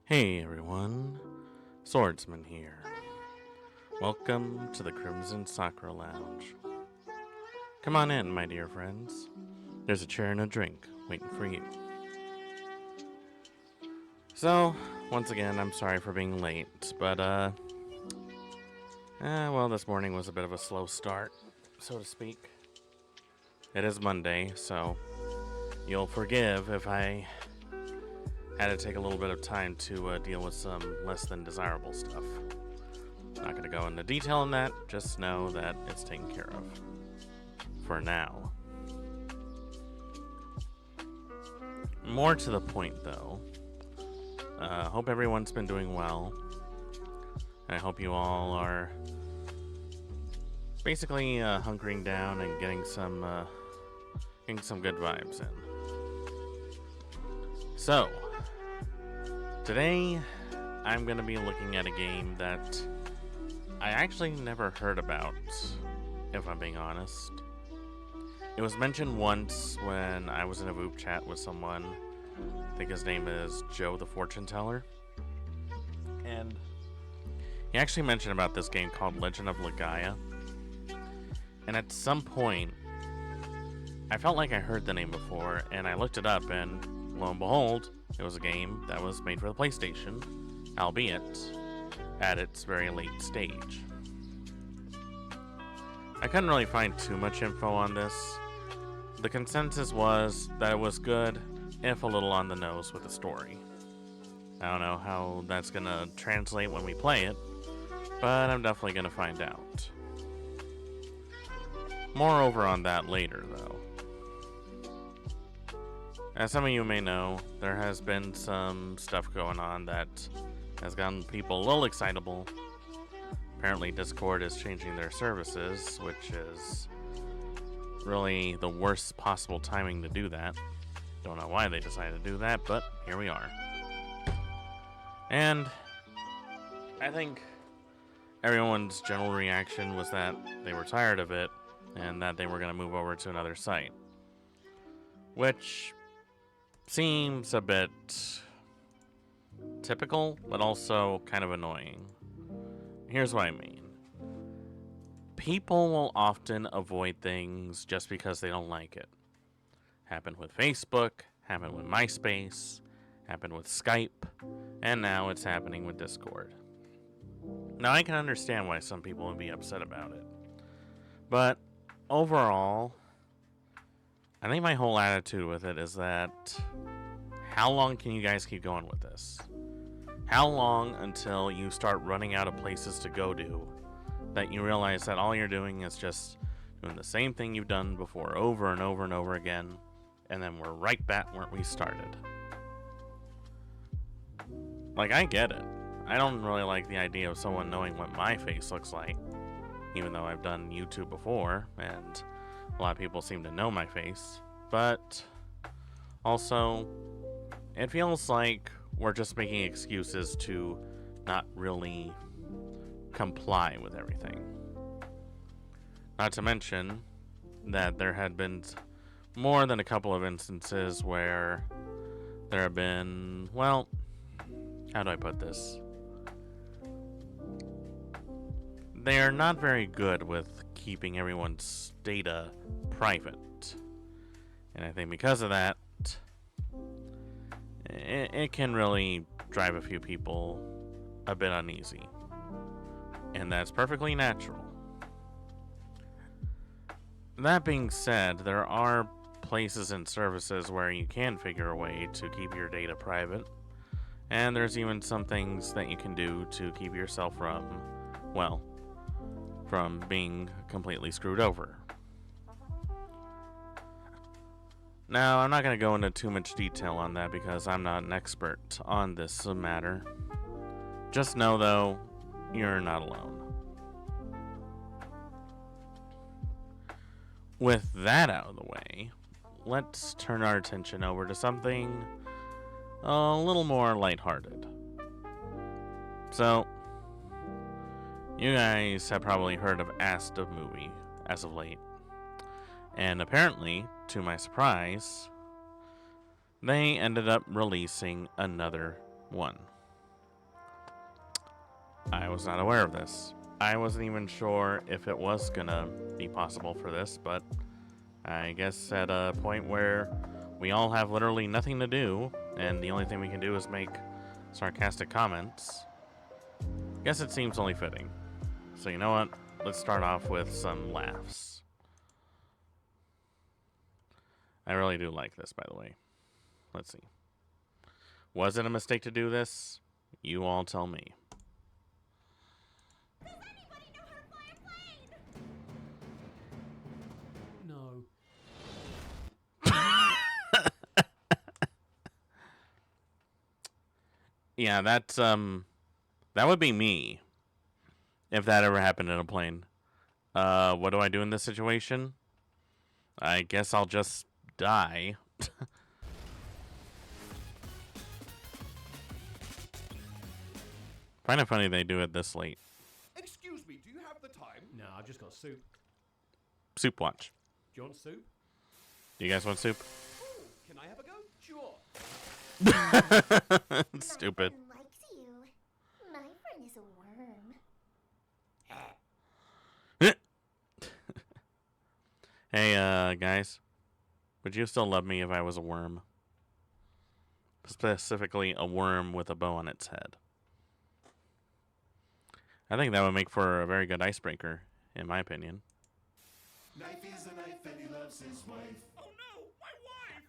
Hey everyone, Swordsman here. Welcome to the Crimson Sakura Lounge. Come on in, my dear friends. There's a chair and a drink waiting for you. So, once again, I'm sorry for being late, but well, this morning was a bit of a slow start, so to speak. It is Monday, so you'll forgive if I had to take a little bit of time to deal with some less than desirable stuff. Not going to go into detail on that, just know that it's taken care of. For now. More to the point, though. Hope everyone's been doing well. I hope you all are basically hunkering down and getting some good vibes in. So, today, I'm going to be looking at a game that I actually never heard about, if I'm being honest. It was mentioned once when I was in a VOOP chat with someone. I think his name is Joe the Fortune Teller. And he actually mentioned about this game called Legend of Legia. And at some point, I felt like I heard the name before, and I looked it up, and lo and behold, it was a game that was made for the PlayStation, albeit at its very late stage. I couldn't really find too much info on this. The consensus was that it was good, if a little on the nose with the story. I don't know how that's gonna translate when we play it, but I'm definitely gonna find out. Moreover on that later, though. As some of you may know, there has been some stuff going on that has gotten people a little excitable. Apparently Discord is changing their services, which is really the worst possible timing to do that. Don't know why they decided to do that, but here we are. And I think everyone's general reaction was that they were tired of it and that they were going to move over to another site. Which seems a bit typical, but also kind of annoying. Here's what I mean. People will often avoid things just because they don't like it. Happened with Facebook, happened with MySpace, happened with Skype, and now it's happening with Discord. Now I can understand why some people would be upset about it. But overall, I think my whole attitude with it is that how long can you guys keep going with this? How long until you start running out of places to go to that you realize that all you're doing is just doing the same thing you've done before over and over and over again, and then we're right back where we started? Like, I get it. I don't really like the idea of someone knowing what my face looks like, even though I've done YouTube before, and a lot of people seem to know my face, but also, it feels like we're just making excuses to not really comply with everything. Not to mention that there had been more than a couple of instances where there have been, well, how do I put this? They are not very good with keeping everyone's data private. And I think because of that, it can really drive a few people a bit uneasy. And that's perfectly natural. That being said, there are places and services where you can figure a way to keep your data private. And there's even some things that you can do to keep yourself from being completely screwed over. Now, I'm not going to go into too much detail on that because I'm not an expert on this matter. Just know, though, you're not alone. With that out of the way, let's turn our attention over to something a little more lighthearted. So, you guys have probably heard of Asta movie as of late. And apparently, to my surprise, they ended up releasing another one. I was not aware of this. I wasn't even sure if it was gonna be possible for this, but I guess at a point where we all have literally nothing to do, and the only thing we can do is make sarcastic comments, I guess it seems only fitting. So you know what? Let's start off with some laughs. I really do like this, by the way. Let's see. Was it a mistake to do this? You all tell me. Does anybody know how to fly a plane? No. Yeah, that would be me if that ever happened in a plane. What do I do in this situation? I guess I'll just die. Find it funny they do it this late. Excuse me, do you have the time? No, I've just got soup. Soup watch. Do you want soup? Do you guys want soup? Oh, can I have a go? Sure. Stupid. My friend likes you. My friend is a worm. Hey, guys. Would you still love me if I was a worm? Specifically, a worm with a bow on its head. I think that would make for a very good icebreaker, in my opinion. Knife is a knife and he loves his wife. Oh no, my wife!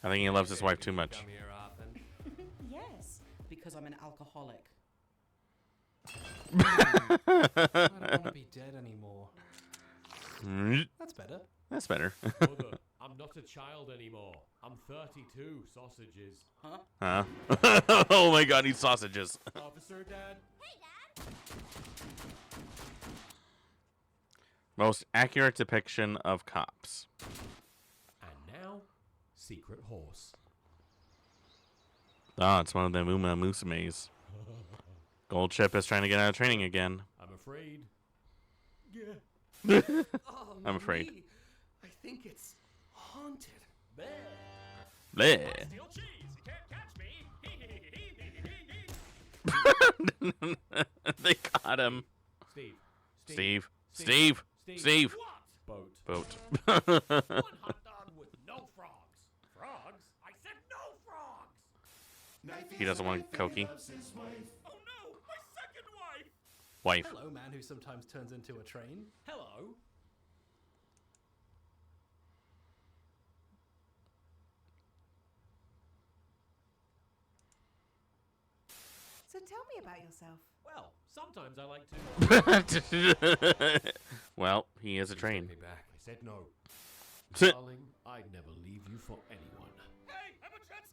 I think he loves his wife too much. Come here often. Yes, because I'm an alcoholic. I don't want to be dead anymore. That's better. That's better. Mother, I'm not a child anymore. I'm 32 sausages. Huh? Oh my god, these sausages. Officer, Dad? Hey, Dad! Most accurate depiction of cops. And now, Secret Horse. Ah, it's one of them Uma Musumes. Gold Chip is trying to get out of training again. I'm afraid. Yeah. Oh, I'm afraid. me. I think it's haunted. There. Bleh. Steel cheese, you can't catch me. They got him. Steve. Steve. Steve. Steve. What? Boat. Boat. One hot dog with no frogs. Frogs? I said no frogs! Knife He is doesn't a want knife and Koki. he loves his wife. Oh no, my second wife! Wife. Hello, man who sometimes turns into a train. Hello. So tell me about yourself. Well, sometimes I like to. Well, he is a train. Take me back. I said no. Darling, I'd never leave you for anyone. Hey, I'm a jet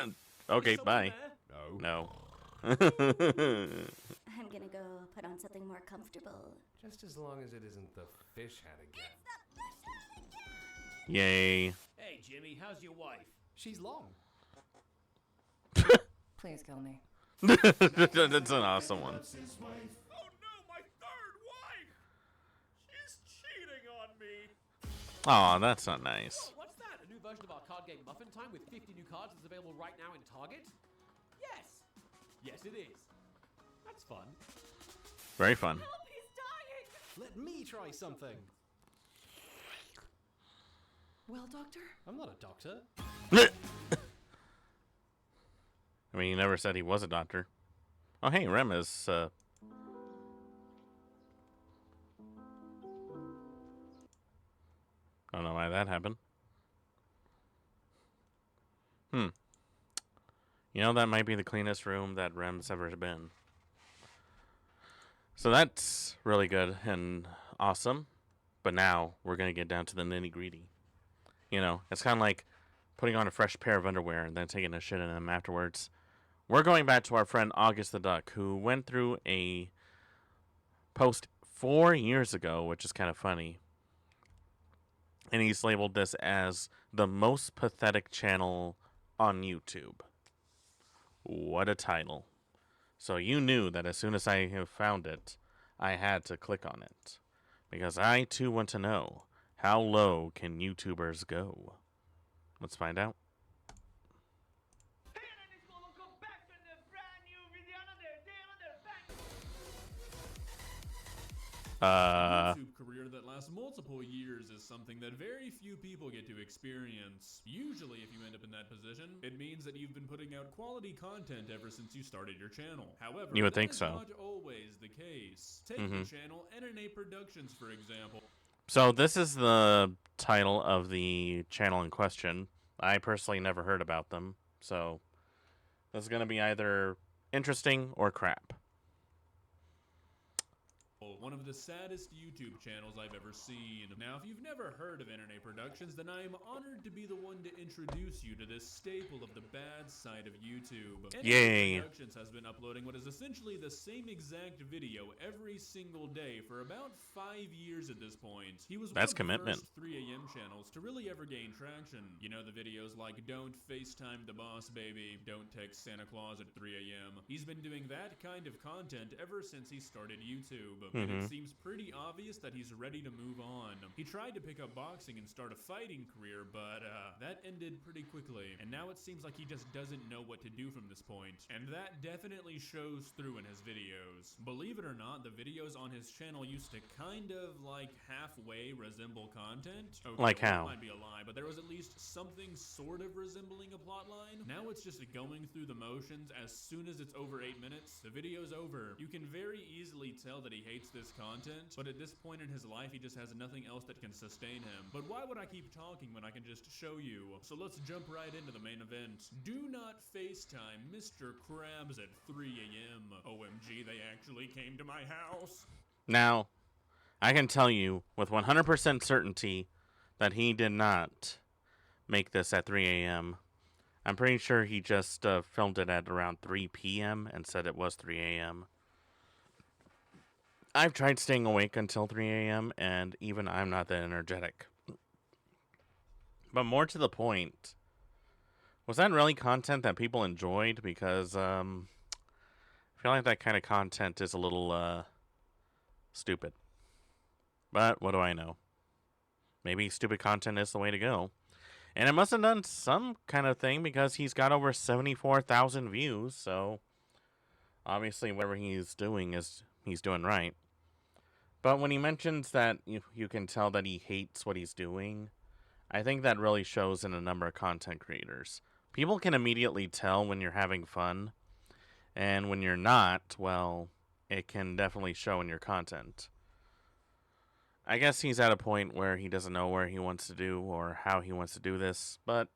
ski! Okay, Someone bye. there? No. No. I'm gonna go put on something more comfortable. Just as long as it isn't the fish hat again. Yay. Hey, Jimmy, how's your wife? She's long. Please kill me. That's an awesome one. Loves his wife. Oh no, my third wife! She's cheating on me! Aw, that's not nice. Oh, what's that? A new version of our card game Muffin Time with 50 new cards that's available right now in Target? Yes. Yes, it is. That's fun. Very fun. Help, he's dying! Let me try something. Well, Doctor? I'm not a doctor. I mean, he never said he was a doctor. Oh, hey, Rem is, Don't know why that happened. You know, that might be the cleanest room that Rem's ever been. So that's really good and awesome. But now we're going to get down to the nitty-gritty. You know, it's kind of like putting on a fresh pair of underwear and then taking a shit in them afterwards. We're going back to our friend August the Duck, who went through a post 4 years ago, which is kind of funny. And he's labeled this as the most pathetic channel on YouTube. What a title. So you knew that as soon as I found it, I had to click on it. Because I too want to know, how low can YouTubers go? Let's find out. Hey, and this will come back to the brand new video! A YouTube career that lasts multiple years is something that very few people get to experience. Usually, if you end up in that position, it means that you've been putting out quality content ever since you started your channel. However, You would that think is so. not always the case. Take the channel NNA Productions, for example. So this is the title of the channel in question. I personally never heard about them, so this is going to be either interesting or crap. One of the saddest YouTube channels I've ever seen. Now, if you've never heard of NNA Productions, then I am honored to be the one to introduce you to this staple of the bad side of YouTube. Yay. NNA Productions has been uploading what is essentially the same exact video every single day for about 5 years at this point. He was one That's of the commitment. first 3 a.m. channels to really ever gain traction. You know, the videos like Don't FaceTime the Boss Baby, Don't Text Santa Claus at 3 a.m. He's been doing that kind of content ever since he started YouTube. And it seems pretty obvious that he's ready to move on. He tried to pick up boxing and start a fighting career, but that ended pretty quickly. And now it seems like he just doesn't know what to do from this point. And that definitely shows through in his videos. Believe it or not, the videos on his channel used to kind of like halfway resemble content. Okay, Like well, how? that might be a lie, but there was at least something sort of resembling a plot line. Now it's just going through the motions. As soon as it's over 8 minutes, the video's over. You can very easily tell that he hates this content, but at this point in his life, he just has nothing else that can sustain him. But why would I keep talking when I can just show you? So let's jump right into the main event. Do not FaceTime Mr. Krabs at 3 a.m. OMG, they actually came to my house. Now, I can tell you with 100% certainty that he did not make this at 3 a.m. I'm pretty sure he just filmed it at around 3 p.m. and said it was 3 a.m. I've tried staying awake until 3 a.m. and even I'm not that energetic. But more to the point, was that really content that people enjoyed? Because I feel like that kind of content is a little stupid. But what do I know? Maybe stupid content is the way to go. And it must have done some kind of thing because he's got over 74,000 views. So obviously whatever he's doing is he's doing right. But when he mentions that you can tell that he hates what he's doing, I think that really shows in a number of content creators. People can immediately tell when you're having fun. And when you're not, well, it can definitely show in your content. I guess he's at a point where he doesn't know where he wants to do or how he wants to do this, but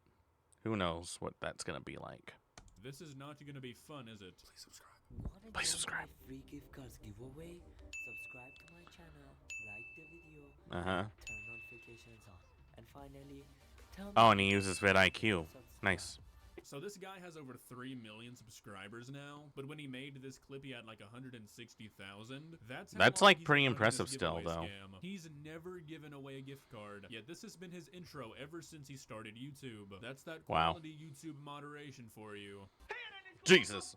who knows what that's going to be like. This is not going to be fun, is it? Please subscribe. Wanna Please join subscribe. my free gift cards giveaway? Subscribe to my channel, like the video, Uh-huh. turn notifications on, and finally, tell me Oh, and he uses vidIQ. subscribe. Nice. So this guy has over 3 million subscribers now, but when he made this clip, he had like 160,000. That's how like long he's pretty been running impressive this still, giveaway though. scam. He's never given away a gift card, yet this has been his intro ever since he started YouTube. That's that Wow. quality YouTube moderation for you. Jesus.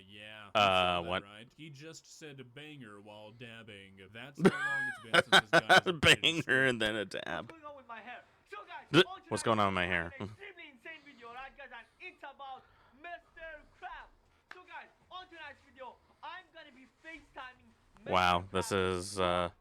Yeah. you saw that, What? Right? He just said banger while dabbing. That's how long it's been since this guy has updated his Banger and then a dab. What's going on with my hair? So guys, Blech. on What's tonight's going on with my video, hair? I have an extremely insane video, right guys, and it's about Mr. Krabs. So guys, on tonight's video, I'm gonna be FaceTiming Mr. Wow, this Krabs,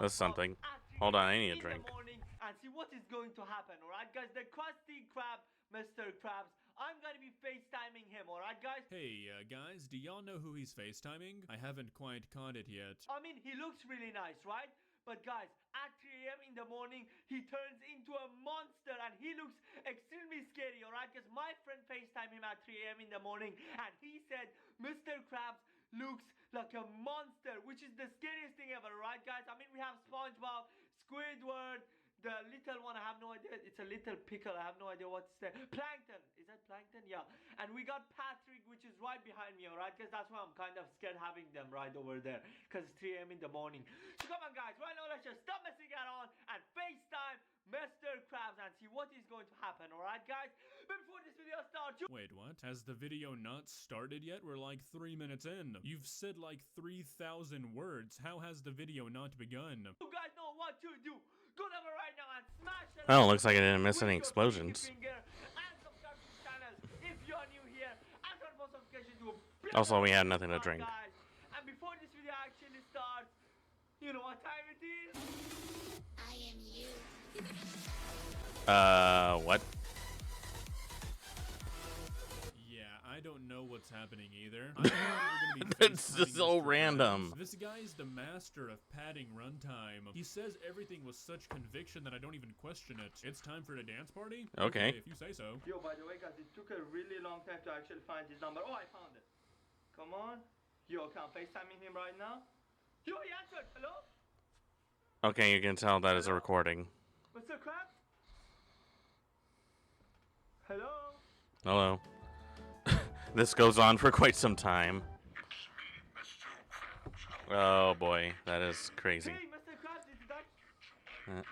is something. at 3 Hold on, I need a in the drink. morning and see what is going to happen, alright guys? The Krusty Krab, Mr. Krabs, I'm gonna be FaceTiming him, alright guys? Hey, guys, do y'all know who he's FaceTiming? I haven't quite caught it yet. I mean, he looks really nice, right? But guys, at 3 a.m. in the morning, he turns into a monster and he looks extremely scary, alright? Because my friend FaceTimed him at 3 a.m. in the morning and he said Mr. Krabs looks like a monster, which is the scariest thing ever, right guys? I mean, we have SpongeBob, Squidward, the little one, I have no idea. It's a little pickle. I have no idea what's there. Plankton. Is that Plankton? Yeah. And we got Patrick, which is right behind me, alright? Because that's why I'm kind of scared having them right over there. Because it's 3 a.m. in the morning. So come on, guys. Right now, let's just stop messing around and FaceTime Mr. Krabs and see what is going to happen, alright, guys? But before this video starts, Wait, what? Has the video not started yet? We're like 3 minutes in. You've said like 3,000 words. How has the video not begun? you guys know what to do. Go over right now and smash the Well, like looks like I didn't miss with any your explosions. pinky finger and subscribe to the channel if you are new here and turn post notifications to Also, we had nothing to drink. guys. And before You know what time it is? I am you. What? Yeah, I don't know what's happening either. I thought we were gonna be That's FaceTiming just so Mr. random. Krabs. This guy's the master of padding runtime. He says everything with such conviction that I don't even question it. It's time for the dance party? Okay. If you say so. Yo, by the way, guys, it took a really long time to actually find his number. Oh, I found it. Come on. Yo, can I FaceTiming him right now? Yo, he answered. Hello? Okay, you can tell that is a recording. Mr. Krabs? Hello? Hello. This goes on for quite some time. Oh boy, that is crazy. Hey, Mr. Krabs, is that... Uh.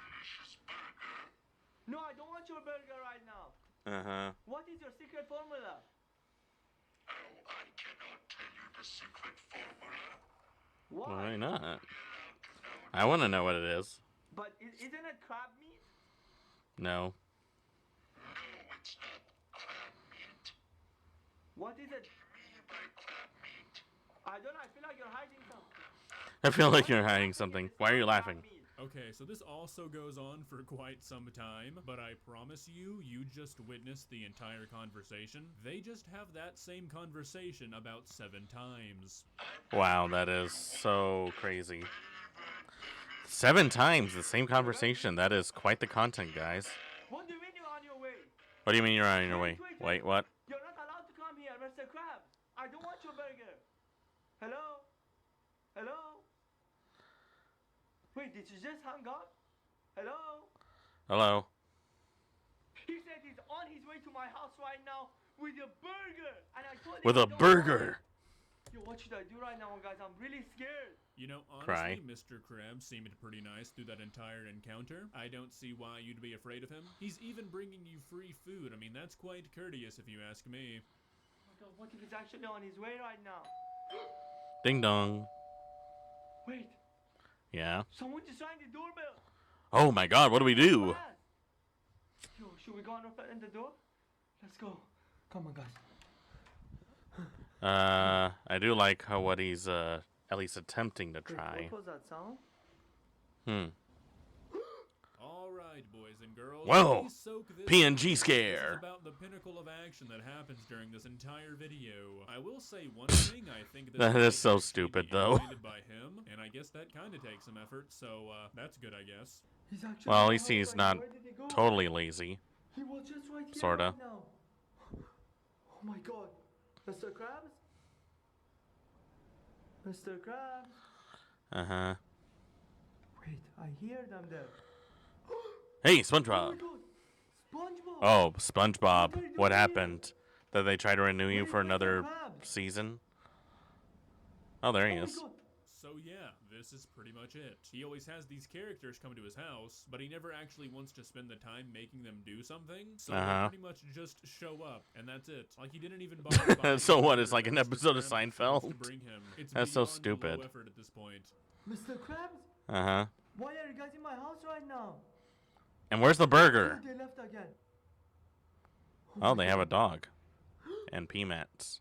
No, I don't want your burger right now. Uh-huh. What is your secret formula? Why? Why not? I want to know what it is. But isn't it crab meat? No. What is it? I don't know. I feel like you're hiding something. I feel like you're hiding something. Why are you laughing? Okay, so this also goes on for quite some time, but I promise you, you just witnessed the entire conversation. They just have that same conversation about 7 times. Wow, that is so crazy. 7 times the same conversation. That is quite the content, guys. What do you mean you're on your way? What do you mean you're on your way? Wait, what? You're not allowed to come here, Mr. Krabs. I don't want your burger. Hello? Hello? Wait, did you just hang up? Hello? Hello? He said he's on his way to my house right now with a burger. And I told him With I a don't burger. want it. Yo, what should I do right now, guys? I'm really scared. You know, Cry. honestly, Mr. Krabs seemed pretty nice through that entire encounter. I don't see why you'd be afraid of him. He's even bringing you free food. I mean, that's quite courteous if you ask me. Oh my god, what if he's actually on his way right now? Ding dong. Wait, Yeah. someone just rang the doorbell. Oh my god, what do we do? Yo, should we go and open the door? Let's go. Come on, guys. I do like how what he's at least attempting to Wait, try. what was that sound? All right, boys and girls. Whoa! please soak this PNG in. This is scare. about the pinnacle of action that happens during this entire video. I will say one thing. I think That is so actually stupid, be though. animated by him, and I guess that kind of takes some effort. So that's good, I guess. He's actually Well, in at my least house he's right not now. Where did he go? totally lazy. He was just right here Sorta. right now. Oh my god. Mr. Krabs? Mr. Krabs? Uh-huh. Wait, I hear them there. Hey, Oh SpongeBob. my god. SpongeBob. Oh, SpongeBob. What are you What doing happened? Did they try to renew you Where for is Mr. another Krabs? season? Oh, there he Oh my is. god. So yeah, this is pretty much it. He always has these characters come to his house, but he never actually wants to spend the time making them do something. So they pretty much just show up, and that's it. Like he didn't even bother. buying So what, dinner it's like for an Mr. episode of Krabs wants to Seinfeld? bring him. It's That's so beyond stupid. low effort at this point. Mr. Krabs? Uh-huh. Why are you guys in my house right now? And where's the burger? Oh, they left again. Oh, they have a dog. And Peanuts.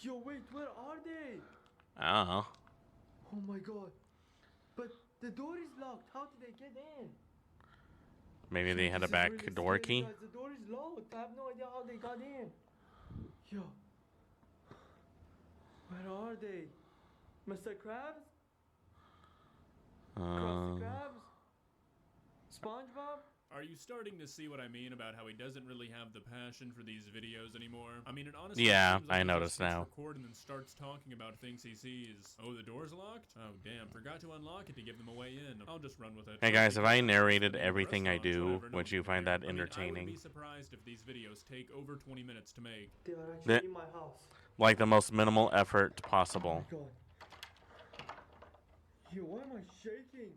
Yo, wait, where are they? Oh. Oh my god. But the door is locked. How did they get in? Maybe they had a This is back really door scary, key? guys. The door is locked. I have no idea how they got in. Yo. Where are they? Mr. Krabs? Krusty Krabs? SpongeBob? Are you starting to see what I mean about how he doesn't really have the passion for these videos anymore? I mean, it honestly Yeah, seems like I he just noticed hits now. record and then starts talking about things he sees. Oh, the door's locked? Oh, damn, forgot to unlock it to give them a way in. I'll just run with it. Hey guys, if I narrated Restaurants, everything I do, whatever, would no you find care. that I mean, I entertaining? would be surprised if these videos take over 20 minutes to make. They are actually That- in my house. Like the most minimal effort Oh possible. my god. Yo, why am I shaking?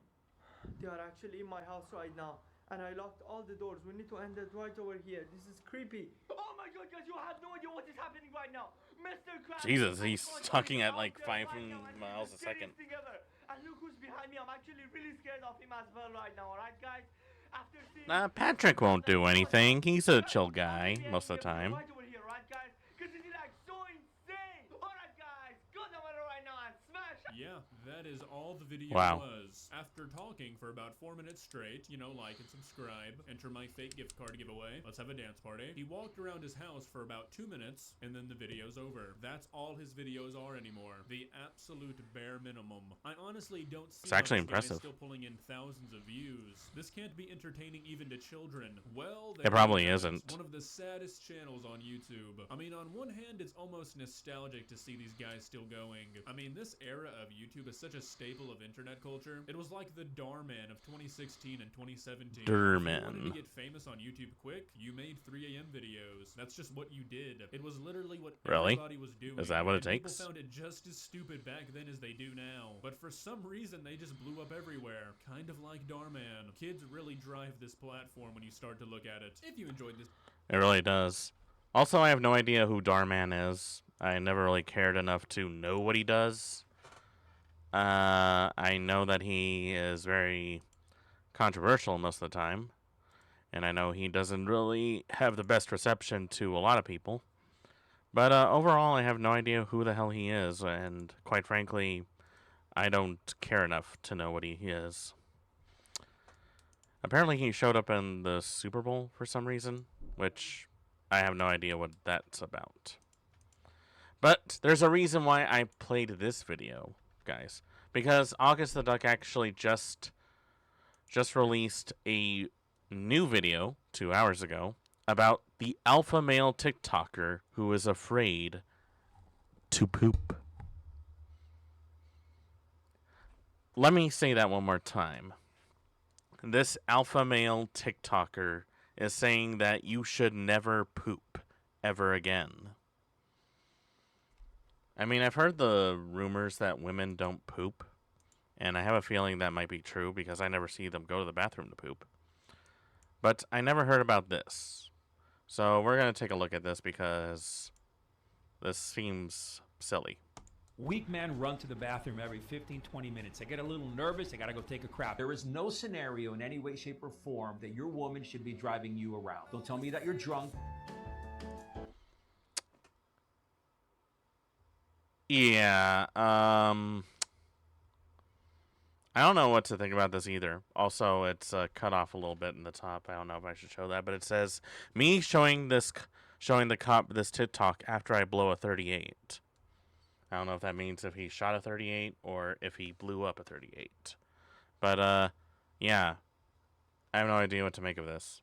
They are actually in my house right now. And I locked all the doors. We need to end it right over here. This is creepy. Oh my god, guys, you have no idea what is happening right now. Mr. Krabs. Jesus, and he's SpongeBob talking is at out like there 5 right now, and miles this a is the second. scariest thing ever. And look who's behind me. I'm actually really scared of him as well right now, alright, guys? After seeing Patrick won't do anything. He's a chill guy most of the time. Right over here, right, guys? Because this is like so insane. Alright, guys, go down right now and smash. Yeah, that is all the video Wow. was. After talking for about 4 minutes straight, you know, like and subscribe, enter my fake gift card giveaway, let's have a dance party. He walked around his house for about 2 minutes, and then the video's over. That's all his videos are anymore. The absolute bare minimum. I honestly don't see It's actually how this guy's impressive. still pulling in thousands of views. This can't be entertaining even to children. Well, It probably there you have isn't. One of the saddest channels on YouTube. I mean, on one hand, it's almost nostalgic to see these guys still going. I mean, this era of YouTube is such a staple of internet culture. It was like the Darman of 2016 and 2017. If you wanted to get famous on YouTube quick, you made 3 a.m. videos. That's just what you did. It was literally what everybody was doing. Is that what it and takes? People found it just as stupid back then as they do now. But for some reason, they just blew up everywhere. Kind of like Darman. Kids really drive this platform when you start to look at it. If you enjoyed this... It really does. Also, I have no idea who Darman is. I never really cared enough to know what he does. I know that he is very controversial most of the time. And I know he doesn't really have the best reception to a lot of people. But overall, I have no idea who the hell he is. And quite frankly, I don't care enough to know what he is. Apparently, he showed up in the Super Bowl for some reason, which I have no idea what that's about. But there's a reason why I played this video, guys. Because August the Duck actually just released a new video 2 hours ago about the alpha male TikToker who is afraid to poop. Let me say that one more time. This alpha male TikToker is saying that you should never poop ever again. I mean, I've heard the rumors that women don't poop, and I have a feeling that might be true because I never see them go to the bathroom to poop. But I never heard about this. So we're going to take a look at this because this seems silly. Weak men run to the bathroom every 15-20 minutes. I get a little nervous, I gotta go take a crap. There is no scenario in any way, shape, or form that your woman should be driving you around. Don't tell me that you're drunk. Yeah, I don't know what to think about this either. Also, it's cut off a little bit in the top. I don't know if I should show that, but it says, me showing the cop this TikTok after I blow a 38. I don't know if that means if he shot a 38 or if he blew up a 38. But, yeah. I have no idea what to make of this.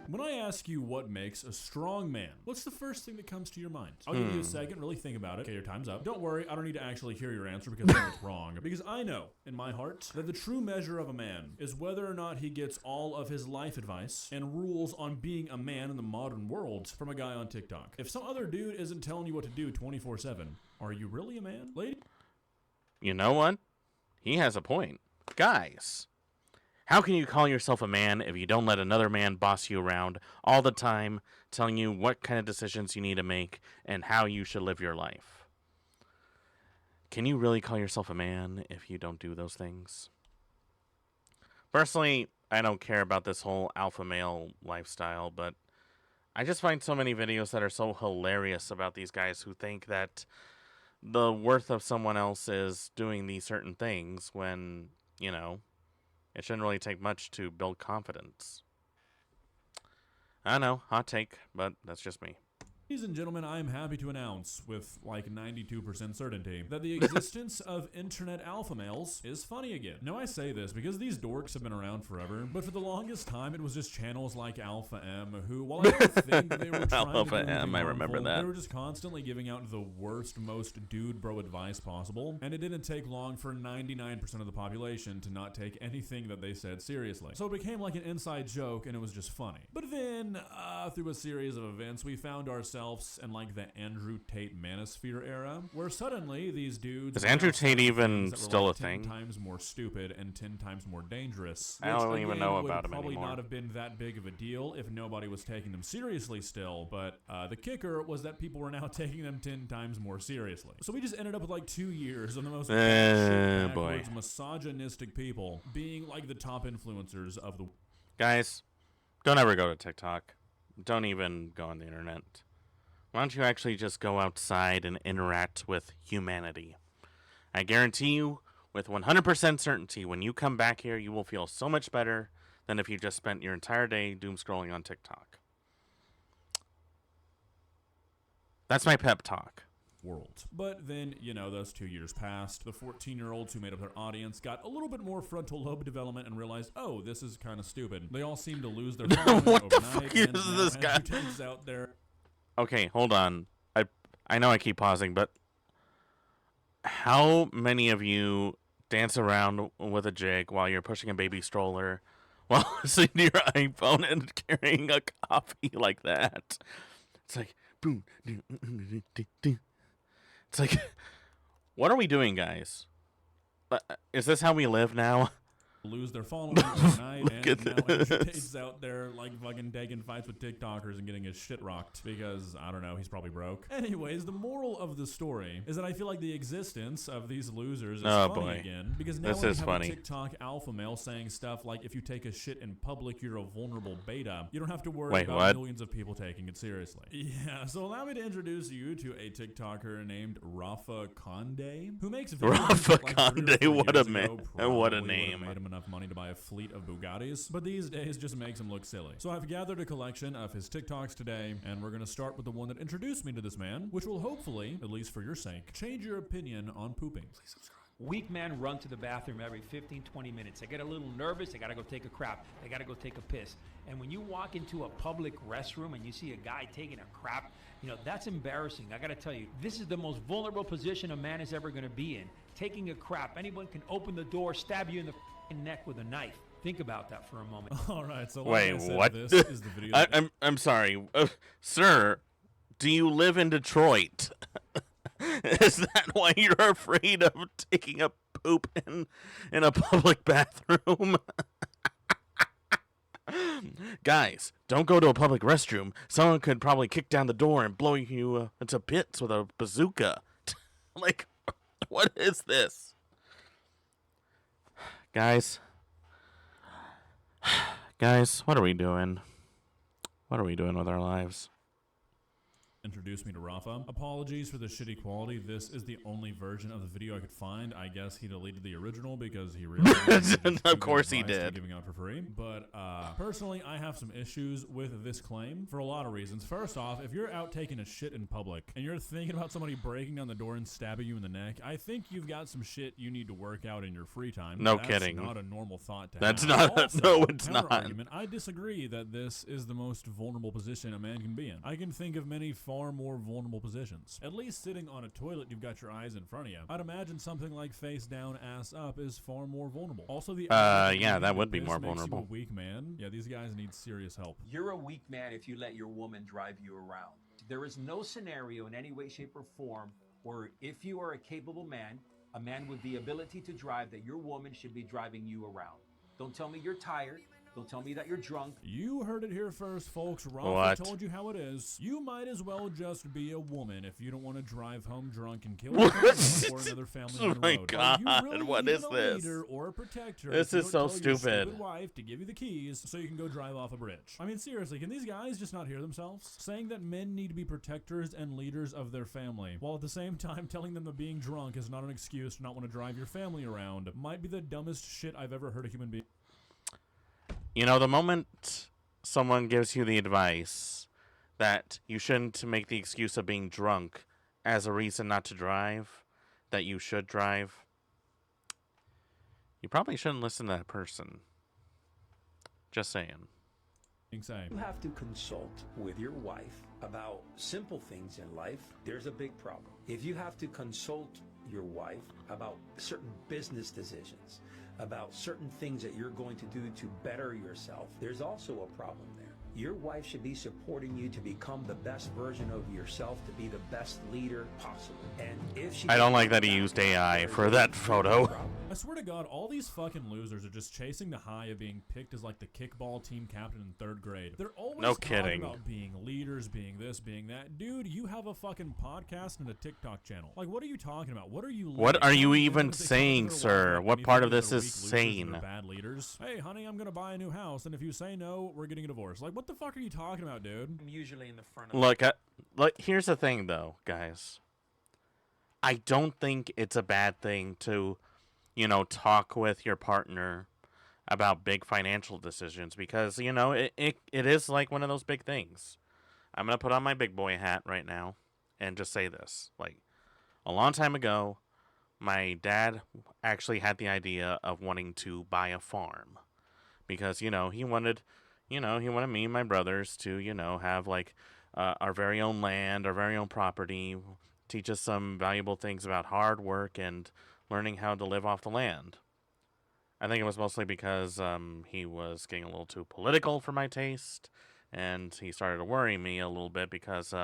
When I ask you what makes a strong man, what's the first thing that comes to your mind? I'll give you a second, really think about it. Okay, your time's up. Don't worry, I don't need to actually hear your answer because then it's wrong. Because I know, in my heart, that the true measure of a man is whether or not he gets all of his life advice and rules on being a man in the modern world from a guy on TikTok. If some other dude isn't telling you what to do 24/7, are you really a man, lady? You know what? He has a point. Guys, how can you call yourself a man if you don't let another man boss you around all the time, telling you what kind of decisions you need to make and how you should live your life? Can you really call yourself a man if you don't do those things? Personally, I don't care about this whole alpha male lifestyle, but I just find so many videos that are so hilarious about these guys who think that the worth of someone else is doing these certain things when, you know, it shouldn't really take much to build confidence. I know, hot take, but that's just me. Ladies and gentlemen, I am happy to announce, with like 92% certainty, that the existence of internet alpha males is funny again. Now I say this because these dorks have been around forever, but for the longest time it was just channels like Alpha M who, while I don't think they were trying Alpha to do M, I remember that. they were just constantly giving out the worst, most dude bro advice possible, and it didn't take long for 99% of the population to not take anything that they said seriously. So it became like an inside joke and it was just funny. But then, through a series of events, we found ourselves in like the Andrew Tate manosphere era, where suddenly these dudes... Is Andrew Tate even still like a thing? 10 times more stupid and 10 times more dangerous. I don't even know about him probably anymore. Not have been that big of a deal if nobody was taking them seriously still, but the kicker was that people were now taking them 10 times more seriously. So we just ended up with like 2 years of the most backwards, misogynistic people being like the top influencers of the... Guys, don't ever go to TikTok. Don't even go on the internet. Why don't you actually just go outside and interact with humanity? I guarantee you, with 100% certainty, when you come back here, you will feel so much better than if you just spent your entire day doom scrolling on TikTok. That's my pep talk. World. But then, you know, those 2 years passed. The 14-year-olds who made up their audience got a little bit more frontal lobe development and realized, oh, this is kind of stupid. They all seem to lose their following What the overnight. fuck is and now this guy? Thurs out there. Okay, hold on. I know I keep pausing, but how many of you dance around with a jig while you're pushing a baby stroller while listening to your iPhone and carrying a coffee like that? It's like, boom. It's like, what are we doing, guys? Is this how we live now? Lose their following overnight, Look and at now this. Andrew out there like fucking taking fights with TikTokers and getting his shit rocked because, I don't know, he's probably broke. Anyways, the moral of the story is that I feel like the existence of these losers is funny again, because now This when is we have funny. a TikTok alpha male saying stuff like, if you take a shit in public, you're a vulnerable beta, you don't have to worry Wait, about what? millions of people taking it seriously. Yeah, so allow me to introduce you to a TikToker named Rafa Conde, who makes videos Rafa that, like, 3 or Conde, 4 what years a man. ago What a probably would've name. made him enough money to buy a fleet of Bugattis, but these days just makes him look silly. So I've gathered a collection of his TikToks today, and we're gonna start with the one that introduced me to this man, which will hopefully, at least for your sake, change your opinion on pooping. Please subscribe. Weak men run to the bathroom every 15, 20 minutes. They get a little nervous. They got to go take a crap. They got to go take a piss. And when you walk into a public restroom and you see a guy taking a crap, you know, that's embarrassing. I got to tell you, this is the most vulnerable position a man is ever going to be in. Taking a crap. Anyone can open the door, stab you in the f***ing neck with a knife. Think about that for a moment. All right, so Wait, like I said, what? this is the video. I'm sorry, sir. Do you live in Detroit? Is that why you're afraid of taking a poop in a public bathroom? Guys, don't go to a public restroom. Someone could probably kick down the door and blow you into bits with a bazooka. Like, what is this? Guys, what are we doing? What are we doing with our lives? Introduced me to Rafa. Apologies for the shitty quality. This is the only version of the video I could find. I guess he deleted the original because he realized Of course he did. Giving out for free. But personally, I have some issues with this claim for a lot of reasons. First off, if you're out taking a shit in public and you're thinking about somebody breaking down the door and stabbing you in the neck, I think you've got some shit you need to work out in your free time. No That's kidding. Not a normal thought to That's have. not. Also, No, it's not. counter-argument, I disagree that this is the most vulnerable position a man can be in. I can think of many far more vulnerable positions. At least sitting on a toilet, you've got your eyes in front of you. I'd imagine something like face down, ass up is far more vulnerable. Also, the yeah, that would be more makes you vulnerable. a weak man. Yeah, these guys need serious help. You're a weak man if you let your woman drive you around. There is no scenario in any way, shape, or form where if you are a capable man, a man with the ability to drive, that your woman should be driving you around. Don't tell me you're tired. Don't tell me that you're drunk. You heard it here first, folks. Rafa What? told you how it is. You might as well just be a woman if you don't want to drive home drunk and kill yourself or another family Oh on the my road. God, Are you really what even is a this? leader or a protector This if you is don't so tell your stupid. stupid wife to give you the keys so you can go drive off a bridge? I mean, seriously, can these guys just not hear themselves? Saying that men need to be protectors and leaders of their family, while at the same time telling them that being drunk is not an excuse to not want to drive your family around, might be the dumbest shit I've ever heard a human being. You know, the moment someone gives you the advice that you shouldn't make the excuse of being drunk as a reason not to drive, that you should drive, you probably shouldn't listen to that person. Just saying. You have to consult with your wife about simple things in life. There's a big problem. If you have to consult your wife about certain business decisions, about certain things that you're going to do to better yourself, there's also a problem there. Your wife should be supporting you to become the best version of yourself, to be the best leader possible. And if she I don't like that he used AI for that photo. I swear to God, all these fucking losers are just chasing the high of being picked as like the kickball team captain in 3rd grade. They're always No talking kidding. about being leaders, being this, being that. Dude, you have a fucking podcast and a TikTok channel. Like, what are you talking about? What are you? What are you even They talk to saying, their wife sir? about What anything part of that this they're is weak losers sane? and they're bad leaders. Hey, honey, I'm gonna buy a new house, and if you say no, we're getting a divorce. Like, what the fuck are you talking about, dude? I'm usually in the front of Look, here's the thing, though, guys. I don't think it's a bad thing to, talk with your partner about big financial decisions because, it is like one of those big things. I'm going to put on my big boy hat right now and just say this. Like, a long time ago, my dad actually had the idea of wanting to buy a farm because, he wanted me and my brothers to, have like our very own land, our very own property, teach us some valuable things about hard work and learning how to live off the land. I think it was mostly because he was getting a little too political for my taste, and he started to worry me a little bit because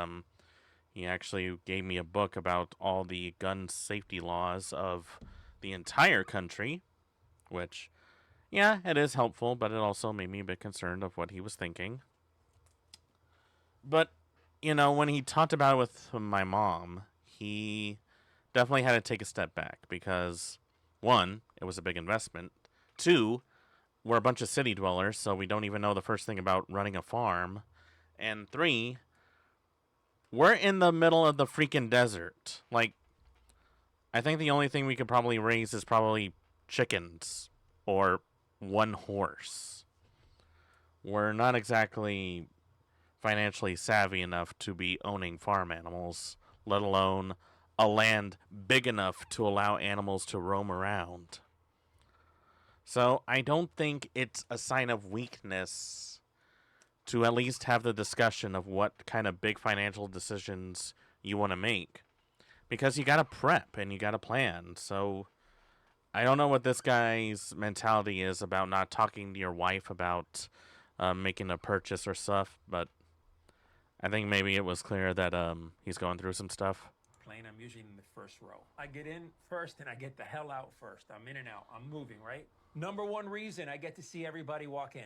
he actually gave me a book about all the gun safety laws of the entire country, which, yeah, it is helpful, but it also made me a bit concerned of what he was thinking. But, when he talked about it with my mom, he definitely had to take a step back because, one, it was a big investment. Two, we're a bunch of city dwellers, so we don't even know the first thing about running a farm. And three, we're in the middle of the freaking desert. Like, I think the only thing we could probably raise is probably chickens or one horse. We're not exactly financially savvy enough to be owning farm animals, let alone a land big enough to allow animals to roam around. So I don't think it's a sign of weakness to at least have the discussion of what kind of big financial decisions you want to make. Because you got to prep and you got to plan. So I don't know what this guy's mentality is about not talking to your wife about making a purchase or stuff, but I think maybe it was clear that he's going through some stuff. Plane, I'm usually in the first row. I get in first and I get the hell out first. I'm in and out. I'm moving, right? Number one reason, I get to see everybody walk in.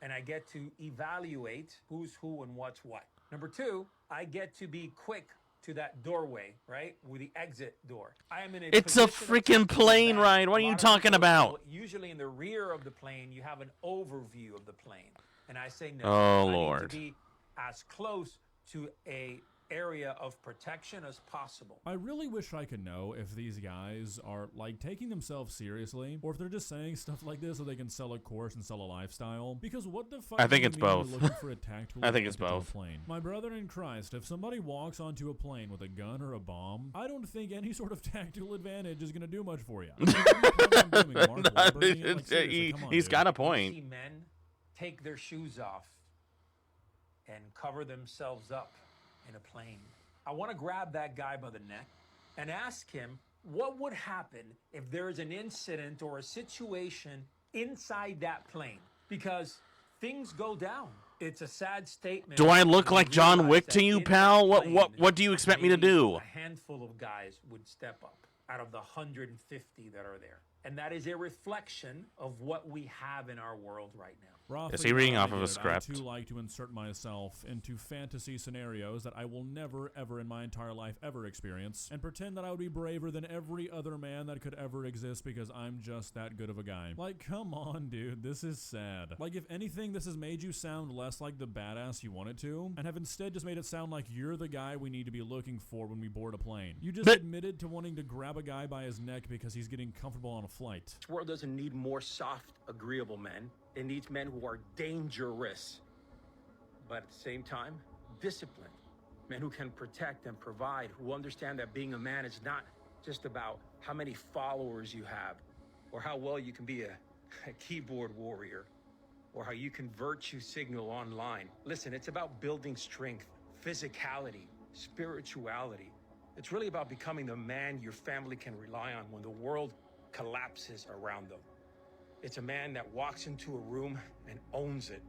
And I get to evaluate who's who and what's what. Number two, I get to be quick to that doorway, right? With the exit door. I am in a It's a position of freaking plane command. ride. What are A you lot of talking people, about? Usually in the rear of the plane, you have an overview of the plane. And I say no. Oh, I Lord. need to be as close to a area of protection as possible. I really wish I could know if these guys are like taking themselves seriously or if they're just saying stuff like this so they can sell a course and sell a lifestyle. Because what the fuck I think do you it's mean you're both. looking for a tactical I think it's advantage on a both. plane? My brother in Christ, if somebody walks onto a plane with a gun or a bomb, I don't think any sort of tactical advantage is going to do much for you. He's got a point. You see men take their shoes off and cover themselves up in a plane. I want to grab that guy by the neck and ask him what would happen if there is an incident or a situation inside that plane, because things go down. It's a sad statement. Do I look when like you John realize Wick that to you, in pal? that What do you expect me to maybe do? A handful of guys would step up out of the 150 that are there. And that is a reflection of what we have in our world right now. Is he reading off of a I script? too like to insert myself into fantasy scenarios that I will never, ever in my entire life ever experience, and pretend that I would be braver than every other man that could ever exist because I'm just that good of a guy. Like, come on, dude, this is sad. Like, if anything, this has made you sound less like the badass you wanted to, and have instead just made it sound like you're the guy we need to be looking for when we board a plane. You just admitted to wanting to grab a guy by his neck because he's getting comfortable on a flight. This world doesn't need more soft, agreeable men. It needs men who are dangerous, but at the same time, disciplined. Men who can protect and provide, who understand that being a man is not just about how many followers you have, or how well you can be a keyboard warrior, or how you can virtue signal online. Listen, it's about building strength, physicality, spirituality. It's really about becoming the man your family can rely on when the world collapses around them. It's a man that walks into a room and owns it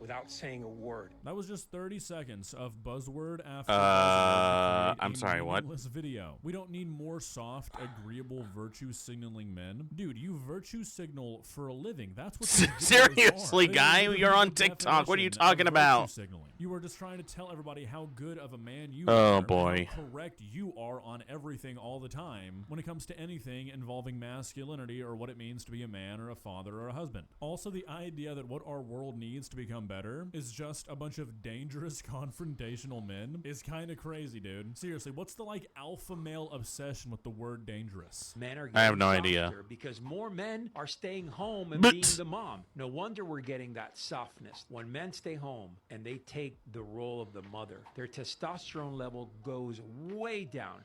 without saying a word. That was just 30 seconds of buzzword after buzzword. I'm sorry, what? Video. We don't need more soft, agreeable, virtue signaling men. Dude, you virtue signal for a living. That's what Seriously, guy, you're on TikTok. What are you talking about? You are just trying to tell everybody how good of a man you Oh, are. boy. And how correct you are on everything all the time when it comes to anything involving masculinity or what it means to be a man or a father or a husband. Also, the idea that what our world needs to become better is just a bunch of dangerous confrontational men is kind of crazy, dude. Seriously, what's the like alpha male obsession with the word dangerous? Men are I have getting no idea. softer because more men are staying home and But- being the mom. No wonder we're getting that softness. When men stay home and they take the role of the mother, their testosterone level goes way down.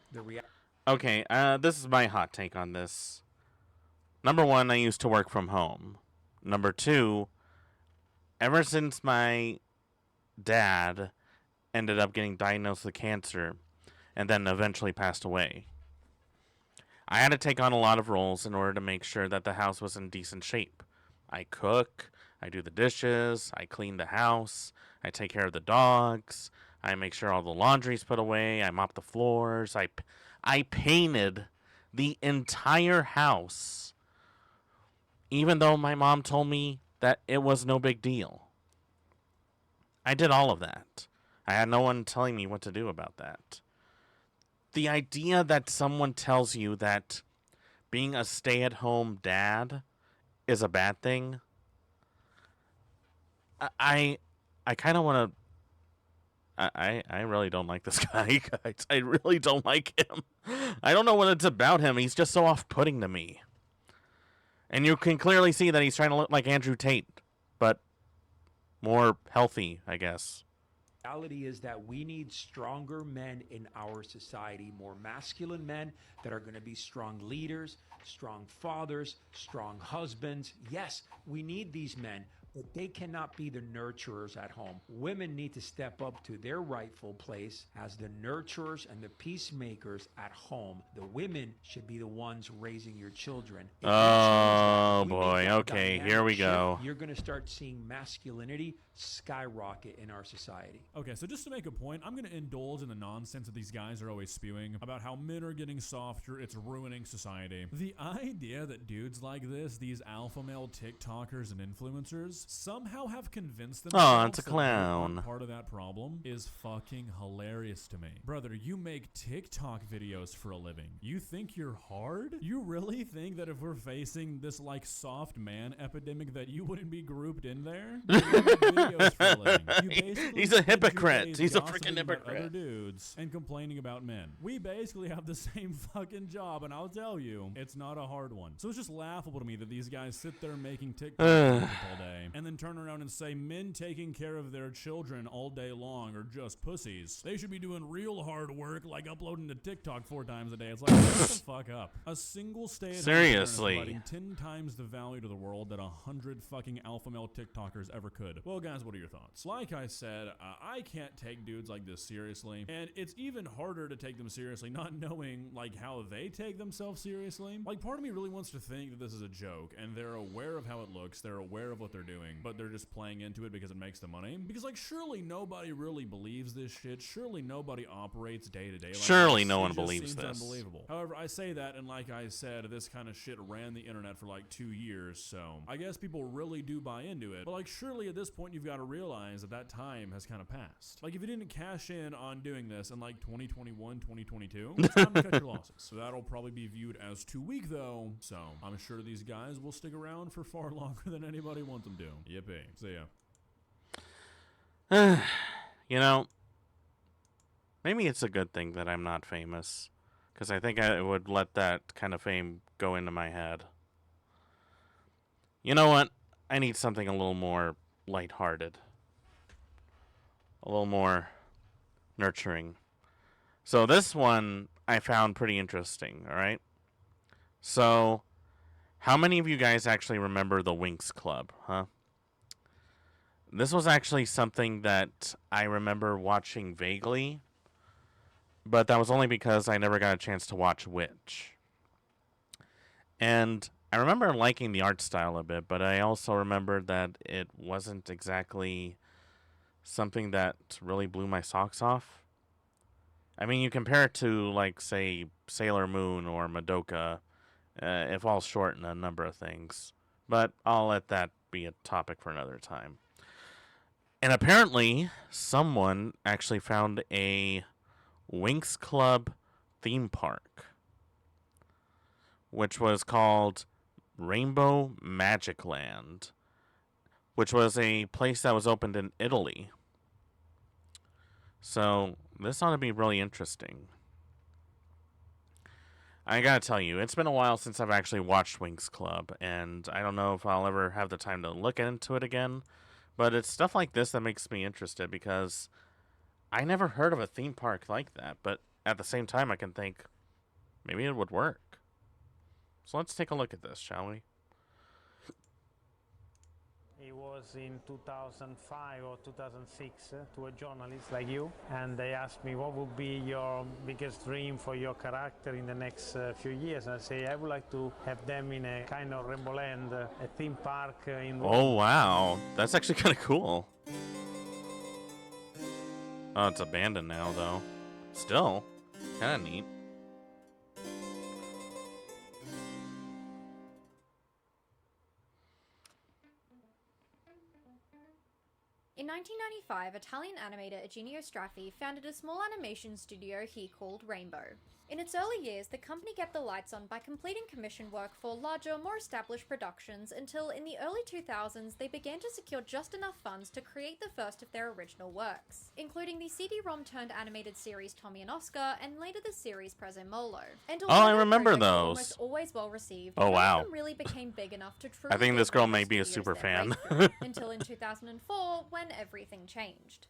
Okay, this is my hot take on this. Number one, I used to work from home. Number two, ever since my dad ended up getting diagnosed with cancer and then eventually passed away, I had to take on a lot of roles in order to make sure that the house was in decent shape. I cook, I do the dishes, I clean the house, I take care of the dogs, I make sure all the laundry's put away, I mop the floors, I painted the entire house, even though my mom told me that it was no big deal. I did all of that. I had no one telling me what to do about that. The idea that someone tells you that being a stay-at-home dad is a bad thing, I kind of want to. I really don't like this guy, guys. I really don't like him. I don't know what it's about him. He's just so off-putting to me. And you can clearly see that he's trying to look like Andrew Tate, but more healthy, I guess. Reality is that we need stronger men in our society, more masculine men that are going to be strong leaders, strong fathers, strong husbands. Yes, we need these men, but they cannot be the nurturers at home. Women need to step up to their rightful place as the nurturers and the peacemakers at home. The women should be the ones raising your children. If we change that, Oh, if we make boy. that Okay, dynamic here we shift, go. You're going to start seeing masculinity skyrocket in our society. Okay, so just to make a point, I'm going to indulge in the nonsense that these guys are always spewing about how men are getting softer, it's ruining society. The idea that dudes like this, these alpha male TikTokers and influencers, somehow have convinced themselves Oh, it's a that they clown. aren't part of that problem is fucking hilarious to me. Brother, you make TikTok videos for a living. You think you're hard? You really think that if we're facing this like soft man epidemic that you wouldn't be grouped in there? You make videos for a living. You basically He's a spend your hypocrite. days He's a gossiping freaking about hypocrite. Other dudes and complaining about men. We basically have the same fucking job, and I'll tell you, it's not a hard one. So it's just laughable to me that these guys sit there making TikTok content all day and then turn around and say men taking care of their children all day long are just pussies. They should be doing real hard work like uploading to TikTok 4 times a day. It's like, shut the fuck up. A single stay-at-home Seriously. parent is providing 10 times the value to the world that 100 fucking alpha male TikTokers ever could. Well, guys, what are your thoughts? Like I said, I can't take dudes like this seriously, and it's even harder to take them seriously not knowing like how they take themselves seriously. Like, part of me really wants to think that this is a joke, and they're aware of how it looks, they're aware of what they're doing, but they're just playing into it because it makes them money. Because like, surely nobody really believes this shit. Surely nobody operates day to day. Surely no It one just believes seems this. Unbelievable. However, I say that, and like I said, this kind of shit ran the internet for like 2 years, so I guess people really do buy into it. But like, surely at this point you've got to realize that that time has kind of passed. Like, if you didn't cash in on doing this in like 2021, 2022, it's time to cut your losses. So that'll probably be viewed as too weak though. So I'm sure these guys will stick around for far longer than anybody wants them to. Yippee. See ya. You know, maybe it's a good thing that I'm not famous, because I think I would let that kind of fame go into my head. You know what? I need something a little more lighthearted, a little more nurturing. So this one I found pretty interesting, all right? So, how many of you guys actually remember the Winx Club, huh? This was actually something that I remember watching vaguely, but that was only because I never got a chance to watch Witch. And I remember liking the art style a bit, but I also remember that it wasn't exactly something that really blew my socks off. I mean, you compare it to, like, say, Sailor Moon or Madoka, it falls short in a number of things. But I'll let that be a topic for another time. And apparently, someone actually found a Winx Club theme park, which was called Rainbow Magic Land, which was a place that was opened in Italy. So this ought to be really interesting. I gotta tell you, it's been a while since I've actually watched Winx Club, and I don't know if I'll ever have the time to look into it again. But it's stuff like this that makes me interested, because I never heard of a theme park like that. But at the same time, I can think maybe it would work. So let's take a look at this, shall we? It was in 2005 or 2006 to a journalist like you, and they asked me what would be your biggest dream for your character in the next few years. And I say I would like to have them in a kind of Rainbow Land, a theme park in Rome. Oh, wow. That's actually kind of cool. Oh, it's abandoned now, though. Still, kind of neat. In 1995, Italian animator Eugenio Straffi founded a small animation studio he called Rainbow. In its early years, the company kept the lights on by completing commission work for larger, more established productions until in the early 2000s they began to secure just enough funds to create the first of their original works, including the CD-ROM turned animated series Tommy and Oscar and later the series Prezzemolo. And Oh, I remember those. Almost always well received. Oh, wow. None of them really became big enough to truly I think this give girl Rainbow may be a Studios super their fan. breakthrough, until in 2004 when everything changed.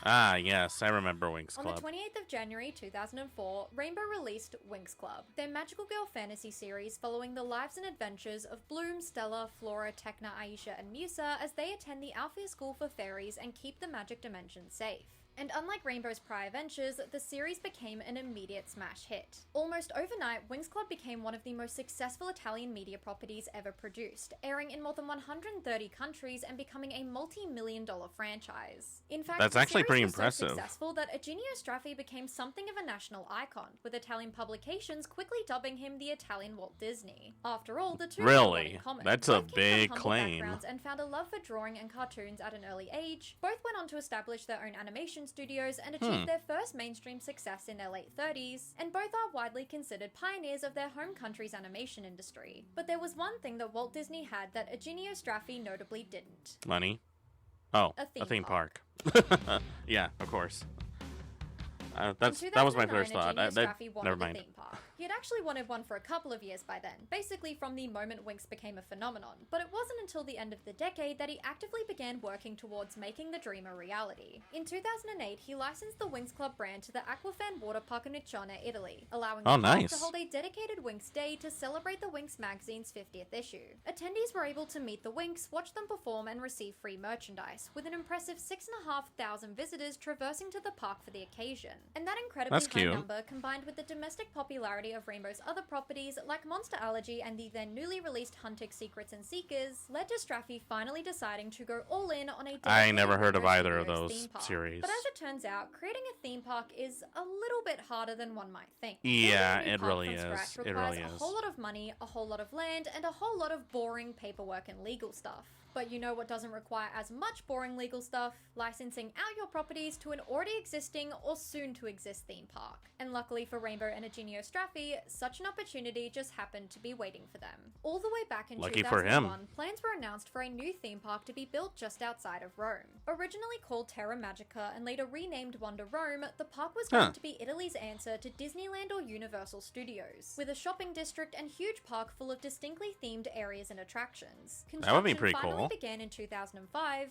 Ah, yes, I remember Winx On Club. the 28th of January 2004, Rainbow released Winx Club, their magical girl fantasy series following the lives and adventures of Bloom, Stella, Flora, Tecna, Aisha, and Musa as they attend the Althea School for Fairies and keep the magic dimension safe. And unlike Rainbow's prior ventures, the series became an immediate smash hit. Almost overnight, Winx Club became one of the most successful Italian media properties ever produced, airing in more than 130 countries and becoming a multi-million-dollar franchise. In fact, That's the actually series pretty was impressive. so successful that Eugenio Straffi became something of a national icon, with Italian publications quickly dubbing him the Italian Walt Disney. After all, the two had a lot Really? in common. That's Both a came from big humble claim. backgrounds and found a love for drawing and cartoons at an early age. Both went on to establish their own animation studios and achieved their first mainstream success in their late 30s, and both are widely considered pioneers of their home country's animation industry. But there was one thing that Walt Disney had that Eugenio Straffi notably didn't. Money? Oh, A theme park. Yeah, of course. In That was my 2009, first thought. Eugenio Straffi wanted Never a mind. theme park. He had actually wanted one for a couple of years by then, basically from the moment Winx became a phenomenon, but it wasn't until the end of the decade that he actively began working towards making the dream a reality. In 2008, he licensed the Winx Club brand to the UWFan water park in Niccione, Italy, allowing the park nice. to hold a dedicated Winx Day to celebrate the Winx magazine's 50th issue. Attendees were able to meet the Winx, watch them perform, and receive free merchandise, with an impressive 6,500 visitors traversing to the park for the occasion. And that incredibly That's high cute. number, combined with the domestic popularity of Rainbow's other properties like Monster Allergy and the then newly released Hunted Secrets and Seekers, led to Straffi finally deciding to go all in on a I dedicated never heard of Rainbow either of Studios those theme park. series. But as it turns out, creating a theme park is a little bit harder than one might think. Yeah, Building a it park really from is. scratch It requires really a is. whole lot of money, a whole lot of land, and a whole lot of boring paperwork and legal stuff. But you know what doesn't require as much boring legal stuff? Licensing out your properties to an already existing or soon to exist theme park. And luckily for Rainbow and Eugenio Straffi, such an opportunity just happened to be waiting for them. All the way back in Lucky for him. 2001, plans were announced for a new theme park to be built just outside of Rome. Originally called Terra Magica and later renamed Wonder Rome, the park was going to be Italy's answer to Disneyland or Universal Studios, with a shopping district and huge park full of distinctly themed areas and attractions. That would be Construction pretty finally cool. began in 2005,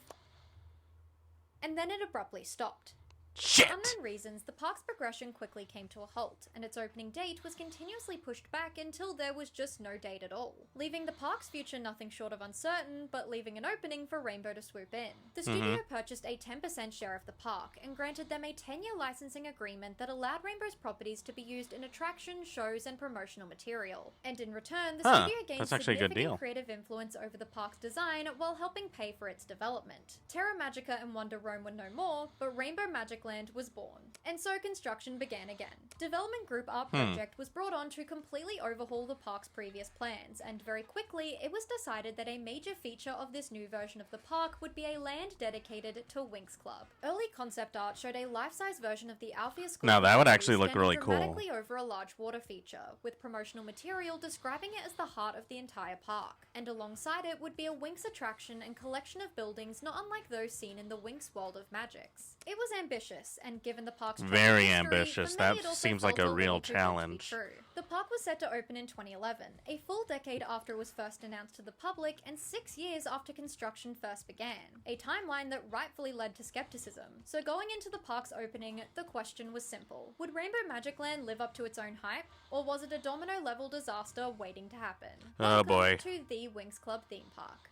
and then it abruptly stopped. Shit! For unknown reasons, the park's progression quickly came to a halt, and its opening date was continuously pushed back until there was just no date at all, leaving the park's future nothing short of uncertain, but leaving an opening for Rainbow to swoop in. The studio purchased a 10% share of the park, and granted them a 10-year licensing agreement that allowed Rainbow's properties to be used in attractions, shows, and promotional material. And in return, the studio gained That's actually a good significant deal. creative influence over the park's design while helping pay for its development. Terra Magica and Wonder Rome were no more, but Rainbow Magic Magicland was born. And so construction began again. Development Group Art Project was brought on to completely overhaul the park's previous plans, and very quickly it was decided that a major feature of this new version of the park would be a land dedicated to Winx Club. Early concept art showed a life-size version of the Althea School. Now that would actually look really cool. Dramatically over a large water feature, with promotional material describing it as the heart of the entire park. And alongside it would be a Winx attraction and collection of buildings not unlike those seen in the Winx World of Magics. It was ambitious, and given the park's very history, ambitious. for many, That it also seems like felt a real little too good to be challenge. true. The park was set to open in 2011, a full decade after it was first announced to the public and 6 years after construction first began, a timeline that rightfully led to skepticism. So going into the park's opening, the question was simple. Would Rainbow Magicland live up to its own hype, or was it a domino-level disaster waiting to happen? Oh boy. Welcome to the Winx Club theme park.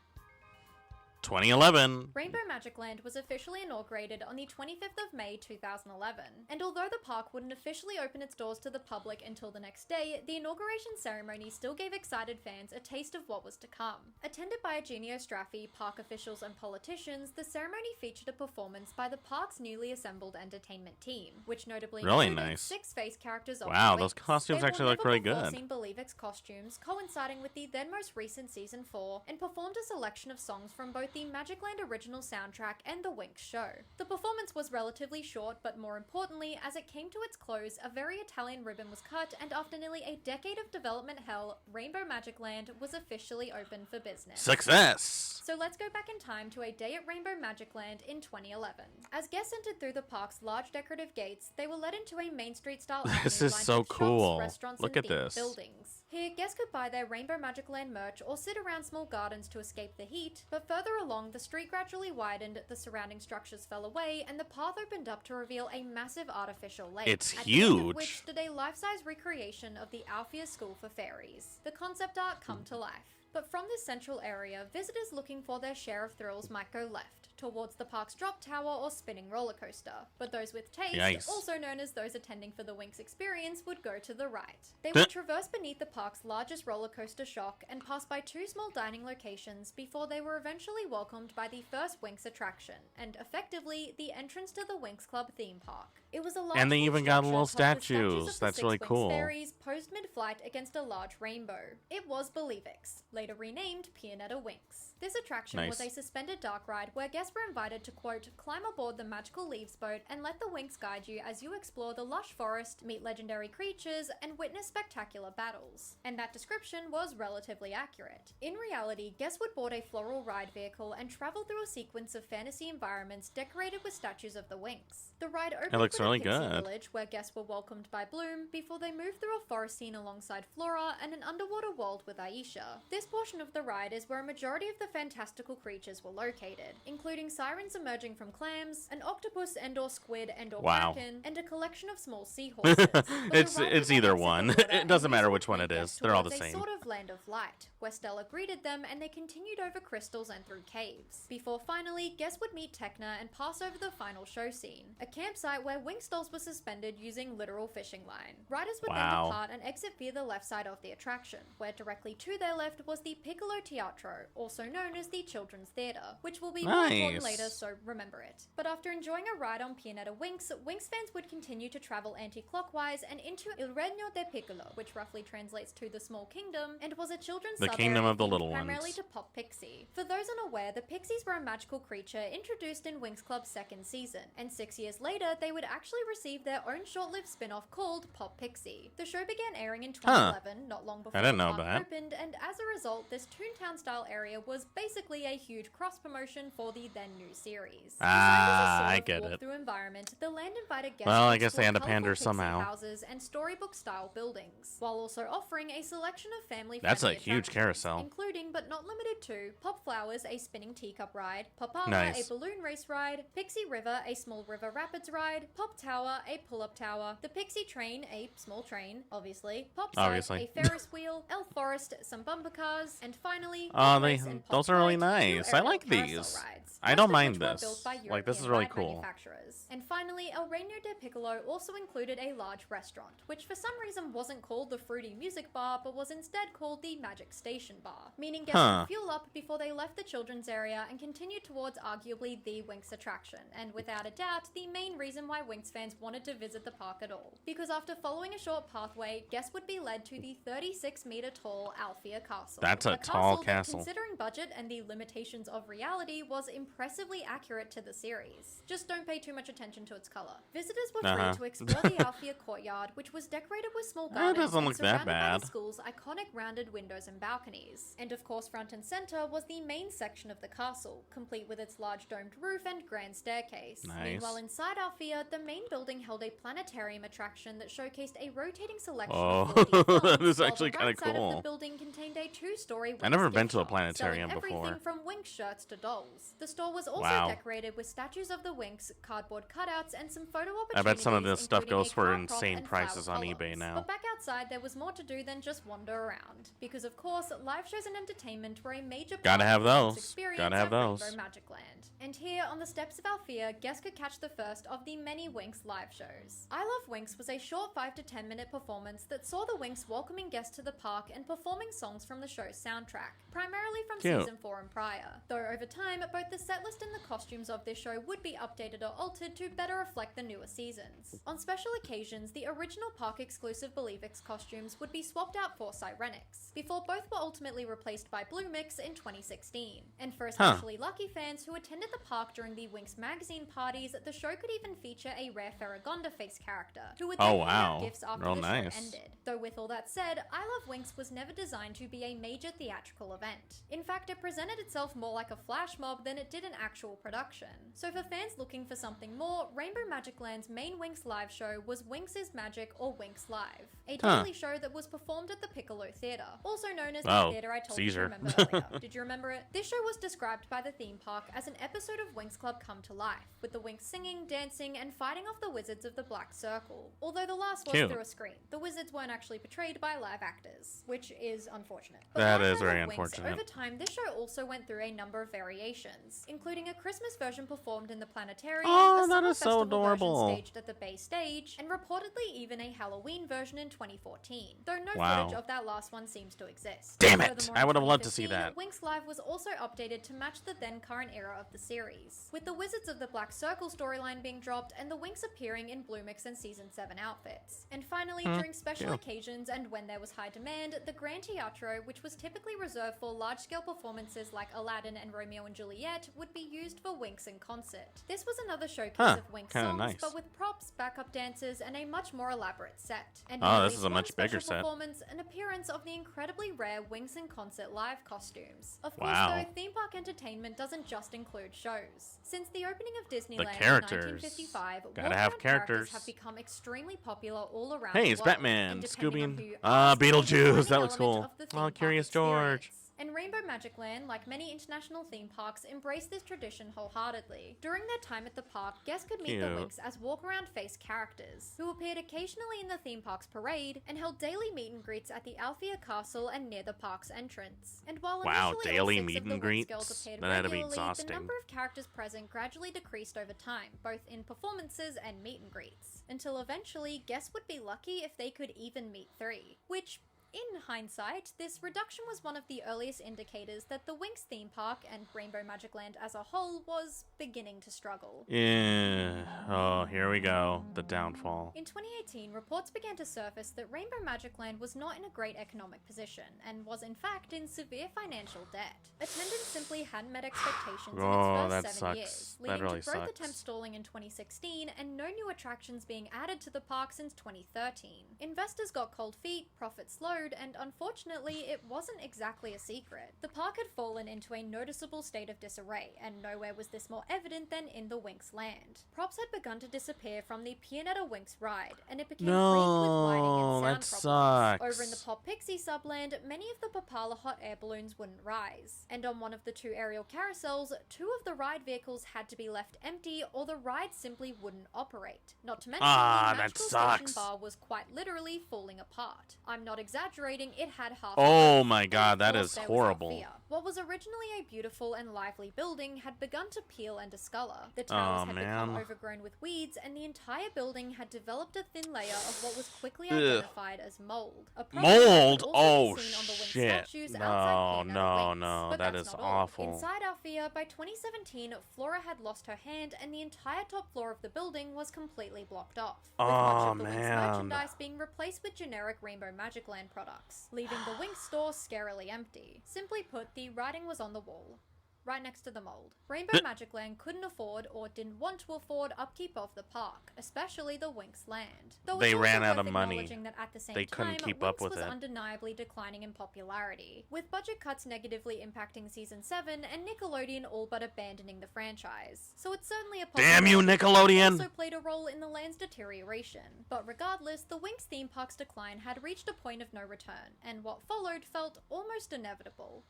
2011. Rainbow Magicland was officially inaugurated on the 25th of May 2011, and although the park wouldn't officially open its doors to the public until the next day, the inauguration ceremony still gave excited fans a taste of what was to come. Attended by Eugenio Straffi, park officials and politicians, the ceremony featured a performance by the park's newly assembled entertainment team, which notably Really included nice. 6 face characters of Wow, the those Winx. costumes They actually wore look really never-before good. seen Believix costumes, coinciding with the then most recent Season 4, and performed a selection of songs from both the Magicland original soundtrack and the Winx show. The performance was relatively short, but more importantly, as it came to its close, a very Italian ribbon was cut, and after nearly a decade of development hell, Rainbow Magicland was officially open for business. Success! So let's go back in time to a day at Rainbow Magicland in 2011. As guests entered through the park's large decorative gates, they were led into a Main Street style avenue This is lined so with shops, cool. restaurants, Look and at themed this. buildings. Here, guests could buy their Rainbow Magicland merch or sit around small gardens to escape the heat, but further along, the street gradually widened, the surrounding structures fell away, and the path opened up to reveal a massive artificial lake. It's at the end of huge. which stood a life-size recreation of the Althea School for Fairies. The concept art come to life. But from this central area, visitors looking for their share of thrills might go left, towards the park's drop tower or spinning roller coaster. But those with taste, Yikes. also known as those attending for the Winx experience, would go to the right. They would traverse beneath the park's largest roller coaster shock and pass by 2 small dining locations before they were eventually welcomed by the first Winx attraction, and effectively the entrance to the Winx Club theme park. It was a large And they wood even got structure little topped with statues. statues of the That's 6 really Winx cool. fairies posed mid-flight against a large rainbow. It was Believix, later renamed Pianetta Winx. This attraction was Nice. a suspended dark ride where guests were invited to, quote, climb aboard the magical leaves boat and let the Winx guide you as you explore the lush forest, meet legendary creatures, and witness spectacular battles. And that description was relatively accurate. In reality, guests would board a floral ride vehicle and travel through a sequence of fantasy environments decorated with statues of the Winx. The ride opened looks with really a pixie good. village where guests were welcomed by Bloom before they moved through a forest scene alongside Flora and an underwater world with Aisha. This portion of the ride is where a majority of the fantastical creatures were located, including sirens emerging from clams, an octopus and/or squid and/or Wow. kraken, and a collection of small seahorses. But the It's ride it's began either outside one. the water, It and doesn't matter this which would one it lead is. guests They're all the towards a same. sort of land of light, where Stella greeted them and they continued over crystals and through caves. Before finally, guests would meet Tekna and pass over the final show scene, a campsite where Winx dolls were suspended using literal fishing line. Riders would then Wow. depart and exit via the left side of the attraction, where directly to their left was the Piccolo Teatro, also known as the Children's Theatre, which will be more important Nice. later, so remember it. But after enjoying a ride on Pianetta Winx, Winx fans would continue to travel anti-clockwise and into Il Regno de Piccolo, which roughly translates to the Small Kingdom, and was a children's The sub-area Kingdom of the themed Little primarily Ones. to Pop Pixie. For those unaware, the Pixies were a magical creature introduced in Winx Club's second season, and 6 years later, they would actually receive their own short-lived spin-off called Pop Pixie. The show began airing in 2011, not long before didn't the know park that. opened, and as a result, this Toontown-style area was basically a huge cross-promotion for the then-new series. Ah, I Designed get as a sort it. of walk-through environment, the land invited guests Well, to I guess they explore had to colourful pander pixie somehow. houses and storybook-style buildings, while also offering a selection of family-friendly That's a huge attractions, carousel. including but not limited to Pop Flowers, a spinning teacup ride, Popala, Nice. a balloon race ride, Pixie River, a small river rapids ride, Pop Tower, a pull-up tower, the Pixie Train, a small train, obviously, Pop Set, Obviously. a Ferris wheel, Elf Forest, some bumper cars, and finally, Oh, Pop they Race and Pop those are really Flight, two nice. I aerial like carousel these. rides. I don't most of mind which were this. built by Like, this is European really ride cool. manufacturers. And finally, El Reino de Piccolo also included a large restaurant, which for some reason wasn't called the Fruity Music Bar, but was instead called the Magic Station Bar, meaning guests Huh. would fuel up before they left the children's area and continued towards arguably the Winx attraction, and without a doubt, the main reason why Winx fans wanted to visit the park at all. Because after following a short pathway, guests would be led to the 36-meter tall Althea Castle. That's a tall castle. That, considering budget and the limitations of reality, was impressively accurate to the series. Just don't pay too much attention to its color. Visitors were free to explore the Althea courtyard, which was decorated with small gardens doesn't and look that surrounded by bad. the school's iconic rounded windows and balconies. And of course, front and center was the main section of the castle, complete with its large domed roof and grand staircase. Nice. Meanwhile, inside Althea, the main building held a planetarium attraction that showcased a rotating selection Oh, of 4D films, that is while actually the kinda right side of cool. the building contained a two-story I've never Winx been gift to a shop, planetarium selling everything before. from Winx shirts to dolls. The store was also Wow. decorated with statues of the Winx, cardboard cutouts, and some photo opportunities. I bet some of this stuff including goes a for car prop insane and prices flower on eBay columns. now. But back outside, there was more to do than just wander around. Because of course, live shows and entertainment were a major part Gotta have of the Winx those. experience Gotta have at those. Rainbow Magic Land. And here, on the steps of Althea, guests could catch the first of the many Winx live shows. I Love Winx was a short 5 to 10 minute performance that saw the Winx welcoming guests to the park and performing songs from the show's soundtrack, primarily from Cute. season 4 and prior. Though over time, both the setlist and the costumes of this show would be updated or altered to better reflect the newer seasons. On special occasions, the original park-exclusive Believix costumes would be swapped out for Sirenix, before both were ultimately replaced by Bluemix in 2016. And for especially lucky fans who attended the park during the Winx magazine parties, the show could even feature a rare Farragonda face character, who would then hand out gifts after Real the nice. show ended. Though with all that said, I Love Winx was never designed to be a major theatrical event. In fact, it presented itself more like a flash mob than it did an actual production. So for fans looking for something more, Rainbow Magic Land's main Winx live show was Winx's Magic or Winx Live, a daily show that was performed at the Piccolo Theatre, also known as the theatre I told Caesar. you to remember earlier. Did you remember it? This show was described by the theme park as an episode of Winx Club come to life, with the Winx singing, dancing, and fighting off the wizards of the Black Circle. Although the last was Cute. through a screen, the wizards weren't actually portrayed by live actors, which is unfortunate. That like is I very Love Winx, unfortunate. Over time, this show also went through a number of variations, including a Christmas version performed in the planetarium, Oh, a that summer is so festival adorable. version staged at the Bay Stage, and reportedly even a Halloween version in 2014, though no Wow. footage of that last one seems to exist. Damn it! Furthermore, I in would have loved to see 2015, that. Winx Live was also updated to match the then current era of the series, with the Wizards of the Black Circle storyline being dropped and the Winx appearing in Bluemix and Season 7 outfits. And finally, during special cute. occasions and when there was high demand, the Gran Teatro, which was typically reserved for large-scale performances like Aladdin and Romeo and Juliet, would be used for Winx in concert. This was another showcase of Winx kinda songs, nice. but with props, backup dancers, and a much more elaborate set. And Oh, in at this least is a one much bigger special set. performance, an appearance of the incredibly rare Winx in concert live costumes. Of course, Wow. though, theme park entertainment doesn't just include shows. Since the opening of Disneyland characters. in 1955, Gotta have walk-around characters. have become extremely popular all around Hey, the it's world. Batman, And depending on Scooby, who you ah, ask, it's a Beetlejuice, defining that looks element cool. of the theme Oh, park Curious experience. George. And Rainbow Magic Land, like many international theme parks, embraced this tradition wholeheartedly. During their time at the park, guests could meet the Cute. Winx as walk-around face characters, who appeared occasionally in the theme park's parade and held daily meet and greets at the Althea Castle and near the park's entrance. And while Wow, initially daily all 6 meet of the and Winx greets? girls appeared That had to be regularly, exhausting. the number of characters present gradually decreased over time, both in performances and meet and greets, until eventually guests would be lucky if they could even meet 3, which, in hindsight, this reduction was one of the earliest indicators that the Winx theme park and Rainbow Magic Land as a whole was beginning to struggle. Yeah. Oh, here we go. The downfall. In 2018, reports began to surface that Rainbow Magic Land was not in a great economic position and was in fact in severe financial debt. Attendance simply hadn't met expectations Oh, in that its first 7 sucks. years, That leading really to growth sucks. attempts stalling in 2016 and no new attractions being added to the park since 2013. Investors got cold feet, profits slowed, and unfortunately, it wasn't exactly a secret. The park had fallen into a noticeable state of disarray, and nowhere was this more evident than in the Winx land. Props had begun to disappear from the Pianetta Winx ride, and it became ringed with lighting and that sound problems. sucks. Over in the Pop Pixie subland, many of the Papala hot air balloons wouldn't rise, and on one of the 2 aerial carousels, 2 of the ride vehicles had to be left empty or the ride simply wouldn't operate. Not to mention, Ah, the that magical station sucks. bar was quite literally falling apart. I'm not exaggerating exaggerating, it had half. Oh my god, that is horrible. What was originally a beautiful and lively building had begun to peel and discolor. The towers had become overgrown with weeds, and the entire building had developed a thin layer of what was quickly identified as mold. Mold? Oh shit. No, that is awful. Inside Althea, by 2017, Flora had lost her hand, and the entire top floor of the building was completely blocked off. With much of the Winx merchandise being replaced with generic Rainbow Magic Land products, leaving the Winx store scarily empty. Simply put, the writing was on the wall, right next to the mold. Rainbow Magic Land couldn't afford or didn't want to afford upkeep of the park, especially the Winx land. Though they ran out of worth money. Acknowledging that at the same they couldn't time, keep Winx up with was it. Undeniably declining in popularity, with budget cuts negatively impacting season 7 and Nickelodeon all but abandoning the franchise. So it's certainly a damn you, Nickelodeon! Also played a role in the land's deterioration. But regardless, the Winx theme park's decline had reached a point of no return, and what followed felt almost inevitable.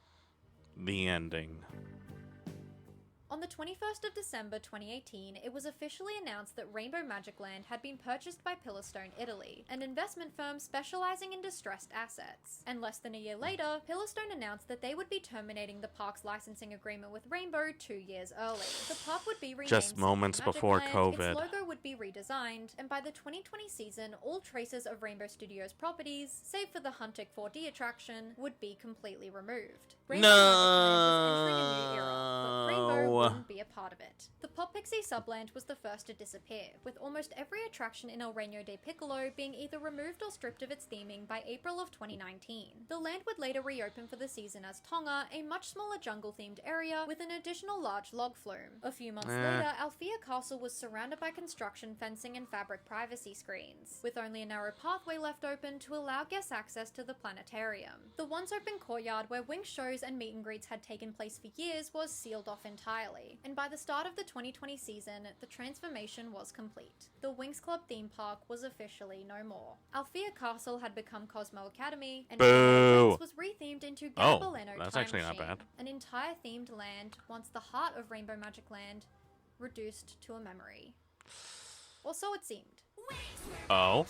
The ending. On the 21st of December 2018, it was officially announced that Rainbow Magic Land had been purchased by Pillarstone Italy, an investment firm specializing in distressed assets. And less than a year later, Pillarstone announced that they would be terminating the park's licensing agreement with Rainbow 2 years early. The park would be renamed just moments before Land, COVID. its logo would be redesigned, and by the 2020 season, all traces of Rainbow Studios properties, save for the Huntic 4D attraction, would be completely removed. Rainbow Magic Land was entering a new era, but Rainbow wouldn't be a part of it. The Pop Pixie Subland was the first to disappear, with almost every attraction in El Reino de Piccolo being either removed or stripped of its theming by April of 2019. The land would later reopen for the season as Tonga, a much smaller jungle-themed area with an additional large log flume. A few months later, Althea Castle was surrounded by construction fencing and fabric privacy screens, with only a narrow pathway left open to allow guests access to the planetarium. The once open courtyard where Winx shows and meet and greets had taken place for years was sealed off entirely, and by the start of the 2020 season, the transformation was complete. The Winx Club theme park was officially no more. Althea Castle had become Cosmo Academy, and Winx was rethemed into Gabaleno that's Time actually Machine, not bad. an entire themed land, once the heart of Rainbow Magic Land, reduced to a memory. Or so it seemed. Oh.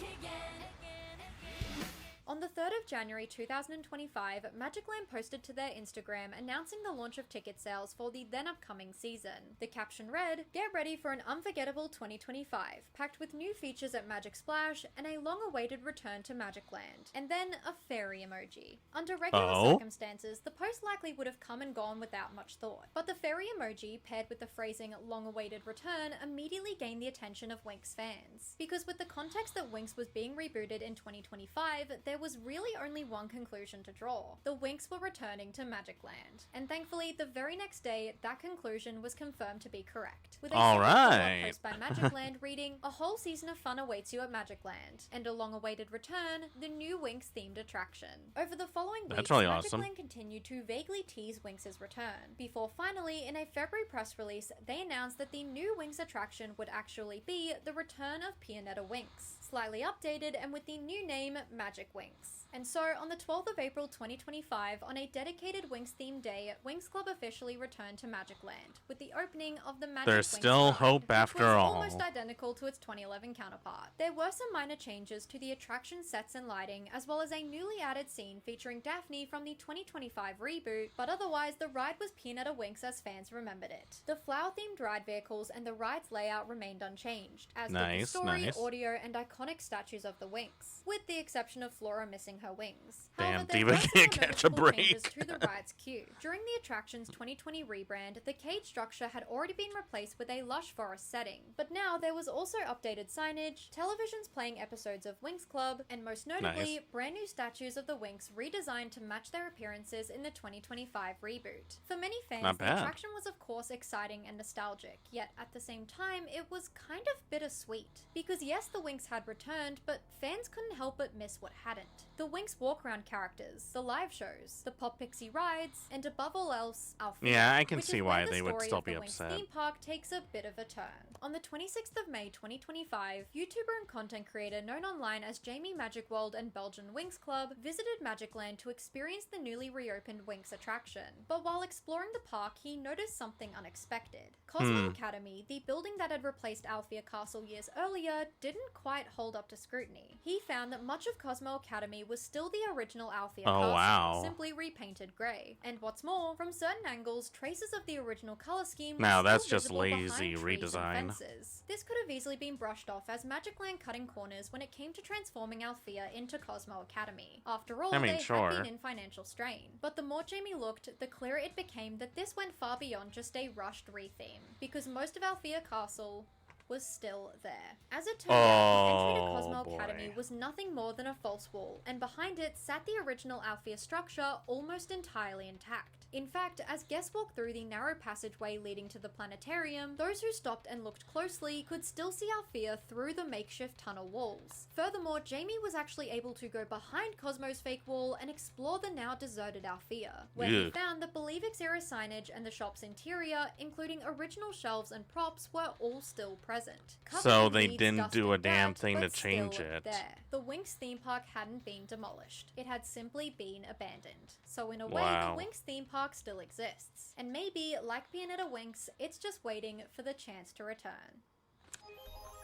On the 3rd of January 2025, Magicland posted to their Instagram announcing the launch of ticket sales for the then upcoming season. The caption read, "Get ready for an unforgettable 2025, packed with new features at Magic Splash and a long-awaited return to Magicland." And then a fairy emoji. Under regular circumstances, the post likely would have come and gone without much thought. But the fairy emoji, paired with the phrasing long-awaited return, immediately gained the attention of Winx fans. Because with the context that Winx was being rebooted in 2025, there was really only one conclusion to draw. The Winx were returning to Magicland. And thankfully, the very next day, that conclusion was confirmed to be correct. With a blog post by Magicland reading, "A whole season of fun awaits you at Magicland, and a long-awaited return, the new Winx-themed attraction." Over the following weeks, Magicland continued to vaguely tease Winx's return, before finally, in a February press release, they announced that the new Winx attraction would actually be the return of Pianetta Winx, slightly updated and with the new name Magic Winx. And so, on the 12th of April 2025, on a dedicated Winx-themed day, Winx Club officially returned to Magicland, with the opening of the Magic There's Winx still ride, hope which after was all. almost identical to its 2011 counterpart. There were some minor changes to the attraction sets and lighting, as well as a newly added scene featuring Daphne from the 2025 reboot, but otherwise the ride was Pianetta Winx as fans remembered it. The flower-themed ride vehicles and the ride's layout remained unchanged, as did the story, audio, and iconic statues of the Winx, with the exception of Flora missing her wings. Damn, However, Diva can't catch a break. To the ride's queue. During the attraction's 2020 rebrand, the cage structure had already been replaced with a lush forest setting, but now there was also updated signage, televisions playing episodes of Winx Club, and most notably, brand new statues of the Winx redesigned to match their appearances in the 2025 reboot. For many fans, the attraction was of course exciting and nostalgic, yet at the same time, it was kind of bittersweet. Because yes, the Winx had returned, but fans couldn't help but miss what hadn't. The Winx walk-around characters, the live shows, the Pop Pixie rides, and above all else, Althea. Yeah, I can see why they would still be upset. The theme park takes a bit of a turn. On the 26th of May 2025, YouTuber and content creator known online as Jamie Magic World and Belgian Winx Club visited Magicland to experience the newly reopened Winx attraction. But while exploring the park, he noticed something unexpected. Cosmo Academy, the building that had replaced Althea Castle years earlier, didn't quite hold hold up to scrutiny. He found that much of Cosmo Academy was still the original Althea Oh, castle, wow. simply repainted grey. And what's more, from certain angles, traces of the original colour scheme were Now, still that's just visible lazy behind trees and redesign. fences. This could have easily been brushed off as Magic Land cutting corners when it came to transforming Althea into Cosmo Academy. After all, I mean, they sure. had been in financial strain. But the more Jamie looked, the clearer it became that this went far beyond just a rushed retheme, because most of Althea Castle was still there. As it turned out, the entry to Cosmo boy. Academy was nothing more than a false wall, and behind it sat the original Althea structure almost entirely intact. In fact, as guests walked through the narrow passageway leading to the planetarium, those who stopped and looked closely could still see Althea through the makeshift tunnel walls. Furthermore, Jamie was actually able to go behind Cosmo's fake wall and explore the now deserted Althea, where he found that Believix era signage and the shop's interior, including original shelves and props, were all still present. So Covered in they weeds, didn't dust, do a and damn dirt, thing to but change still it. there. The Winx theme park hadn't been demolished. It had simply been abandoned. So in a way, Wow. the Winx theme park still exists. And maybe, like Pianetta Winx, it's just waiting for the chance to return.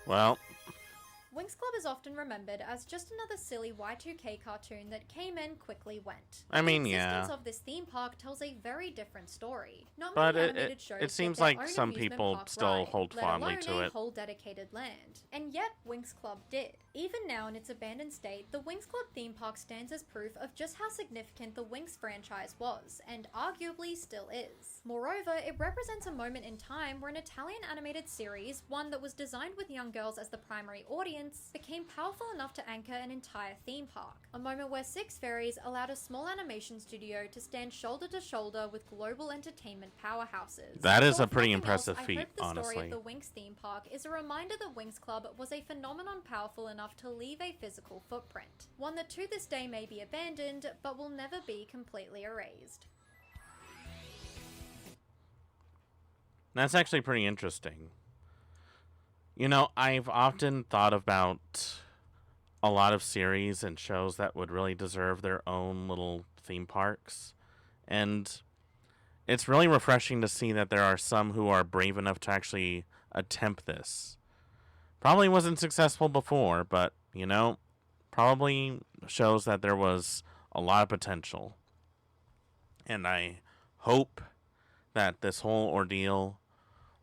Well, Winx Club is often remembered as just another silly Y2K cartoon that came and quickly went. I mean, the existence yeah. of this theme park tells a very different story. Not But many it animated shows it seems get their like own some amusement people park still ride, hold let fondly alone to a it. whole dedicated land. And yet, Winx Club did. Even now in its abandoned state, the Winx Club theme park stands as proof of just how significant the Winx franchise was, and arguably still is. Moreover, it represents a moment in time where an Italian animated series, one that was designed with young girls as the primary audience, became powerful enough to anchor an entire theme park. A moment where Six Fairies allowed a small animation studio to stand shoulder to shoulder with global entertainment powerhouses. That is So a if pretty nothing impressive else, feat, I hope the story honestly. of the Winx theme park is a reminder that Winx Club was a phenomenon powerful enough to leave a physical footprint. One that to this day may be abandoned, but will never be completely erased. That's actually pretty interesting. You know, I've often thought about a lot of series and shows that would really deserve their own little theme parks. And it's really refreshing to see that there are some who are brave enough to actually attempt this. Probably wasn't successful before, but, you know, probably shows that there was a lot of potential. And I hope that this whole ordeal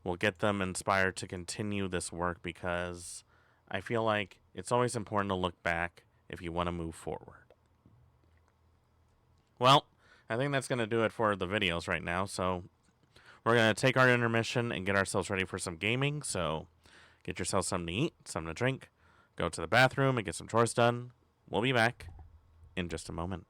will get them inspired to continue this work, because I feel like it's always important to look back if you want to move forward. Well, I think that's going to do it for the videos right now, so we're going to take our intermission and get ourselves ready for some gaming, so get yourself something to eat, something to drink, go to the bathroom and get some chores done. We'll be back in just a moment.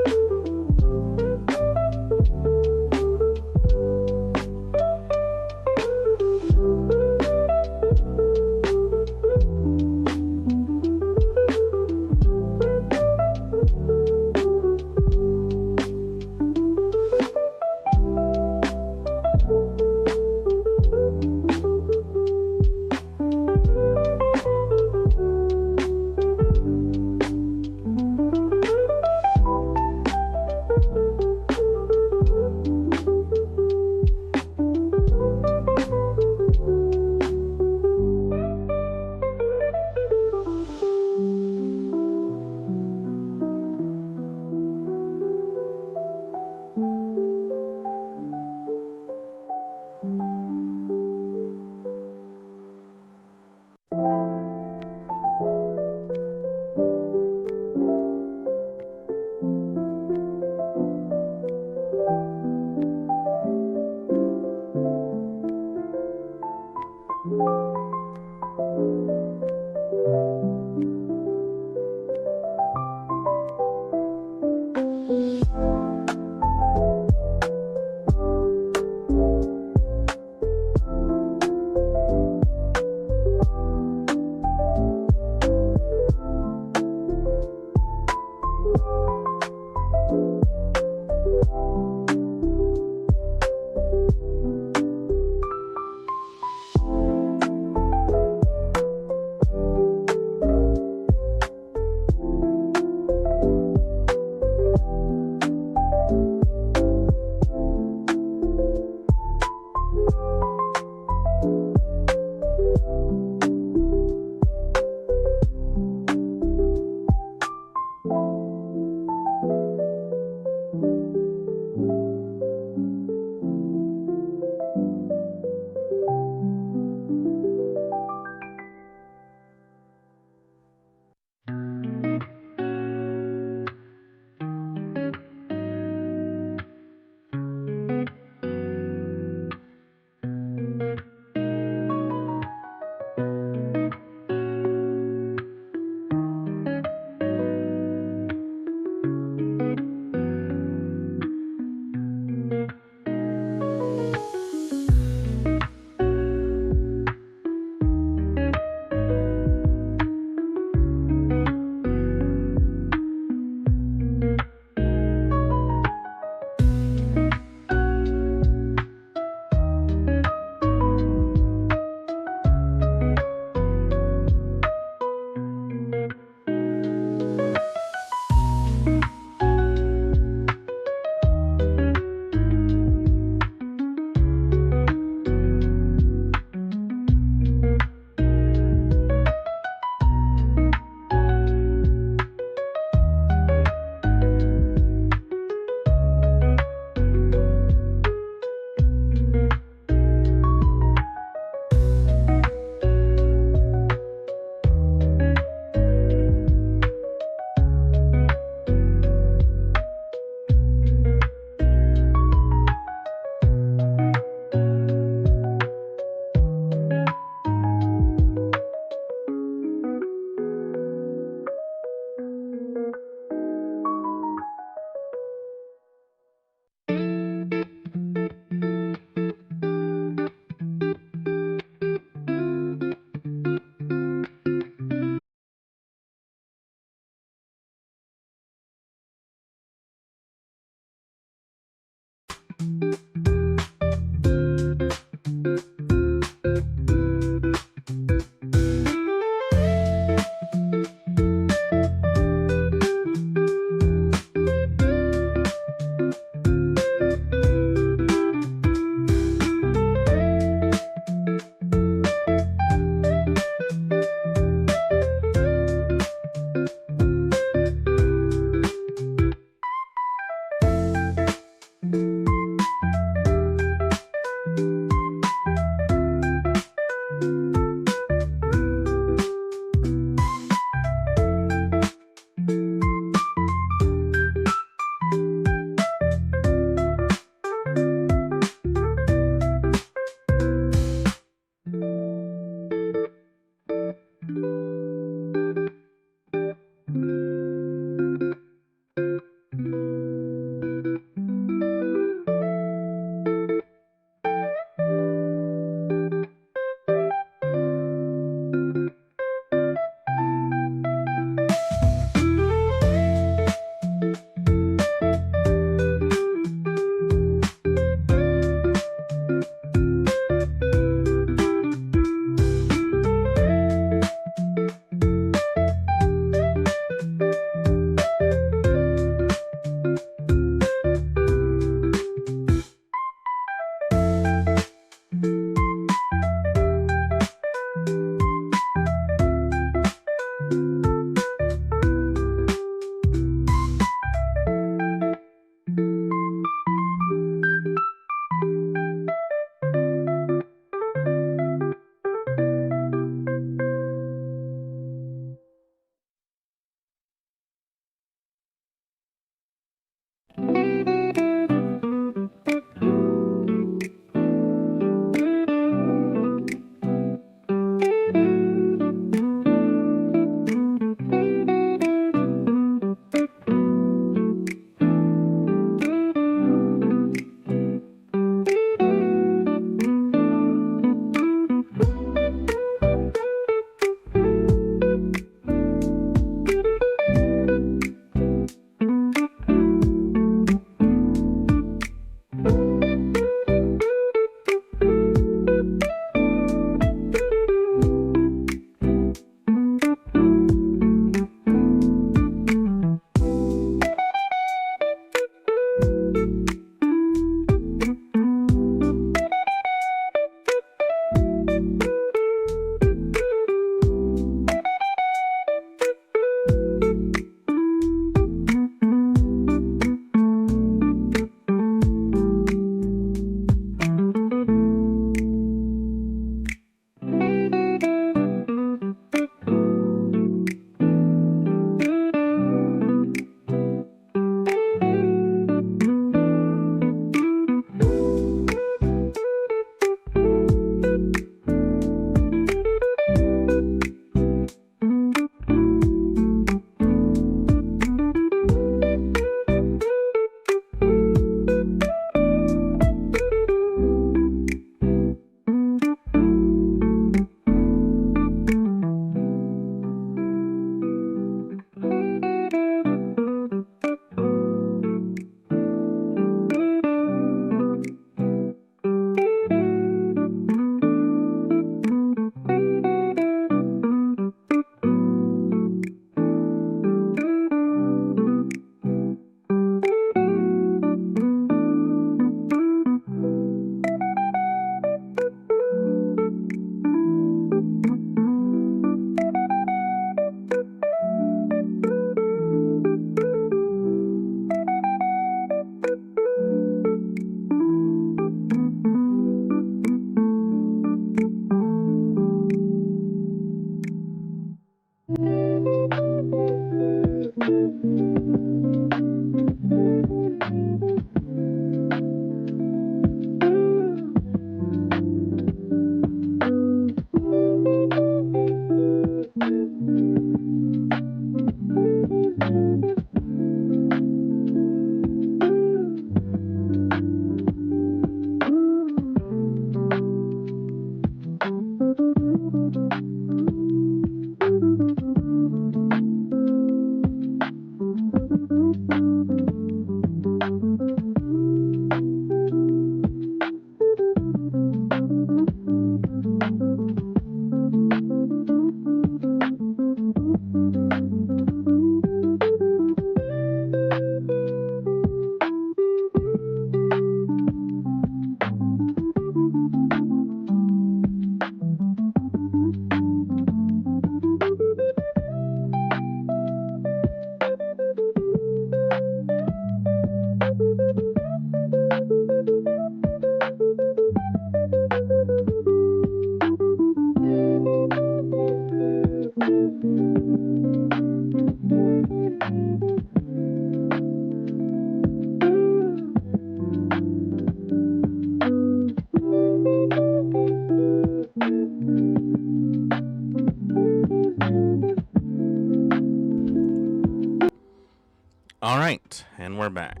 Alright, and we're back.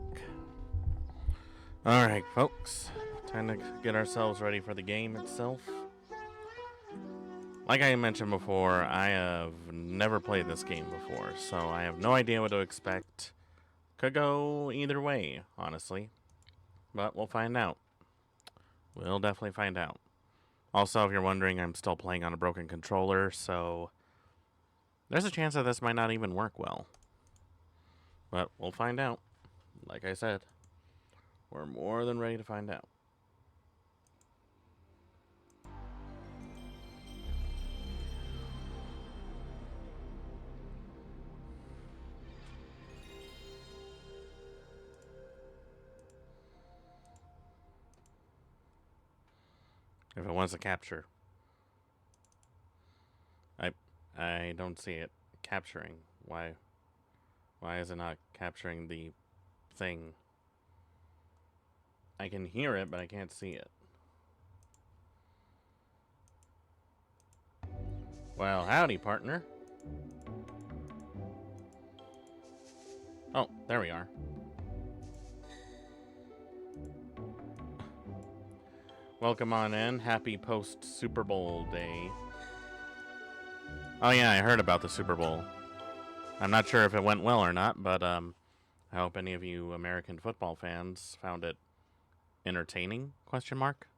Alright, folks. Time to get ourselves ready for the game itself. Like I mentioned before, I have never played this game before, so I have no idea what to expect. Could go either way, honestly. But we'll find out. We'll definitely find out. Also, if you're wondering, I'm still playing on a broken controller, so there's a chance that this might not even work well. But we'll find out. Like I said, we're more than ready to find out. If it wants to capture. I don't see it capturing. Why is it not capturing the thing? I can hear it, but I can't see it. Well, howdy, partner. Oh, there we are. Welcome on in. Happy post-Super Bowl day. Oh yeah, I heard about the Super Bowl. I'm not sure if it went well or not, but I hope any of you American football fans found it entertaining? Question mark.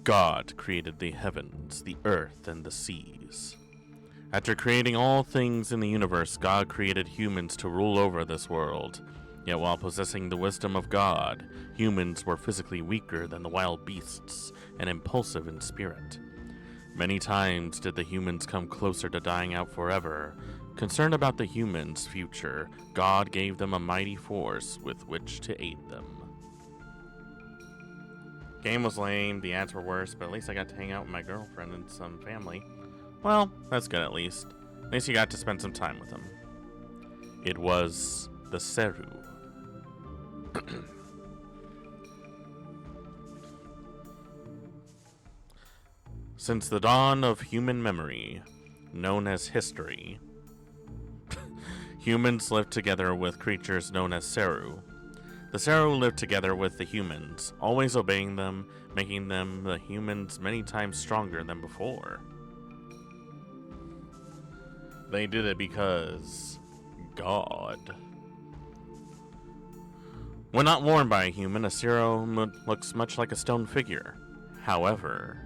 God created the heavens, the earth, and the seas. After creating all things in the universe, God created humans to rule over this world. Yet while possessing the wisdom of God, humans were physically weaker than the wild beasts and impulsive in spirit. Many times did the humans come closer to dying out forever. Concerned about the humans' future, God gave them a mighty force with which to aid them. Game was lame, the ads were worse, but at least I got to hang out with my girlfriend and some family. Well, that's good at least. At least you got to spend some time with them. It was the Seru. Since the dawn of human memory, known as history, humans lived together with creatures known as Seru. The Seru lived together with the humans, always obeying them, making them the humans many times stronger than before. They did it because God. When not worn by a human, a Seru looks much like a stone figure. However,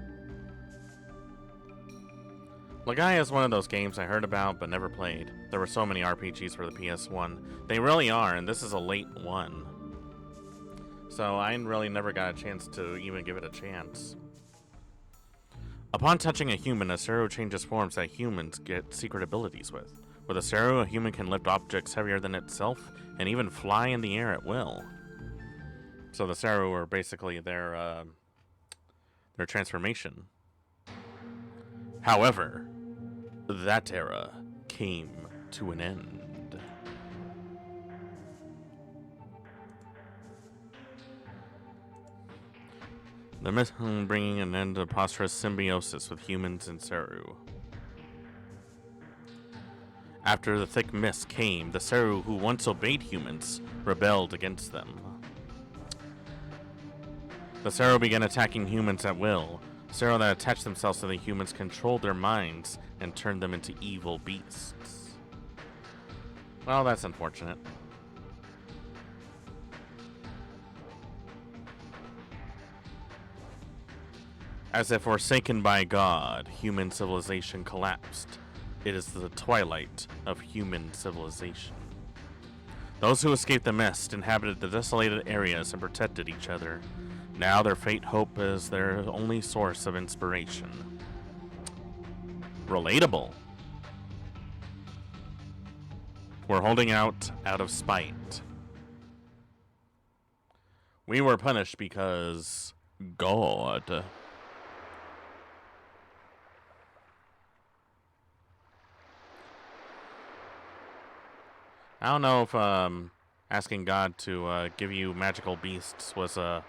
Legia is one of those games I heard about but never played. There were so many RPGs for the PS1. They really are, and this is a late one. So I really never got a chance to even give it a chance. Upon touching a human, a Seru changes forms that humans get secret abilities with. With a Seru, a human can lift objects heavier than itself and even fly in the air at will. So the Seru are basically their transformation. However, that era came to an end. The mission bringing an end to preposterous symbiosis with humans and Seru. After the thick mist came, the Seru who once obeyed humans rebelled against them. The Seru began attacking humans at will. Seru that attached themselves to the humans controlled their minds and turned them into evil beasts. Well, that's unfortunate. As if forsaken by God, human civilization collapsed. It is the twilight of human civilization. Those who escaped the mist inhabited the desolated areas and protected each other. Now their fate hope is their only source of inspiration. Relatable. We're holding out of spite. We were punished because God. I don't know if asking God to give you magical beasts was a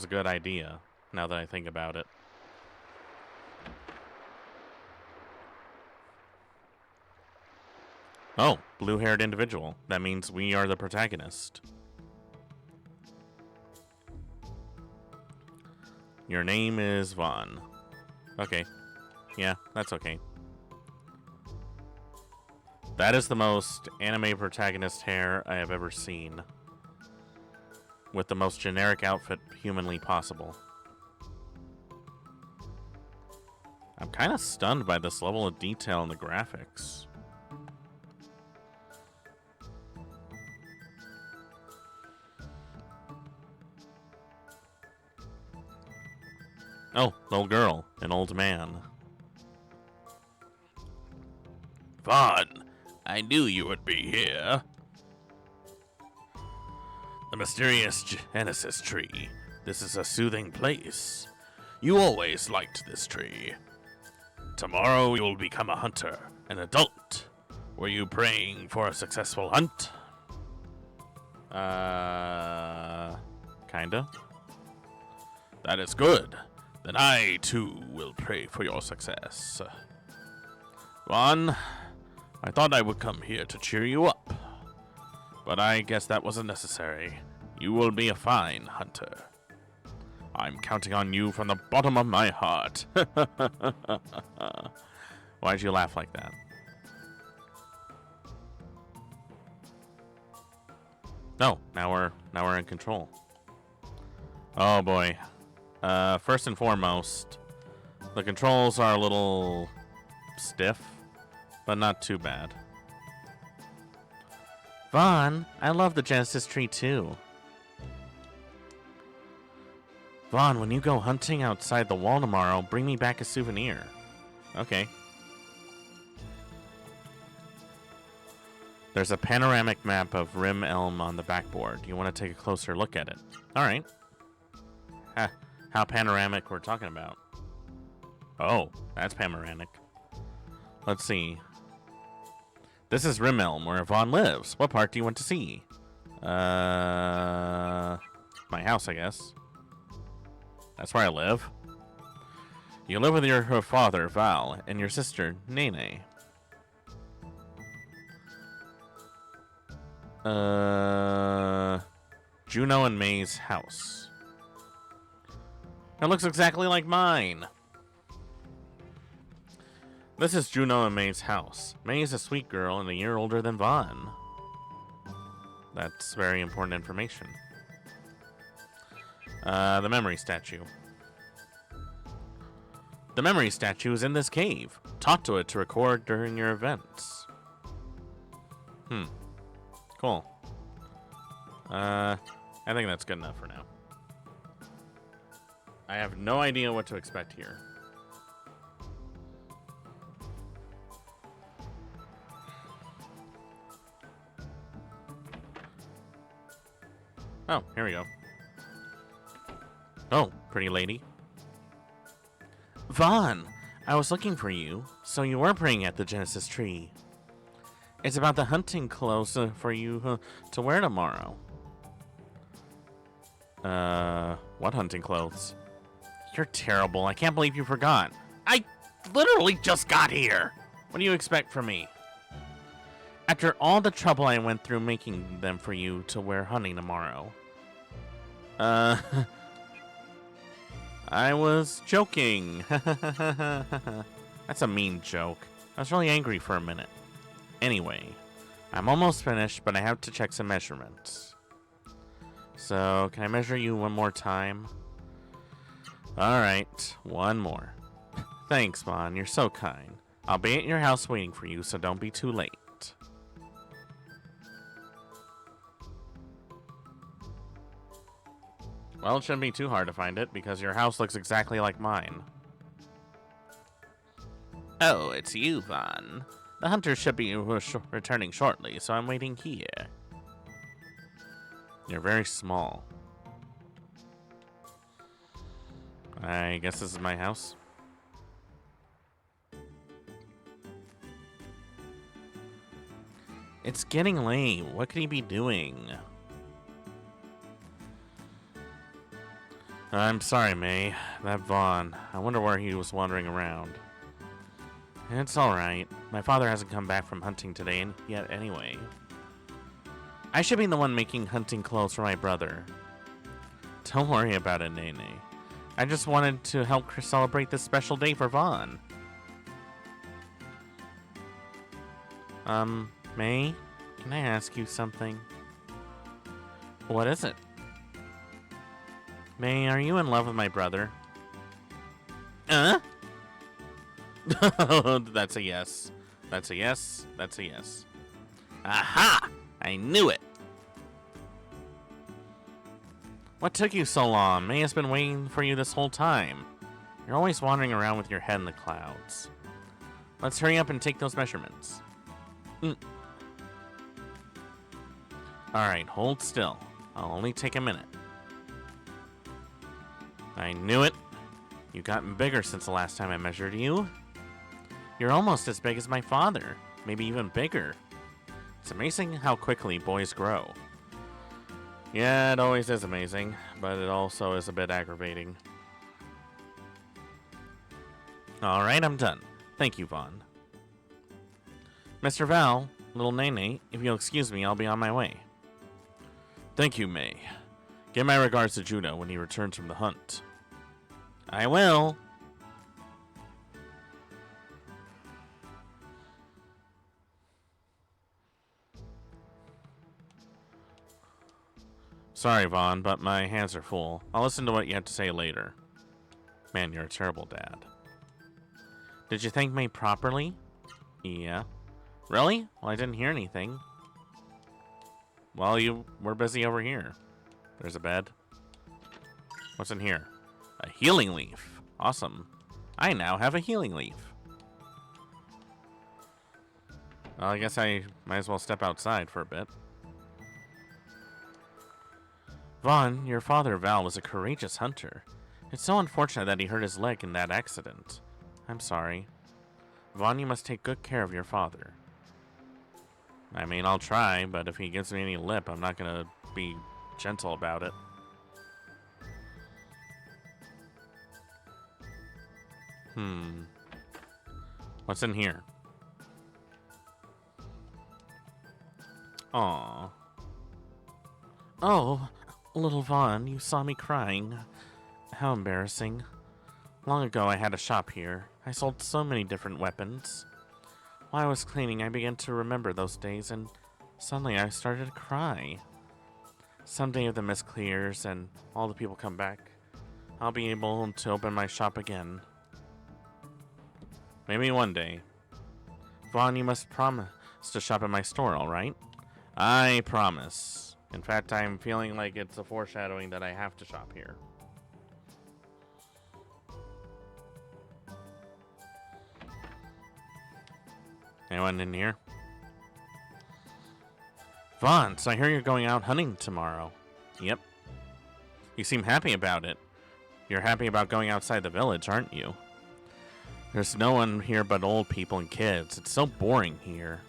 good idea, now that I think about it. Oh, blue-haired individual. That means we are the protagonist. Your name is Vaughn. Okay. Yeah, that's okay. That is the most anime protagonist hair I have ever seen. With the most generic outfit humanly possible. I'm kind of stunned by this level of detail in the graphics. Oh, little girl, an old man. Vaughn, I knew you would be here. The mysterious Genesis tree. This is a soothing place. You always liked this tree. Tomorrow you will become a hunter, an adult. Were you praying for a successful hunt? Kinda. That is good. Then I, too, will pray for your success. Vaughn, I thought I would come here to cheer you up. But I guess that wasn't necessary. You will be a fine hunter. I'm counting on you from the bottom of my heart. Why'd you laugh like that? No, now we're in control. Oh boy. First and foremost, the controls are a little stiff, but not too bad. Vaughn, I love the Genesis tree too. Vaughn, when you go hunting outside the wall tomorrow, bring me back a souvenir. Okay. There's a panoramic map of Rim Elm on the backboard. You want to take a closer look at it? Alright. How panoramic we're talking about. Oh, that's panoramic. Let's see. This is Rim Elm, where Vaughn lives. What part do you want to see? My house, I guess. That's where I live. You live with your father, Val, and your sister, Nene. Juno and May's house. It looks exactly like mine. This is Juno and May's house. May is a sweet girl and a year older than Vaughn. That's very important information. The memory statue. The memory statue is in this cave. Talk to it to record during your events. Cool. I think that's good enough for now. I have no idea what to expect here. Oh, here we go. Oh, pretty lady. Vaughn, I was looking for you, so you were praying at the Genesis tree. It's about the hunting clothes for you to wear tomorrow. What hunting clothes? You're terrible. I can't believe you forgot. I literally just got here. What do you expect from me? After all the trouble I went through making them for you to wear hunting tomorrow. I was joking. That's a mean joke. I was really angry for a minute. Anyway, I'm almost finished, but I have to check some measurements. So, can I measure you one more time? Alright, one more. Thanks, Vaughn. You're so kind. I'll be at your house waiting for you, so don't be too late. Well, it shouldn't be too hard to find it, because your house looks exactly like mine. Oh, it's you, Vaughn. The hunter should be returning shortly, so I'm waiting here. You're very small. I guess this is my house. It's getting late. What could he be doing? I'm sorry, May. That Vaughn. I wonder where he was wandering around. It's alright. My father hasn't come back from hunting today yet anyway. I should be the one making hunting clothes for my brother. Don't worry about it, Nene. I just wanted to help celebrate this special day for Vaughn. May? Can I ask you something? What is it? May, are you in love with my brother? That's a yes. That's a yes. That's a yes. Aha! I knew it! What took you so long? May has been waiting for you this whole time. You're always wandering around with your head in the clouds. Let's hurry up and take those measurements. Alright, hold still. I'll only take a minute. I knew it. You've gotten bigger since the last time I measured you. You're almost as big as my father. Maybe even bigger. It's amazing how quickly boys grow. Yeah, it always is amazing, but it also is a bit aggravating. Alright, I'm done. Thank you, Vaughn. Mr. Val, little Nene, if you'll excuse me, I'll be on my way. Thank you, May. Give my regards to Judah when he returns from the hunt. I will. Sorry, Vaughn, but my hands are full. I'll listen to what you have to say later. Man, you're a terrible dad. Did you thank me properly? Yeah. Really? Well, I didn't hear anything. Well, you were busy over here. There's a bed. What's in here? A healing leaf. Awesome. I now have a healing leaf. Well, I guess I might as well step outside for a bit. Vaughn, your father, Val, was a courageous hunter. It's so unfortunate that he hurt his leg in that accident. I'm sorry. Vaughn, you must take good care of your father. I mean, I'll try, but if he gives me any lip, I'm not gonna be gentle about it. What's in here? Aww. Oh, little Vaughn, you saw me crying. How embarrassing. Long ago, I had a shop here. I sold so many different weapons. While I was cleaning, I began to remember those days, and suddenly I started to cry. Someday if the mist clears and all the people come back, I'll be able to open my shop again. Maybe one day. Vaughn, you must promise to shop at my store, alright? I promise. In fact, I'm feeling like it's a foreshadowing that I have to shop here. Anyone in here? Vaughn, so I hear you're going out hunting tomorrow. Yep. You seem happy about it. You're happy about going outside the village, aren't you? There's no one here but old people and kids. It's so boring here.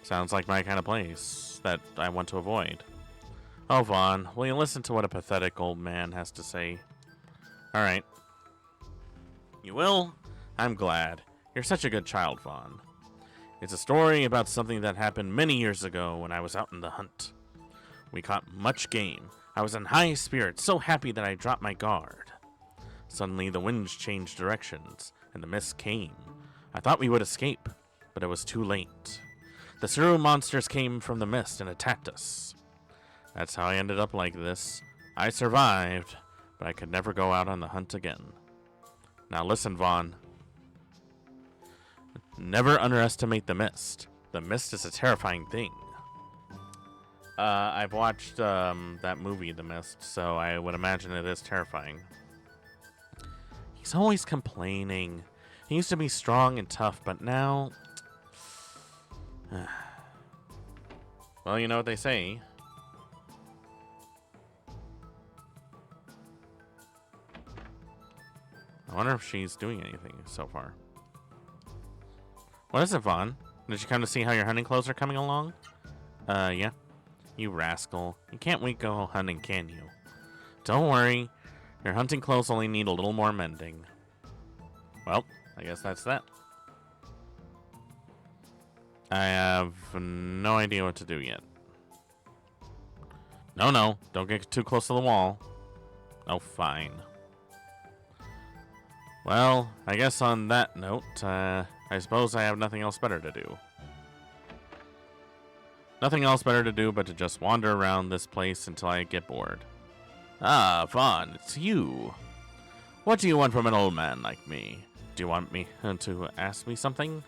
Sounds like my kind of place that I want to avoid. Oh, Vaughn, will you listen to what a pathetic old man has to say? Alright. You will? I'm glad. You're such a good child, Vaughn. It's a story about something that happened many years ago when I was out in the hunt. We caught much game. I was in high spirits, so happy that I dropped my guard. Suddenly the winds changed directions, and the mist came. I thought we would escape, but it was too late. The Suru monsters came from the mist and attacked us. That's how I ended up like this. I survived, but I could never go out on the hunt again. Now listen, Vaughn. Never underestimate the mist. The mist is a terrifying thing. I've watched that movie, The Mist, so I would imagine it is terrifying. He's always complaining. He used to be strong and tough, but now... Well, you know what they say. I wonder if she's doing anything so far. What is it, Vaughn? Did you come to see how your hunting clothes are coming along? Yeah. You rascal. You can't wait to go hunting, can you? Don't worry. Your hunting clothes only need a little more mending. Well, I guess that's that. I have no idea what to do yet. No, don't get too close to the wall. Oh, fine. Well, I guess on that note, I suppose I have nothing else better to do. Nothing else better to do but to just wander around this place until I get bored. Ah, Vaughn, it's you. What do you want from an old man like me? Do you want me to ask me something?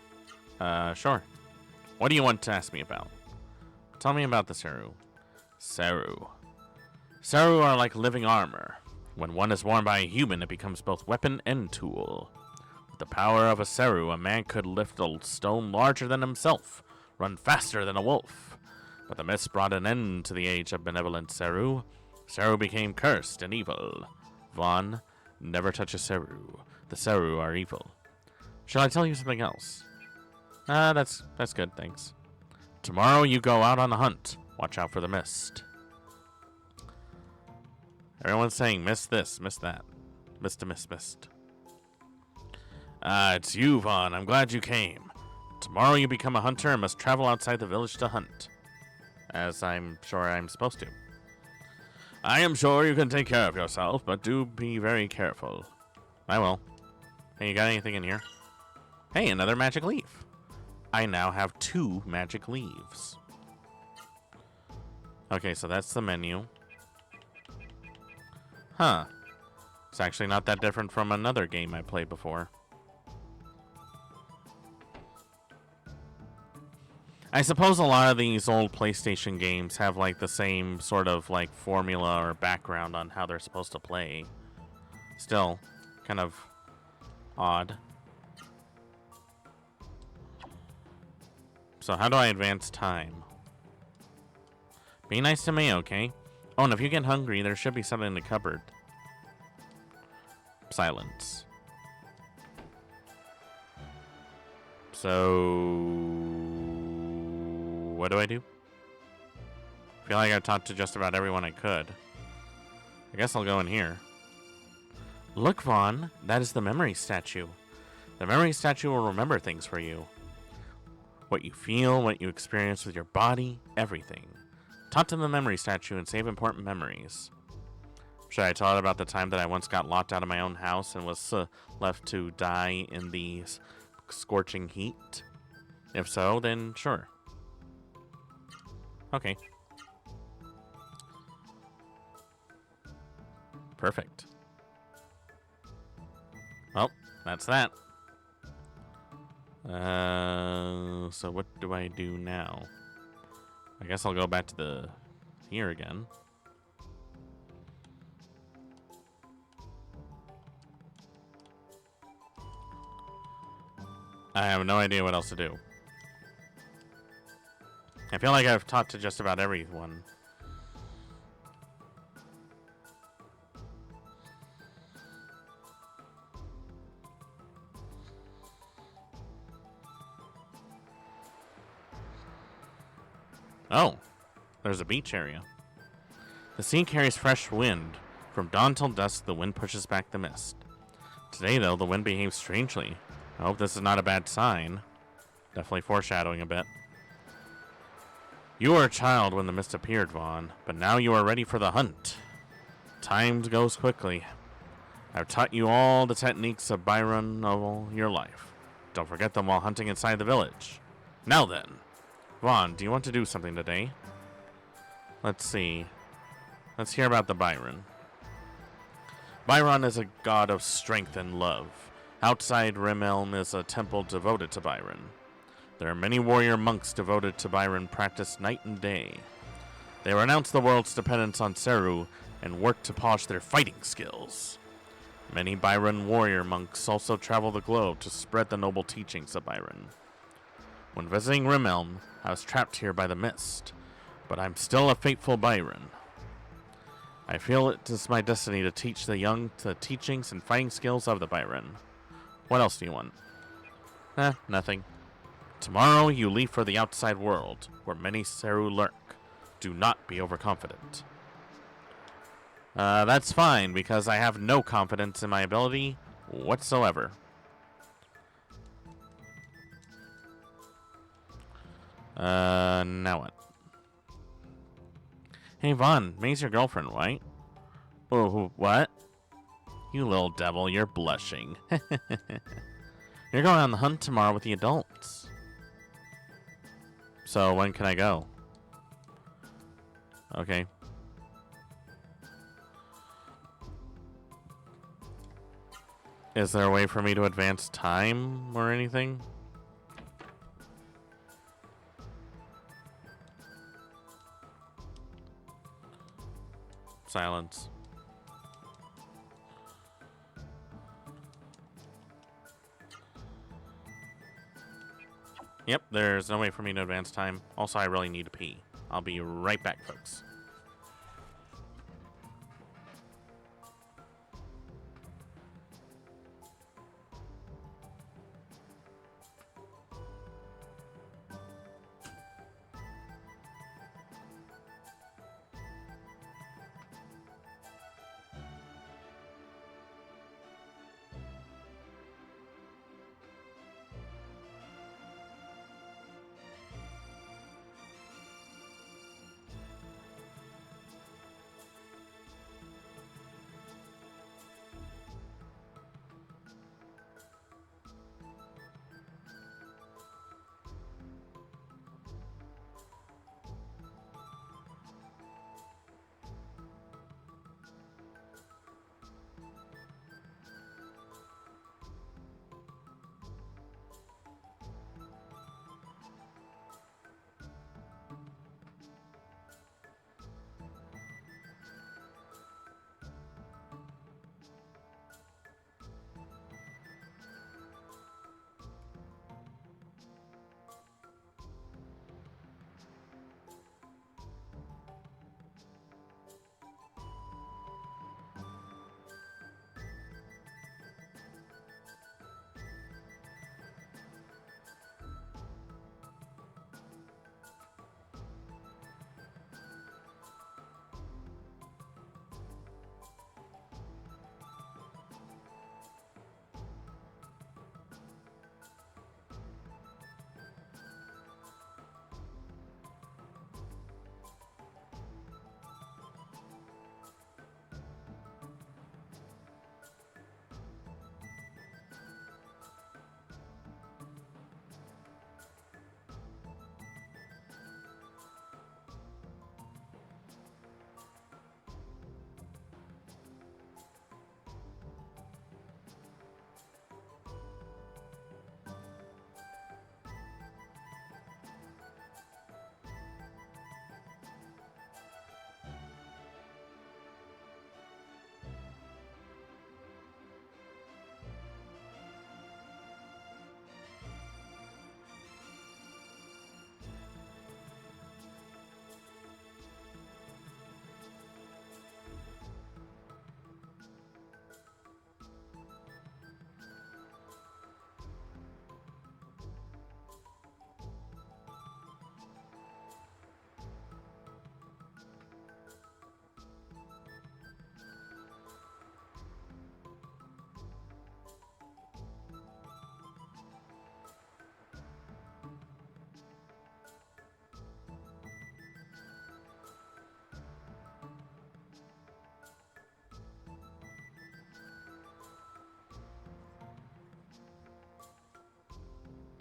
Sure. What do you want to ask me about? Tell me about the Seru. Seru. Seru are like living armor. When one is worn by a human, it becomes both weapon and tool. With the power of a Seru, a man could lift a stone larger than himself, run faster than a wolf. But the mist brought an end to the age of benevolent Seru. Seru became cursed and evil. Vaughn, never touch a Seru. The Seru are evil. Shall I tell you something else? That's good, thanks. Tomorrow you go out on a hunt. Watch out for the mist. Everyone's saying mist this, mist that. Mist. It's you, Vaughn. I'm glad you came. Tomorrow you become a hunter and must travel outside the village to hunt. As I'm sure I'm supposed to. I am sure you can take care of yourself, but do be very careful. I will. Hey, you got anything in here? Hey, another magic leaf. I now have 2 magic leaves. Okay, so that's the menu. Huh. It's actually not that different from another game I played before. I suppose a lot of these old PlayStation games have like the same sort of like formula or background on how they're supposed to play. Still, kind of odd. So how do I advance time? Be nice to me, okay? Oh, and if you get hungry, there should be something in the cupboard. Silence. So... what do I do? I feel like I've talked to just about everyone I could. I guess I'll go in here. Look, Vaughn, that is the memory statue. The memory statue will remember things for you. What you feel, what you experience with your body, everything. Talk to the memory statue and save important memories. Should I tell it about the time that I once got locked out of my own house and was left to die in the scorching heat? If so, then sure. Okay. Perfect. Well, that's that. So what do I do now? I guess I'll go back to the here again. I have no idea what else to do. I feel like I've talked to just about everyone. Oh, there's a beach area. The sea carries fresh wind. From dawn till dusk, the wind pushes back the mist. Today, though, the wind behaves strangely. I hope this is not a bad sign. Definitely foreshadowing a bit. You were a child when the mist appeared, Vaughn, but now you are ready for the hunt. Time goes quickly. I've taught you all the techniques of Byron of your life. Don't forget them while hunting inside the village. Now then, Vaughn, do you want to do something today? Let's see. Let's hear about the Byron. Byron is a god of strength and love. Outside Rimelm is a temple devoted to Byron. There are many warrior monks devoted to Byron practice night and day. They renounce the world's dependence on Seru and work to polish their fighting skills. Many Byron warrior monks also travel the globe to spread the noble teachings of Byron. When visiting Rimelm, I was trapped here by the mist, but I'm still a faithful Byron. I feel it is my destiny to teach the young the teachings and fighting skills of the Byron. What else do you want? Nothing. Tomorrow you leave for the outside world, where many Seru lurk. Do not be overconfident. That's fine, because I have no confidence in my ability whatsoever. Now what? Hey, Vaughn, May's your girlfriend, right? Oh, what? You little devil, you're blushing. You're going on the hunt tomorrow with the adults. So, when can I go? Okay. Is there a way for me to advance time or anything? Silence. Yep, there's no way for me to advance time. Also, I really need to pee. I'll be right back, folks.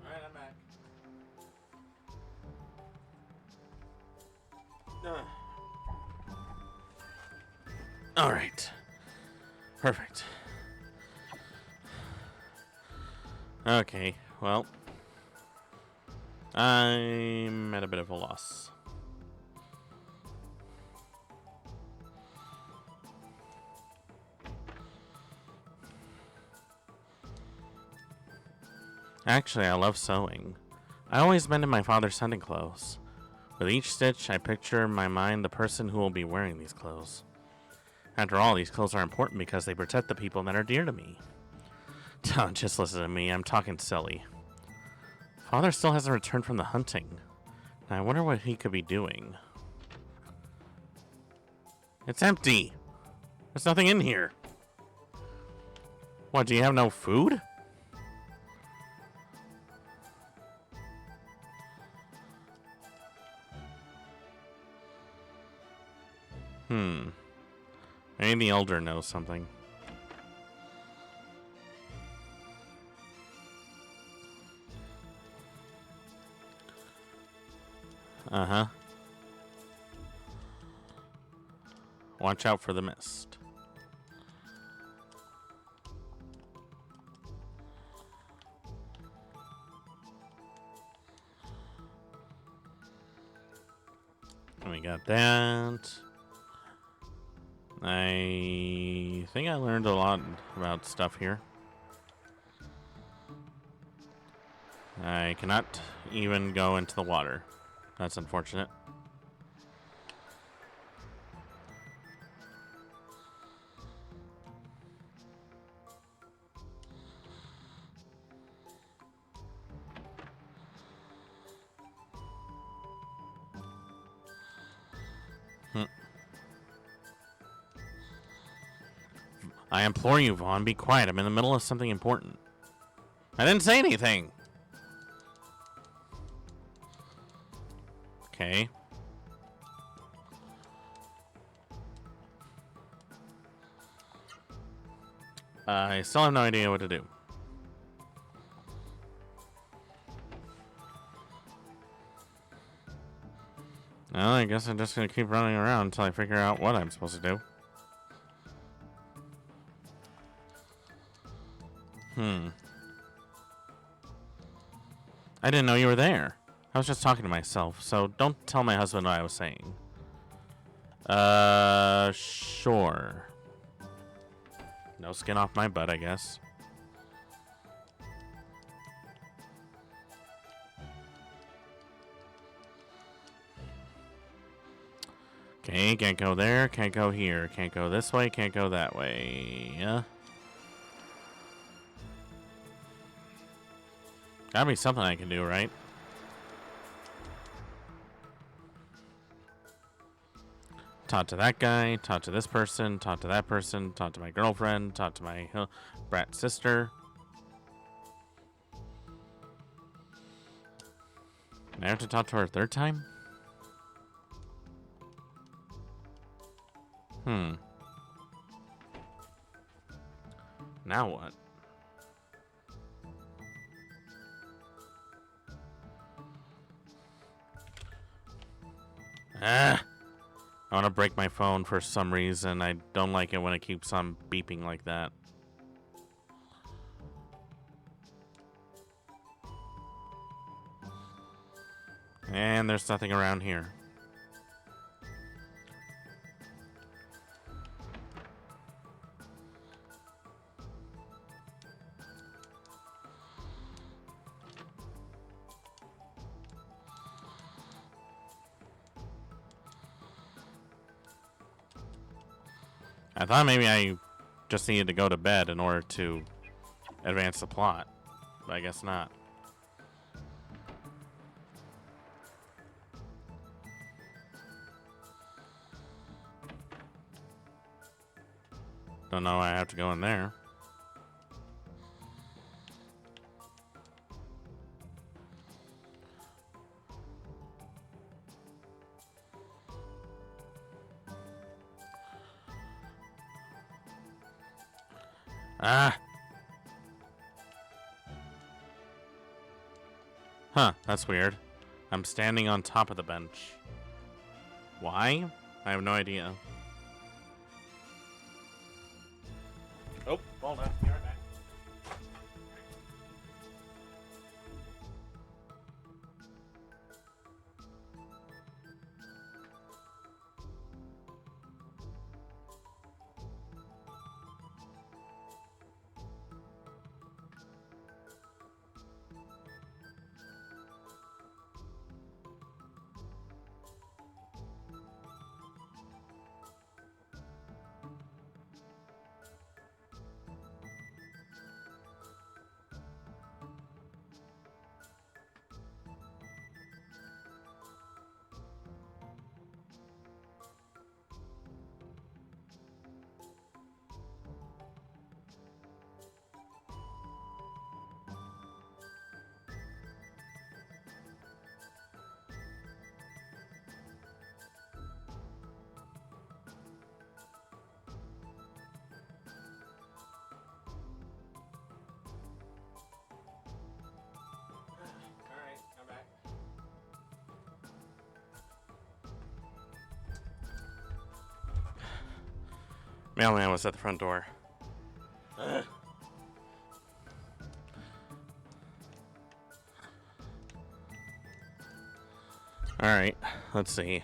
Alright, I'm back. Alright. Perfect. Okay, well. I'm at a bit of a loss. Actually, I love sewing. I always mended my father's hunting clothes. With each stitch, I picture in my mind the person who will be wearing these clothes. After all, these clothes are important because they protect the people that are dear to me. Don't just listen to me, I'm talking silly. Father still hasn't returned from the hunting. I wonder what he could be doing. It's empty! There's nothing in here. What, do you have no food? Maybe the elder knows something. Uh-huh. Watch out for the mist. We got that. I think I learned a lot about stuff here. I cannot even go into the water. That's unfortunate. I implore you, Vaughn, be quiet. I'm in the middle of something important. I didn't say anything. Okay. I still have no idea what to do. Well, I guess I'm just gonna keep running around until I figure out what I'm supposed to do. I didn't know you were there. I was just talking to myself, so don't tell my husband what I was saying. Sure. No skin off my butt, I guess. Okay, can't go there, can't go here, can't go this way, can't go that way. Yeah. Gotta be something I can do, right? Talk to that guy, talk to this person, talk to that person, talk to my girlfriend, talk to my brat sister. I have to talk to her a third time? Now what? I want to break my phone for some reason. I don't like it when it keeps on beeping like that. And there's nothing around here. I thought maybe I just needed to go to bed in order to advance the plot, but I guess not. Don't know why I have to go in there. Huh, that's weird. I'm standing on top of the bench. Why? I have no idea. Oh, hold on. Be right back. Mailman was at the front door. Alright, let's see.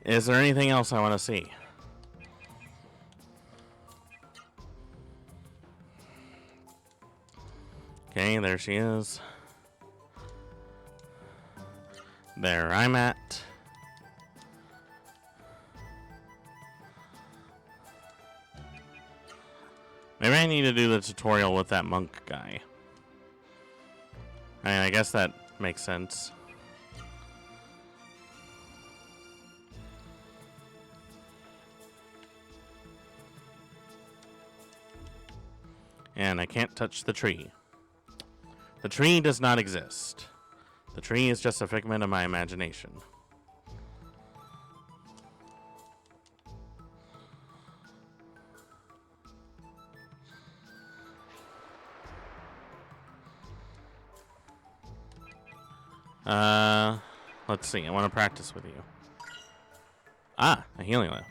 Is there anything else I want to see? Okay, there she is. There I'm at. Maybe I need to do the tutorial with that monk guy. I mean, I guess that makes sense. And I can't touch the tree. The tree does not exist. The tree is just a figment of my imagination. Let's see. I want to practice with you. Ah, a healing lift.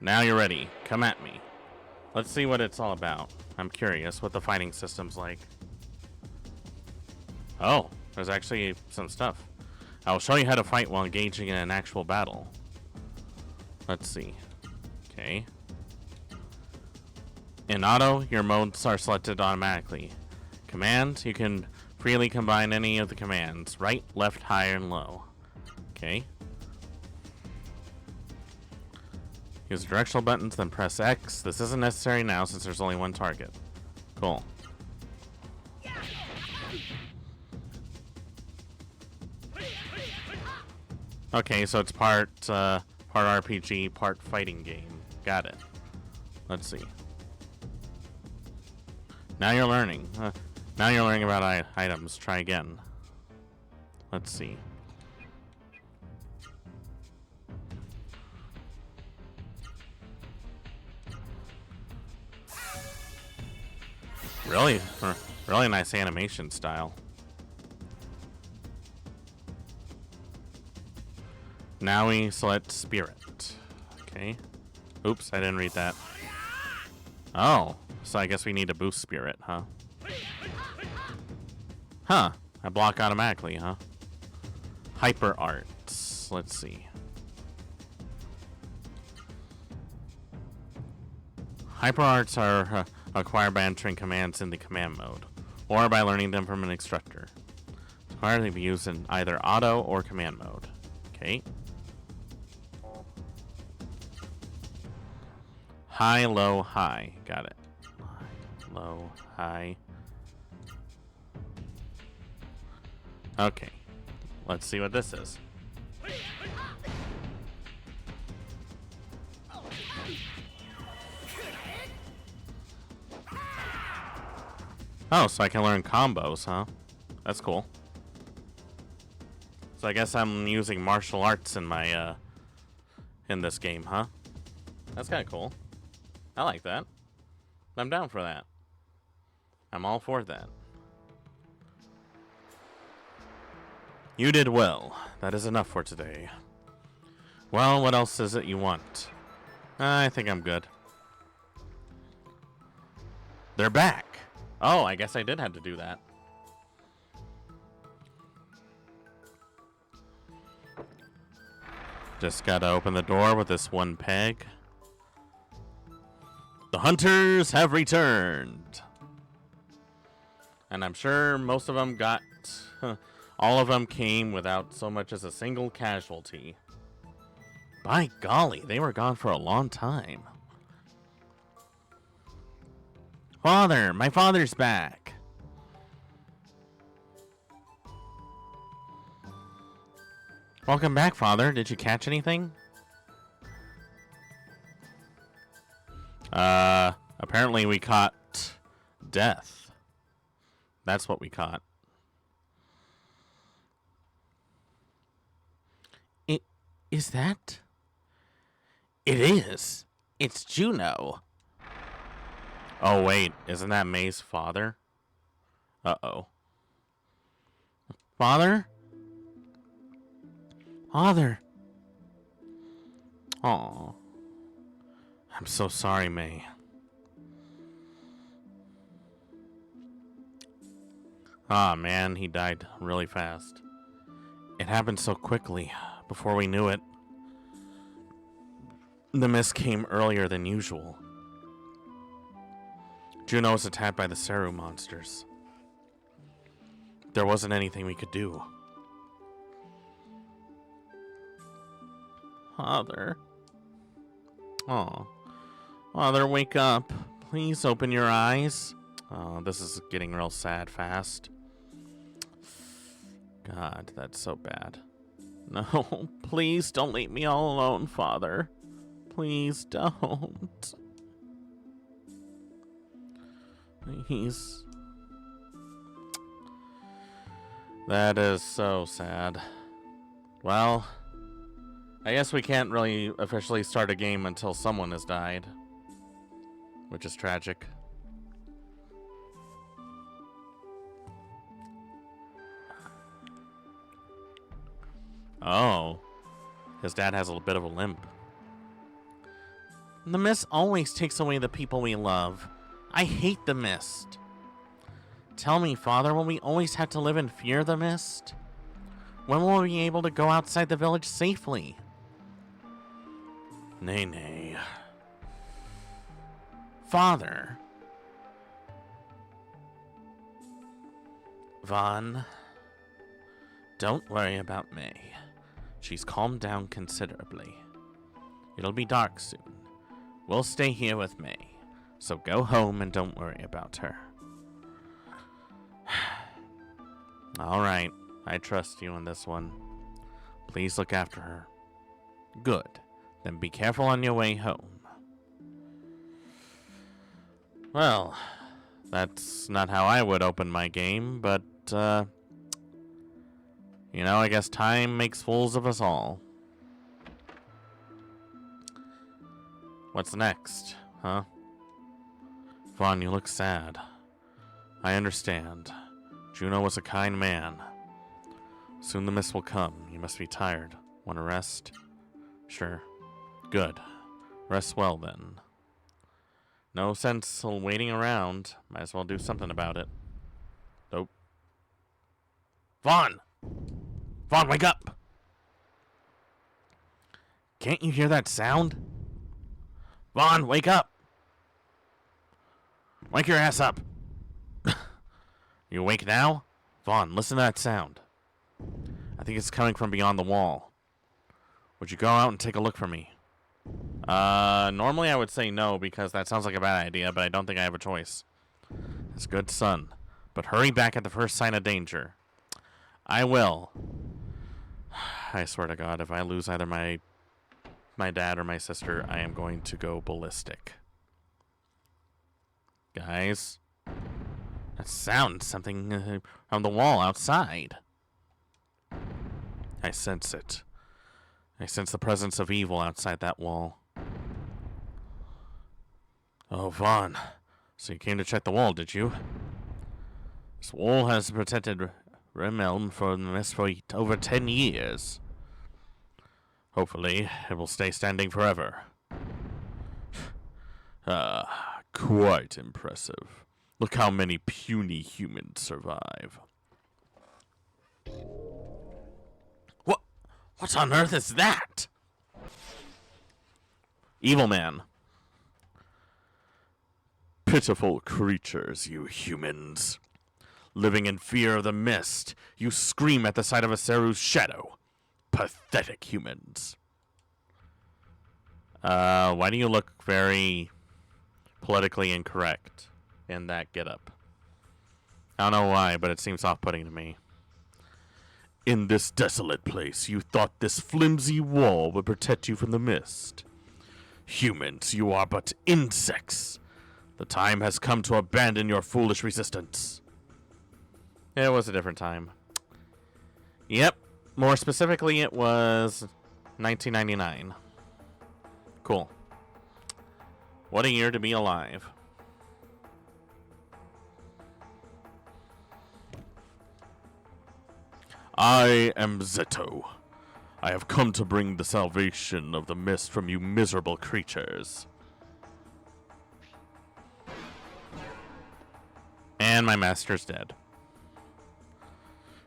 Now you're ready. Come at me. Let's see what it's all about. I'm curious what the fighting system's like. Oh, there's actually some stuff. I'll show you how to fight while engaging in an actual battle. Let's see. Okay. In auto, your modes are selected automatically. Commands, you can freely combine any of the commands. Right, left, high, and low. Okay. Use the directional buttons, then press X. This isn't necessary now since there's only one target. Cool. Okay, so it's part RPG, part fighting game. Got it. Let's see. Now you're learning. Now you're learning about items. Try again. Let's see. Really nice animation style. Now we select Spirit. Okay. Oops, I didn't read that. Oh, so I guess we need to boost Spirit, huh? Huh. I block automatically, huh? Hyper Arts. Let's see. Hyper Arts are acquired by entering commands in the command mode, or by learning them from an instructor. It's required to be used in either auto or command mode. Okay. High, low, high. Got it. High, low, high. Okay. Let's see what this is. Oh, so I can learn combos, huh? That's cool. So I guess I'm using martial arts in my, in this game, huh? That's kind of cool. I like that. I'm down for that. I'm all for that. You did well. That is enough for today. Well, what else is it you want? I think I'm good. They're back. Oh, I guess I did have to do that. Just gotta open the door with this one peg. The hunters have returned. And I'm sure most of them got... all of them came without so much as a single casualty. By golly, they were gone for a long time. Father, my father's back. Welcome back, Father. Did you catch anything? Apparently we caught death. That's what we caught. Is that? It is. It's Juno. Oh, wait. Isn't that May's father? Uh-oh. Father? Father. Aw. I'm so sorry, May. Ah, man, he died really fast. It happened so quickly, before we knew it. The mist came earlier than usual. Juno was attacked by the Seru monsters. There wasn't anything we could do. Father. Oh. Father, wake up. Please open your eyes. Oh, this is getting real sad fast. God, that's so bad. No, please don't leave me all alone, Father. Please don't. Please. That is so sad. Well, I guess we can't really officially start a game until someone has died, which is tragic. Oh, his dad has a bit of a limp. The mist always takes away the people we love. I hate the mist. Tell me, Father, will we always have to live in fear of the mist? When will we be able to go outside the village safely? Nay, nay. Father. Vaughn, don't worry about May. She's calmed down considerably. It'll be dark soon. We'll stay here with May. So go home and don't worry about her. Alright, I trust you on this one. Please look after her. Good. Then be careful on your way home. Well, that's not how I would open my game, but, you know, I guess time makes fools of us all. What's next, huh? Vaughn, you look sad. I understand. Juno was a kind man. Soon the mist will come. You must be tired. Want to rest? Sure. Good. Rest well, then. No sense waiting around. Might as well do something about it. Nope. Vaughn! Vaughn, wake up! Can't you hear that sound? Vaughn, wake up! Wake your ass up! You awake now? Vaughn, listen to that sound. I think it's coming from beyond the wall. Would you go out and take a look for me? Normally I would say no because that sounds like a bad idea, but I don't think I have a choice. It's good, son. But hurry back at the first sign of danger. I will. I swear to God, if I lose either my dad or my sister, I am going to go ballistic. Guys, that sounds something on the wall outside. I sense it. I sense the presence of evil outside that wall. Oh, Vaughn. So you came to check the wall, did you? This wall has protected Remelm from the mist for over 10 years. Hopefully, it will stay standing forever. Quite impressive. Look how many puny humans survive. What on earth is that? Evil man. Pitiful creatures, you humans. Living in fear of the mist, you scream at the sight of a Seru's shadow. Pathetic humans. Why do you look very politically incorrect in that getup? I don't know why, but it seems off-putting to me. In this desolate place, you thought this flimsy wall would protect you from the mist. Humans, you are but insects. The time has come to abandon your foolish resistance. It was a different time. Yep. More specifically, it was 1999. Cool. What a year to be alive. I am Zeto. I have come to bring the salvation of the mist from you miserable creatures. And my master's dead.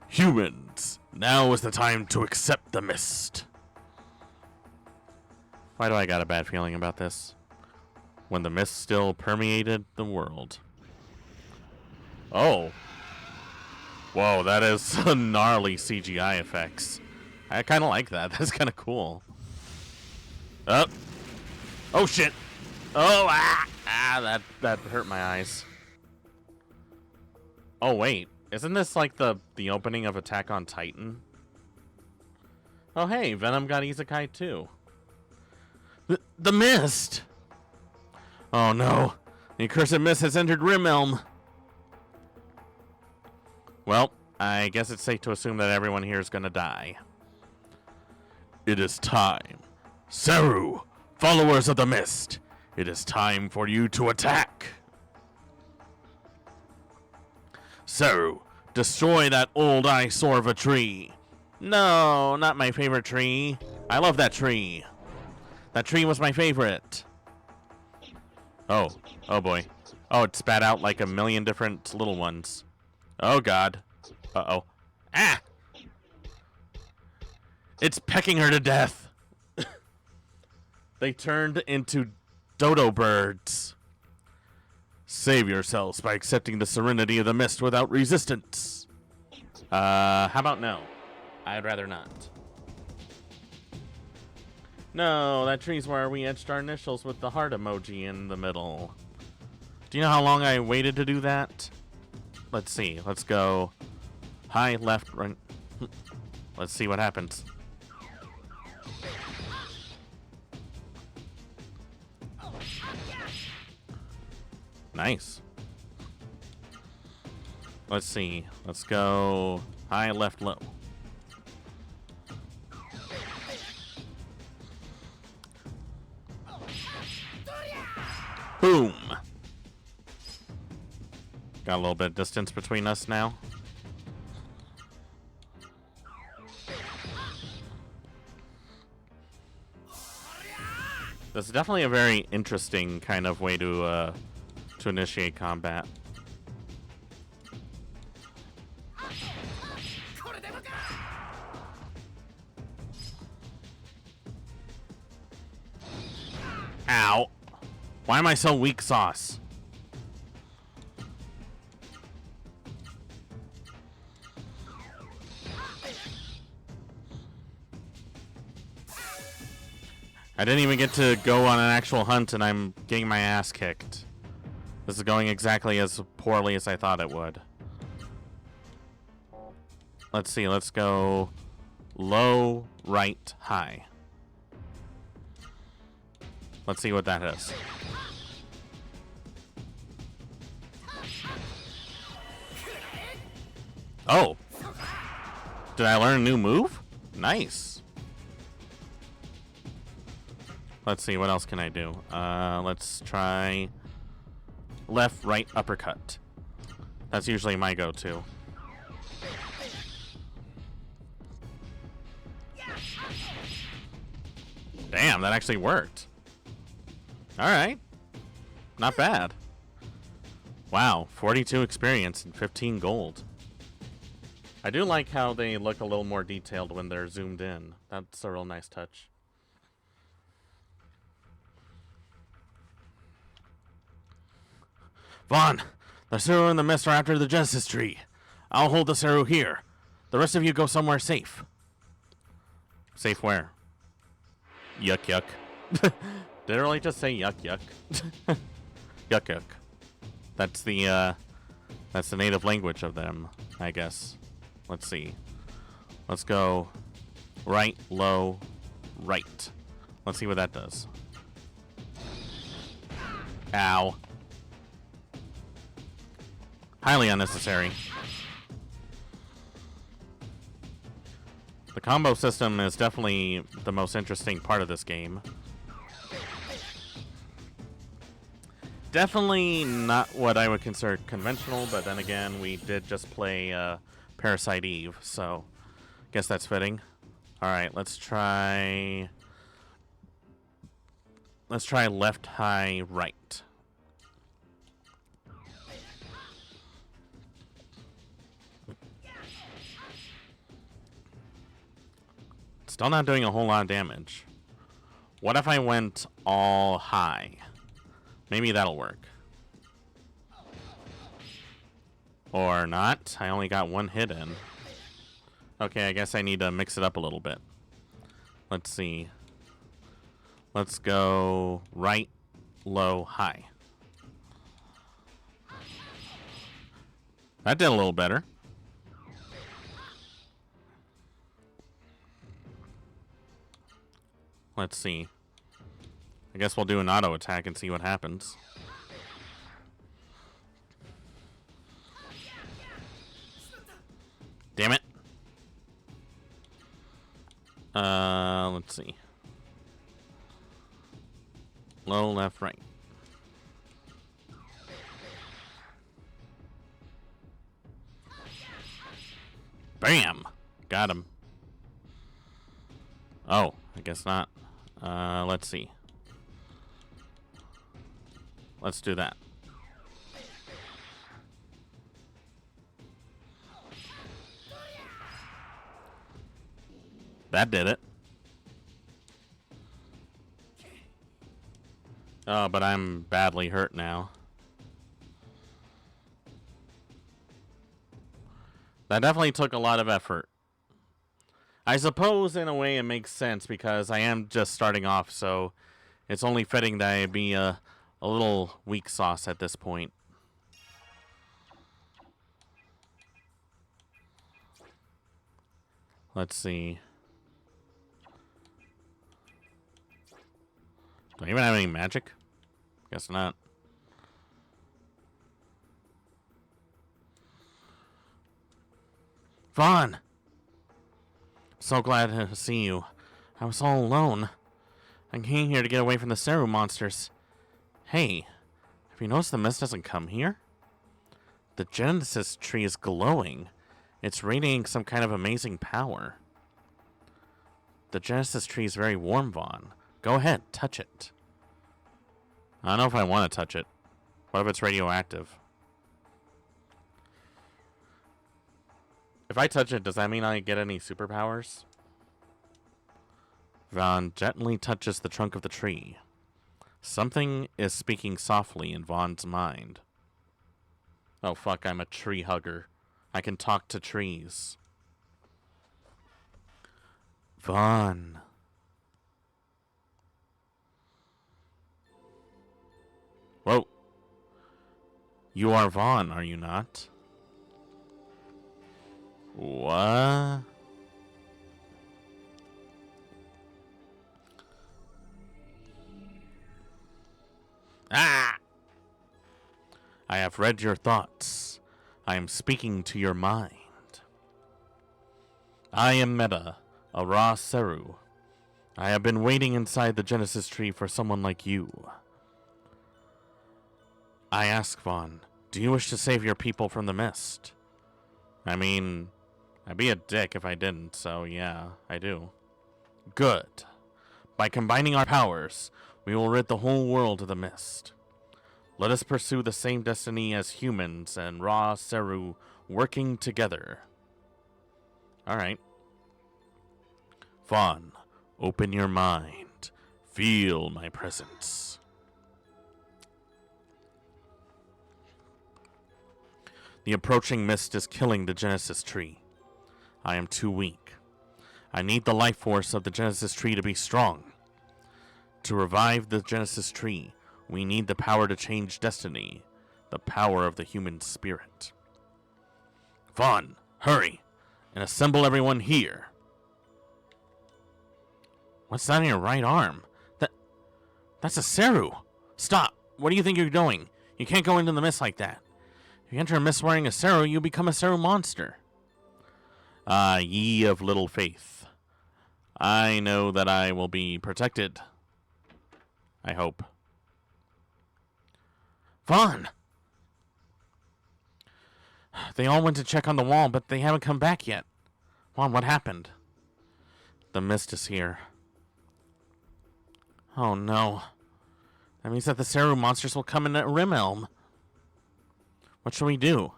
Humans, now is the time to accept the mist. Why do I got a bad feeling about this? When the mist still permeated the world. Oh. Whoa, that is some gnarly CGI effects. I kind of like that. That's kind of cool. Oh. Oh, shit. Oh, that hurt my eyes. Oh, wait. Isn't this like the opening of Attack on Titan? Oh, hey, Venom got Isekai too. The mist! Oh, no. The accursed mist has entered Rimelm. Well, I guess it's safe to assume that everyone here is gonna die. It is time. Saru, followers of the mist, it is time for you to attack. Saru, destroy that old eyesore of a tree. No, not my favorite tree. I love that tree. That tree was my favorite. Oh boy. Oh, it spat out like a million different little ones. Oh god. Uh-oh. Ah! It's pecking her to death. They turned into dodo birds. Save yourselves by accepting the serenity of the mist without resistance. How about no? I'd rather not. No, that tree's where we etched our initials with the heart emoji in the middle. Do you know how long I waited to do that? Let's see. Let's go high, left, right. Let's see what happens. Nice. Let's see. Let's go high, left, low. Boom. Got a little bit of distance between us now. This is definitely a very interesting kind of way to initiate combat. Ow. Why am I so weak sauce? I didn't even get to go on an actual hunt and I'm getting my ass kicked. This is going exactly as poorly as I thought it would. Let's see, let's go low, right, high. Let's see what that is. Oh! Did I learn a new move? Nice. Let's see, what else can I do? Let's try left, right, uppercut. That's usually my go-to. Damn, that actually worked. Alright. Not bad. Wow, 42 experience and 15 gold. I do like how they look a little more detailed when they're zoomed in. That's a real nice touch. Vaughn, the Saru and the mist are after the Genesis tree. I'll hold the Saru here. The rest of you go somewhere safe. Safe where? Yuck, yuck. Did it really just say yuck, yuck? Yuck, yuck. That's the native language of them, I guess. Let's see. Let's go right, low, right. Let's see what that does. Ow. Highly unnecessary. The combo system is definitely the most interesting part of this game. Definitely not what I would consider conventional, but then again, we did just play Parasite Eve, so guess that's fitting. Alright, let's try left, high, right. Still not doing a whole lot of damage. What if I went all high? Maybe that'll work. Or not. I only got one hit in. Okay, I guess I need to mix it up a little bit. Let's see. Let's go right, low, high. That did a little better. Let's see. I guess we'll do an auto attack and see what happens. Damn it. Let's see. Low, left, right. Bam! Got him. Oh, I guess not. Let's see. Let's do that. That did it. Oh, but I'm badly hurt now. That definitely took a lot of effort. I suppose in a way it makes sense because I am just starting off, so it's only fitting that I be a little weak sauce at this point. Let's see. Do I even have any magic? Guess not. Vaughn! So glad to see you. I was all alone. I came here to get away from the Seru monsters. Hey, have you noticed the mist doesn't come here? The Genesis tree is glowing. It's radiating some kind of amazing power. The Genesis tree is very warm, Vaughn. Go ahead, touch it. I don't know if I want to touch it. What if it's radioactive? If I touch it, does that mean I get any superpowers? Vaughn gently touches the trunk of the tree. Something is speaking softly in Vaughn's mind. Oh fuck, I'm a tree hugger. I can talk to trees. Vaughn. Whoa. You are Vaughn, are you not? What? Ah! I have read your thoughts. I am speaking to your mind. I am Meta, a raw Seru. I have been waiting inside the Genesis tree for someone like you. I ask Vaughn, do you wish to save your people from the mist? I mean, I'd be a dick if I didn't, so yeah, I do. Good. By combining our powers, we will rid the whole world of the mist. Let us pursue the same destiny as humans and raw Seru working together. Alright. Vaughn, open your mind. Feel my presence. The approaching mist is killing the Genesis tree. I am too weak. I need the life force of the Genesis tree to be strong. To revive the Genesis tree, we need the power to change destiny, the power of the human spirit. Vaughn, hurry, and assemble everyone here. What's that on your right arm? That's a Seru. Stop. What do you think you're doing? You can't go into the mist like that. If you enter a mist wearing a Seru, you become a Seru monster. Ah, ye of little faith. I know that I will be protected. I hope. Vaughn! They all went to check on the wall, but they haven't come back yet. Vaughn, what happened? The mist is here. Oh no. That means that the Seru monsters will come in at Rimelm. What shall we do?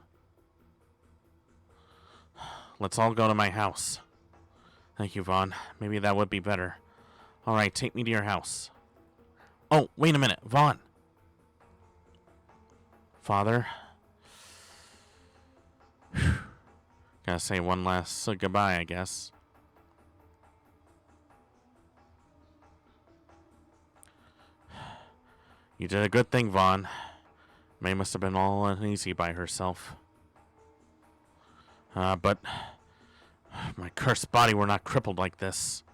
Let's all go to my house. Thank you, Vaughn. Maybe that would be better. Alright, take me to your house. Oh, wait a minute. Vaughn. Father. Gotta say one last goodbye, I guess. You did a good thing, Vaughn. May must have been all uneasy by herself. But my cursed body were not crippled like this.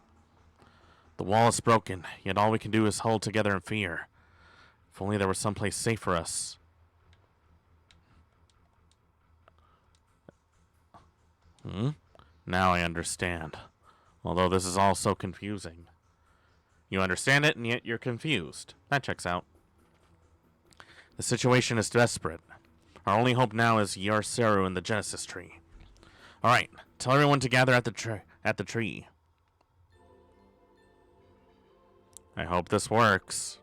The wall is broken, yet all we can do is hold together in fear. If only there was someplace safe for us. Now I understand. Although this is all so confusing. You understand it, and yet you're confused. That checks out. The situation is desperate. Our only hope now is Yarseru and the Genesis tree. Alright, tell everyone to gather at the tree. I hope this works.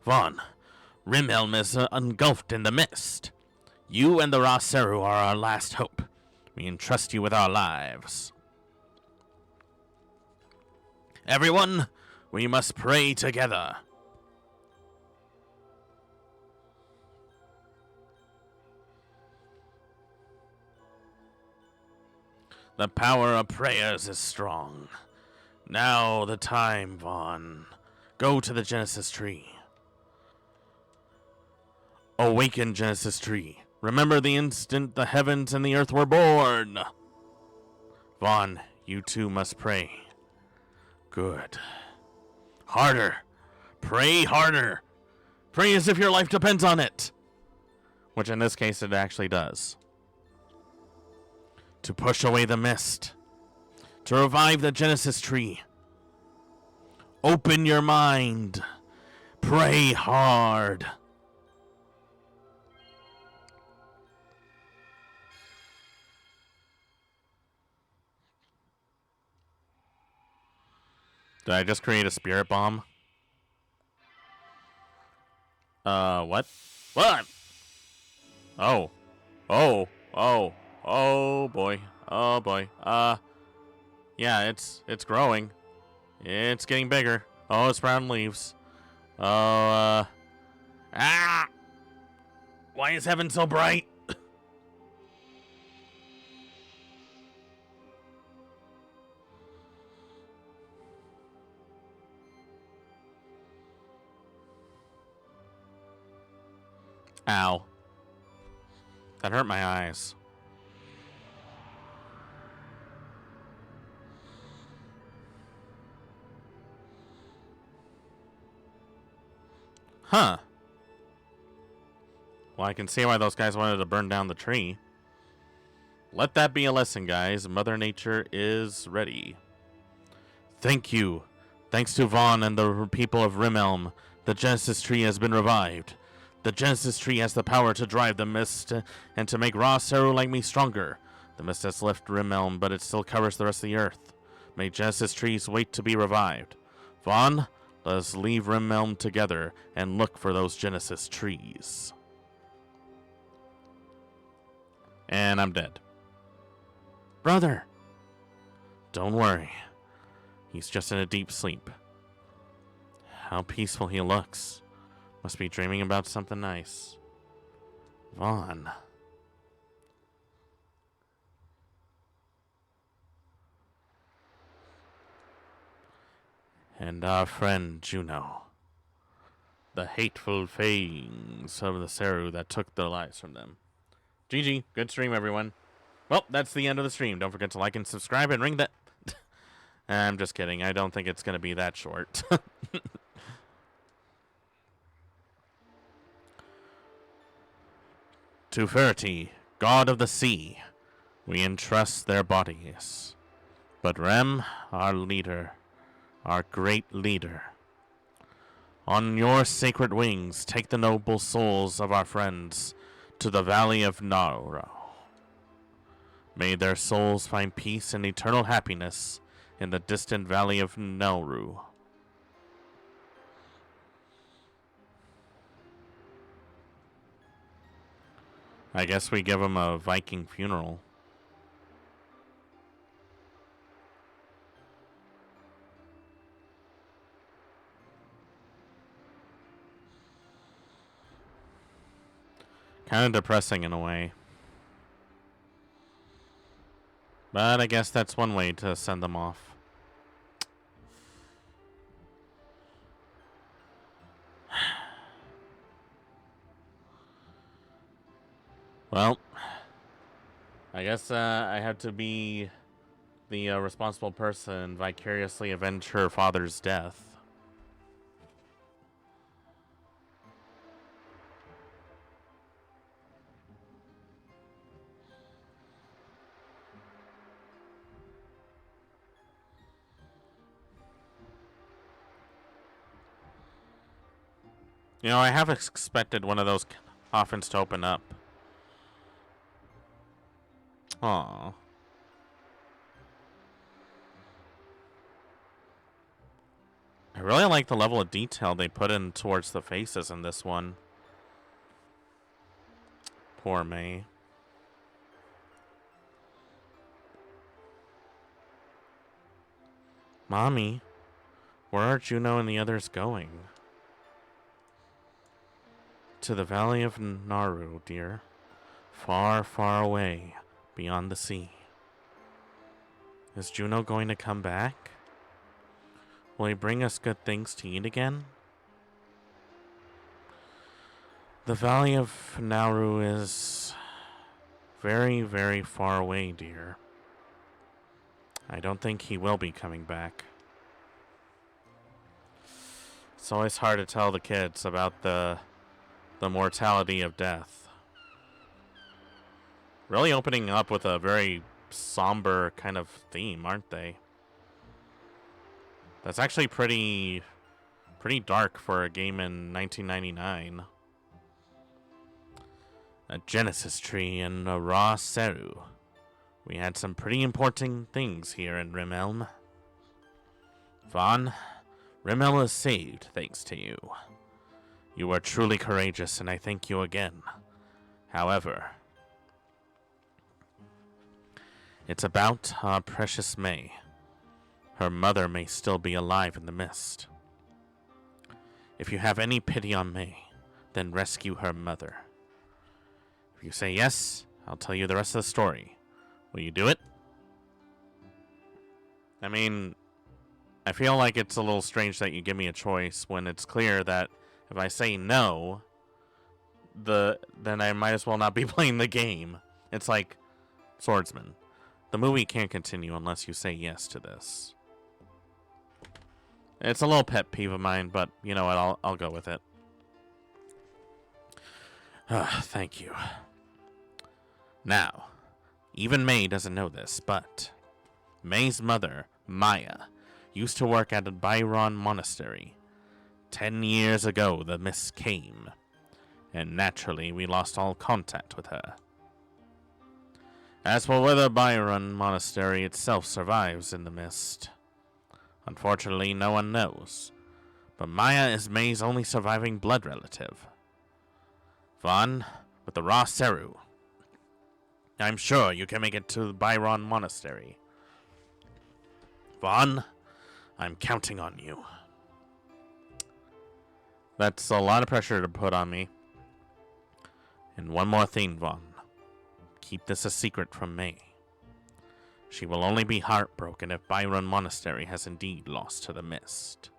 Vaughn, Rimhelm is engulfed in the mist. You and the Yarseru are our last hope. We entrust you with our lives. Everyone, we must pray together. The power of prayers is strong. Now the time, Vaughn. Go to the Genesis tree. Awaken, Genesis tree. Remember the instant the heavens and the earth were born. Vaughn, you too must pray. Good. Harder. Pray harder. Pray as if your life depends on it. Which in this case it actually does. To push away the mist. To revive the Genesis tree. Open your mind. Pray hard. Did I just create a spirit bomb? What? What? Oh. Oh. Oh. Oh boy. Oh boy. Yeah, it's growing. It's getting bigger. Oh, it's brown leaves. Oh, ah! Why is heaven so bright? Ow. That hurt my eyes. Huh. Well, I can see why those guys wanted to burn down the tree. Let that be a lesson, guys. Mother Nature is ready. Thank you. Thanks to Vaughn and the people of Rimhelm, the Genesis tree has been revived. The Genesis tree has the power to drive the mist and to make Yarseru like me stronger. The mist has left Rimhelm, but it still covers the rest of the earth. May Genesis trees wait to be revived. Vaughn, let us leave Rimhelm together and look for those Genesis trees. And I'm dead. Brother! Don't worry. He's just in a deep sleep. How peaceful he looks. Must be dreaming about something nice. Vaughn. And our friend Juno. The hateful fangs of the Seru that took their lives from them. GG. Good stream, everyone. Well, that's the end of the stream. Don't forget to like and subscribe and ring that... I'm just kidding. I don't think it's going to be that short. To Ferti, god of the sea, we entrust their bodies. But Rem, our leader, our great leader, on your sacred wings, take the noble souls of our friends to the valley of Nauro. May their souls find peace and eternal happiness in the distant valley of Nauru. I guess we give him a Viking funeral. Kind of depressing in a way. But I guess that's one way to send them off. Well, I guess I have to be the responsible person and vicariously avenge her father's death. You know, I have expected one of those coffins to open up. Aww. I really like the level of detail they put in towards the faces in this one. Poor May. Mommy, where are Juno and the others going? To the Valley of Naru, dear. Far, far away, beyond the sea. Is Juno going to come back? Will he bring us good things to eat again? The Valley of Nauru is very, very far away, dear. I don't think he will be coming back. It's always hard to tell the kids about the mortality of death. Really opening up with a very somber kind of theme, aren't they? That's actually pretty dark for a game in 1999. A Genesis tree and a raw Seru. We had some pretty important things here in Rimelm. Vaughn, Rimmel is saved thanks to you. You are truly courageous, and I thank you again. However, it's about our precious May. Her mother may still be alive in the mist. If you have any pity on May, then rescue her mother. If you say yes, I'll tell you the rest of the story. Will you do it? I mean, I feel like it's a little strange that you give me a choice when it's clear that if I say no, then I might as well not be playing the game. It's like Swordsman. The movie can't continue unless you say yes to this. It's a little pet peeve of mine, but you know what? I'll go with it. Thank you. Now, even May doesn't know this, but May's mother, Maya, used to work at a Byron monastery. 10 years ago, the mist came, and naturally we lost all contact with her. As for whether Byron monastery itself survives in the mist, unfortunately no one knows, but Maya is May's only surviving blood relative. Vaughn, with the raw Seru, I'm sure you can make it to Byron monastery. Vaughn, I'm counting on you. That's a lot of pressure to put on me. And one more thing, Vaughn. Keep this a secret from May. She will only be heartbroken if Byron Monastery has indeed lost to the mist.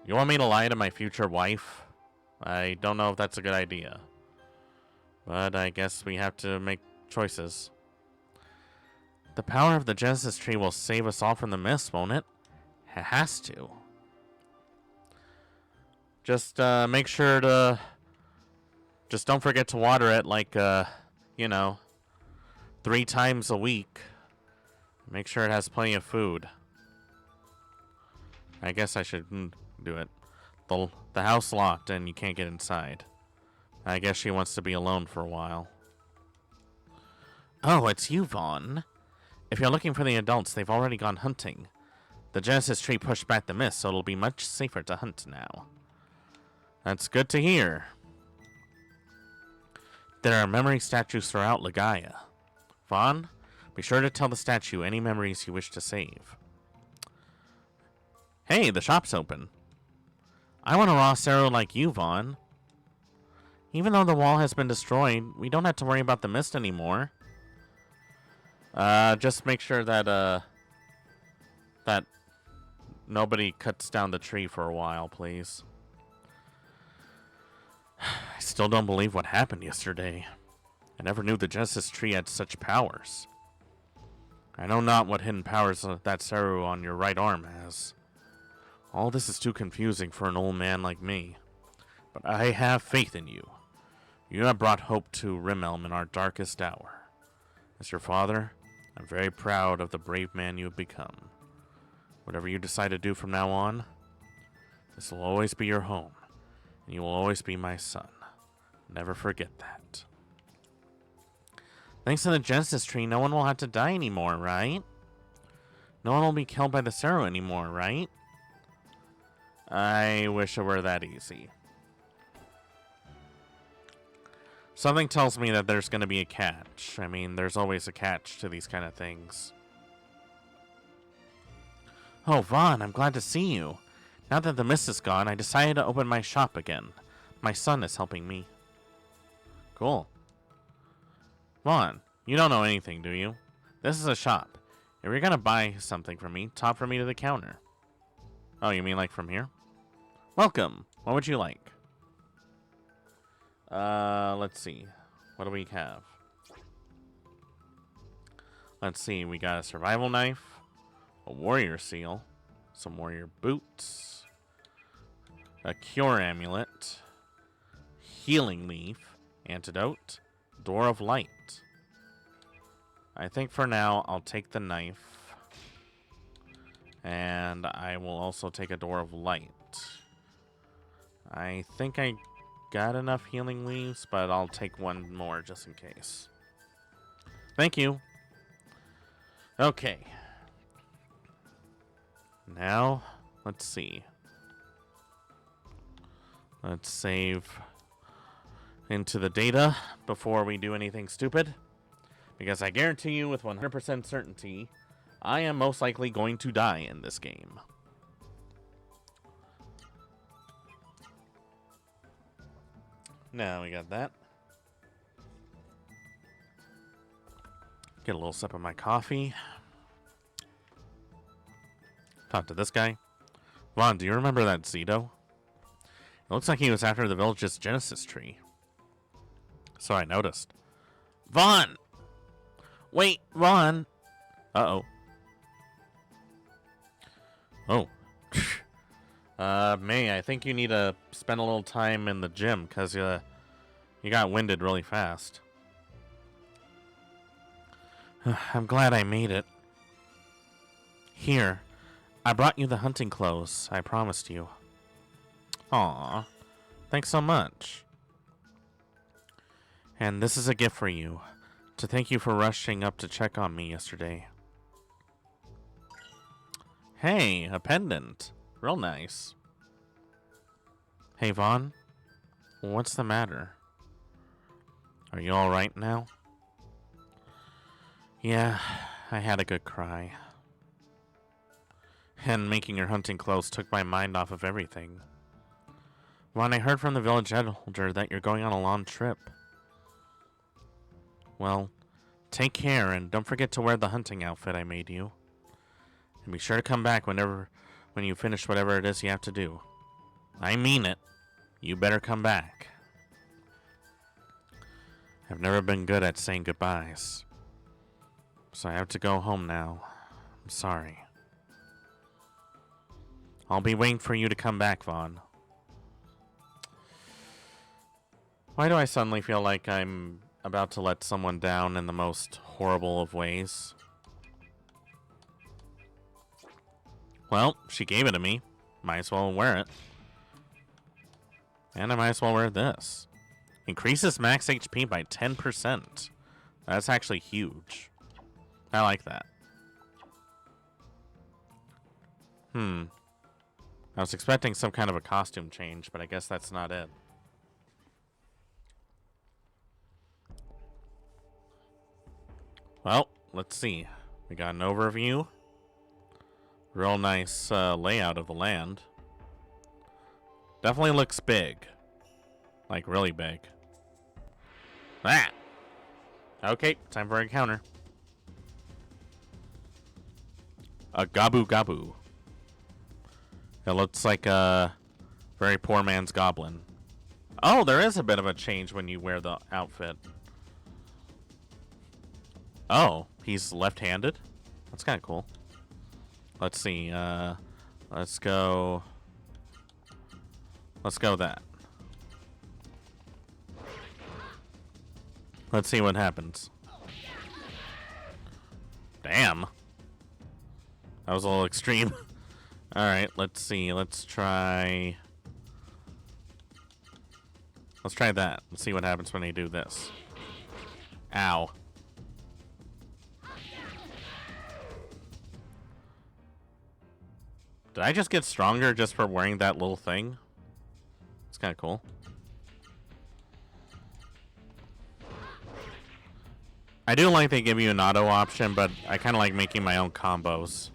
You want me to lie to my future wife? I don't know if that's a good idea. But I guess we have to make choices. The power of the Genesis tree will save us all from the mist, won't it? It has to. Just make sure to... Just don't forget to water it like, 3 times a week. Make sure it has plenty of food. I guess I should do it. The house locked and you can't get inside. I guess she wants to be alone for a while. Oh, it's you, Vaughn. If you're looking for the adults, they've already gone hunting. The Genesis tree pushed back the mist, so it'll be much safer to hunt now. That's good to hear. There are memory statues throughout Legia. Vaughn, be sure to tell the statue any memories you wish to save. Hey, the shop's open. I want a raw Seru like you, Vaughn. Even though the wall has been destroyed, we don't have to worry about the mist anymore. Just make sure that, that nobody cuts down the tree for a while, please. I still don't believe what happened yesterday. I never knew the Genesis Tree had such powers. I know not what hidden powers that Saru on your right arm has. All this is too confusing for an old man like me. But I have faith in you. You have brought hope to Rimelm in our darkest hour. As your father, I'm very proud of the brave man you have become. Whatever you decide to do from now on, this will always be your home, and you will always be my son. Never forget that. Thanks to the Genesis Tree, no one will have to die anymore, right? No one will be killed by the Saru anymore, right? I wish it were that easy. Something tells me that there's going to be a catch. I mean, there's always a catch to these kind of things. Oh, Vaughn, I'm glad to see you. Now that the mist is gone, I decided to open my shop again. My son is helping me. Cool. Vaughn, you don't know anything, do you? This is a shop. If you're going to buy something from me, talk from me to the counter. Oh, you mean like from here? Welcome. What would you like? Let's see. What do we have? Let's see. We got a survival knife, a warrior seal, some warrior boots, a cure amulet, healing leaf, antidote, door of light. I think for now I'll take the knife, and I will also take a door of light. I think I got enough healing leaves, but I'll take one more just in case. Thank you. Okay. Now, let's see. Let's save into the data before we do anything stupid. Because I guarantee you with 100% certainty, I am most likely going to die in this game. Now we got that. Get a little sip of my coffee. Talk to this guy. Vaughn, do you remember that Zito? It looks like he was after the village's Genesis tree. So I noticed. Vaughn! Wait, Vaughn! Uh-oh. Oh. May, I think you need to spend a little time in the gym, because you got winded really fast. I'm glad I made it. Here, I brought you the hunting clothes I promised you. Aw, thanks so much. And this is a gift for you, to thank you for rushing up to check on me yesterday. Hey, a pendant. Real nice. Hey, Vaughn. What's the matter? Are you alright now? Yeah, I had a good cry. And making your hunting clothes took my mind off of everything. Vaughn, I heard from the village elder that you're going on a long trip. Well, take care and don't forget to wear the hunting outfit I made you. And be sure to come back when you finish whatever it is you have to do. I mean it. You better come back. I've never been good at saying goodbyes. So I have to go home now. I'm sorry. I'll be waiting for you to come back, Vaughn. Why do I suddenly feel like I'm about to let someone down in the most horrible of ways? Well, she gave it to me. Might as well wear it. And I might as well wear this. Increases max HP by 10%. That's actually huge. I like that. I was expecting some kind of a costume change, but I guess that's not it. Well, let's see. We got an overview. Real nice layout of the land. Definitely looks big. Like, really big. Ah! Okay, time for a counter. A Gabu Gabu. It looks like a very poor man's goblin. Oh, there is a bit of a change when you wear the outfit. Oh, he's left-handed? That's kind of cool. Let's see. Let's go that. Let's see what happens. Damn. That was a little extreme. Alright, let's see. Let's try that. Let's see what happens when they do this. Ow. Did I just get stronger just for wearing that little thing? It's kind of cool. I do like they give you an auto option, but I kind of like making my own combos.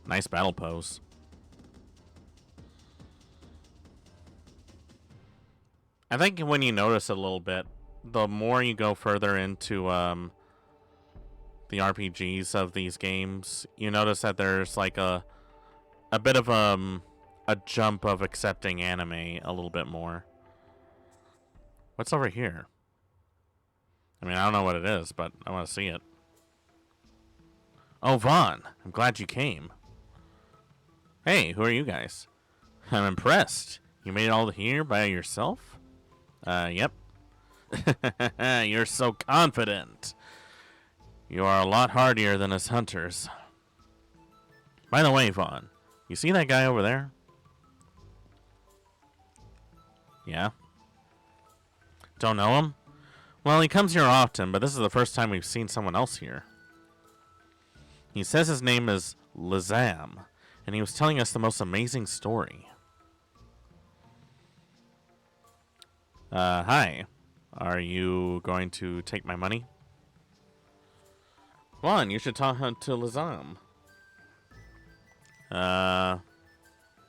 Nice battle pose. I think when you notice it a little bit, the more you go further into the RPGs of these games, you notice that there's like a bit of a jump of accepting anime a little bit more. What's over here? I mean, I don't know what it is, but I want to see it. Oh, Vaughn, I'm glad you came. Hey, who are you guys? I'm impressed. You made it all here by yourself? Yep. You're so confident. You are a lot hardier than us hunters. By the way, Vaughn, you see that guy over there? Yeah? Don't know him? Well, he comes here often, but this is the first time we've seen someone else here. He says his name is Lizam, and he was telling us the most amazing story. Hi. Are you going to take my money? Vaughn, you should talk to Lizam. Well,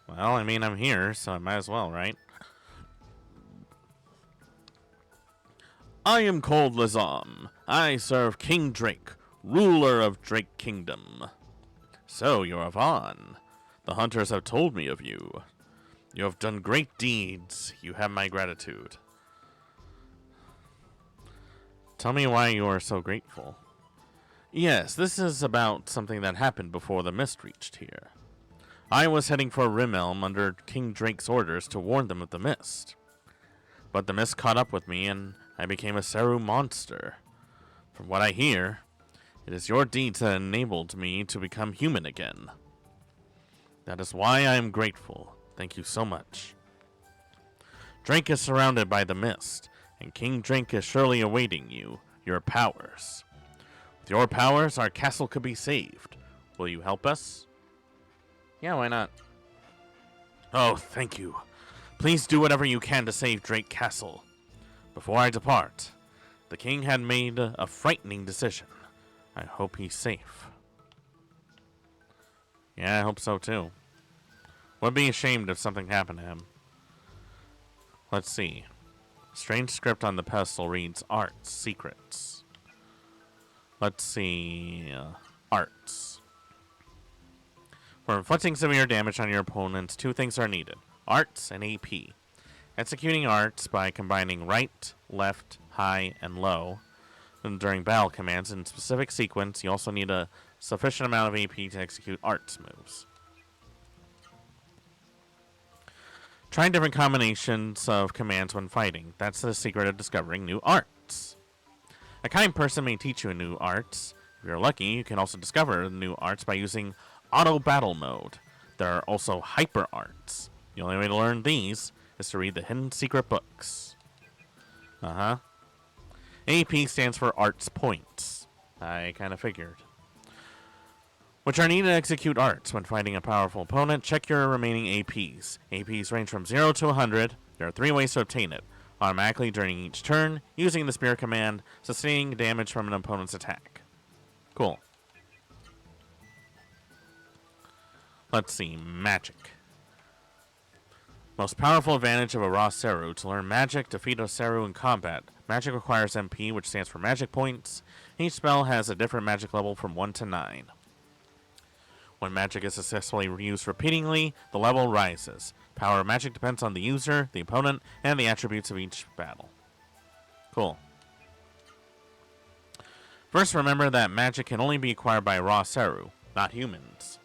I mean, I'm here, so I might as well, right? I am called Lizam. I serve King Drake, ruler of Drake Kingdom. So, you're Vaughn. The hunters have told me of you. You have done great deeds. You have my gratitude. Tell me why you are so grateful. Yes, this is about something that happened before the mist reached here. I was heading for Rimelm under King Drake's orders to warn them of the mist. But the mist caught up with me and I became a Seru monster. From what I hear, it is your deeds that enabled me to become human again. That is why I am grateful. Thank you so much. Drake is surrounded by the mist, and King Drake is surely awaiting you, your powers. With your powers, our castle could be saved. Will you help us? Yeah, why not? Oh, thank you. Please do whatever you can to save Drake Castle. Before I depart, the king had made a frightening decision. I hope he's safe. Yeah, I hope so too. Would be ashamed if something happened to him. Let's see. Strange script on the pedestal reads Arts, Secrets. Let's see. Arts. For inflicting severe damage on your opponents, two things are needed. Arts and AP. Executing arts by combining right, left, high, and low. And during battle commands in specific sequence, you also need a sufficient amount of AP to execute arts moves. Try different combinations of commands when fighting. That's the secret of discovering new arts. A kind person may teach you new arts. If you're lucky, you can also discover new arts by using auto battle mode. There are also hyper arts. The only way to learn these is to read the hidden secret books. AP stands for arts points. I kind of figured. Which are needed to execute arts. When fighting a powerful opponent, check your remaining APs. APs range from 0 to 100. There are 3 ways to obtain it. Automatically during each turn, using the spear command, sustaining damage from an opponent's attack. Cool. Let's see, magic. Most powerful advantage of a raw Seru. To learn magic, defeat a Seru in combat. Magic requires MP, which stands for magic points. Each spell has a different magic level from 1 to 9. When magic is successfully used repeatedly, the level rises. Power of magic depends on the user, the opponent, and the attributes of each battle. Cool. First, remember that magic can only be acquired by raw Seru, not humans.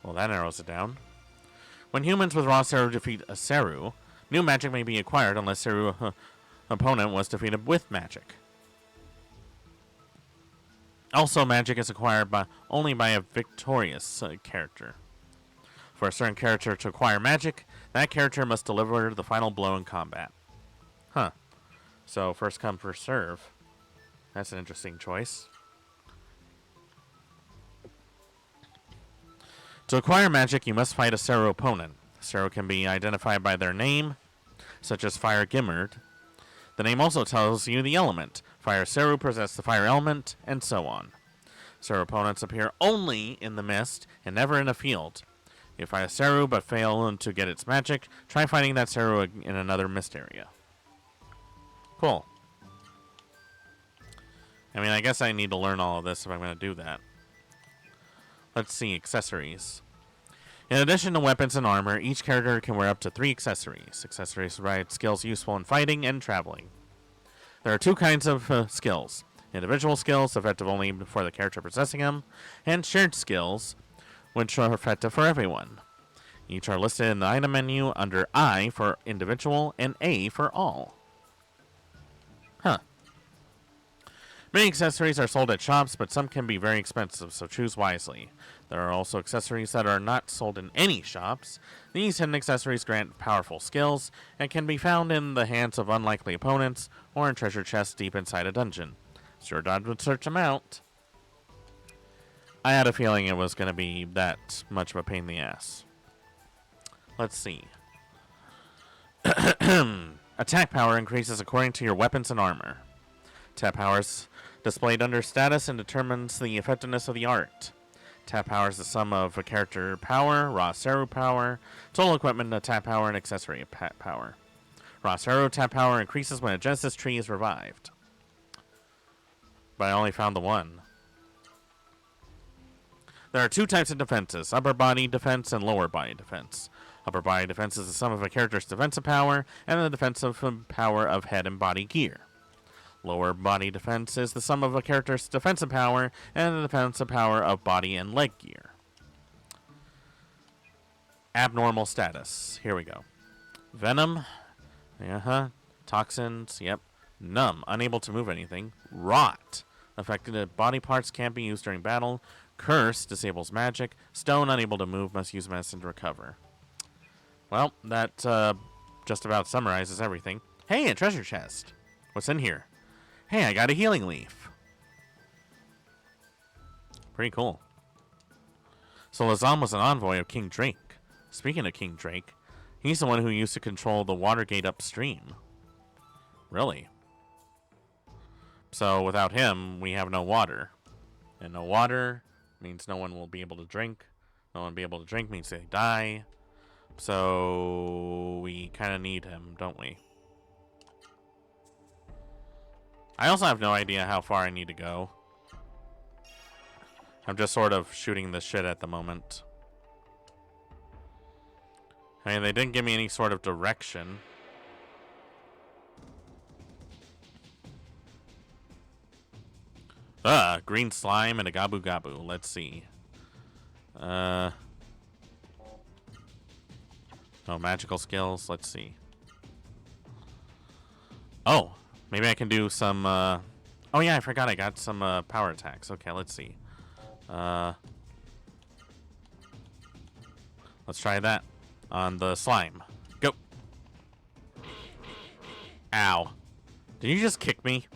Well, that narrows it down. When humans with raw Seru defeat a Seru, new magic may be acquired unless Seru opponent was defeated with magic. Also, magic is acquired only by a victorious character. For a certain character to acquire magic, that character must deliver the final blow in combat. Huh. So, first come, first serve. That's an interesting choice. To acquire magic, you must fight a Seru opponent. Seru can be identified by their name, such as Fire Gimmerd. The name also tells you the element. Fire Seru possess the fire element, and so on. Seru opponents appear only in the mist and never in a field. If you fight a Seru but fail to get its magic, try fighting that Seru in another mist area. Cool. I mean, I guess I need to learn all of this if I'm going to do that. Let's see, accessories. In addition to weapons and armor, each character can wear up to 3 accessories. Accessories provide skills useful in fighting and traveling. There are 2 kinds of skills. Individual skills, effective only for the character possessing them, and shared skills, which are effective for everyone. Each are listed in the item menu under I for individual and A for all. Huh. Many accessories are sold at shops, but some can be very expensive, so choose wisely. There are also accessories that are not sold in any shops. These hidden accessories grant powerful skills and can be found in the hands of unlikely opponents or in treasure chests deep inside a dungeon. Sure, Dodd would search them out. I had a feeling it was going to be that much of a pain in the ass. Let's see. Attack power increases according to your weapons and armor. Attack power is displayed under status and determines the effectiveness of the art. Attack power is the sum of a character power, raw Seru power, total equipment attack power, and accessory power. Raw Seru attack power increases when a Genesis tree is revived. But I only found the one. There are 2 types of defenses, upper body defense and lower body defense. Upper body defense is the sum of a character's defensive power and the defensive power of head and body gear. Lower body defense is the sum of a character's defensive power and the defensive power of body and leg gear. Abnormal status. Here we go. Venom. Toxins. Yep. Numb. Unable to move anything. Rot. Affected body parts can't be used during battle. Curse. Disables magic. Stone. Unable to move. Must use medicine to recover. Well, that just about summarizes everything. Hey, a treasure chest. What's in here? Hey, I got a healing leaf. Pretty cool. So Lazam was an envoy of King Drake. Speaking of King Drake, he's the one who used to control the Watergate upstream. Really? So without him, we have no water. And no water means no one will be able to drink. No one will be able to drink means they die. So we kind of need him, don't we? I also have no idea how far I need to go. I'm just sort of shooting this shit at the moment. I mean, they didn't give me any sort of direction. Green slime and a gabu gabu. Let's see. Oh, magical skills. Let's see. Oh. Maybe I can do some, oh yeah, I forgot I got some, power attacks. Okay, let's see. Let's try that on the slime. Go! Ow. Did you just kick me?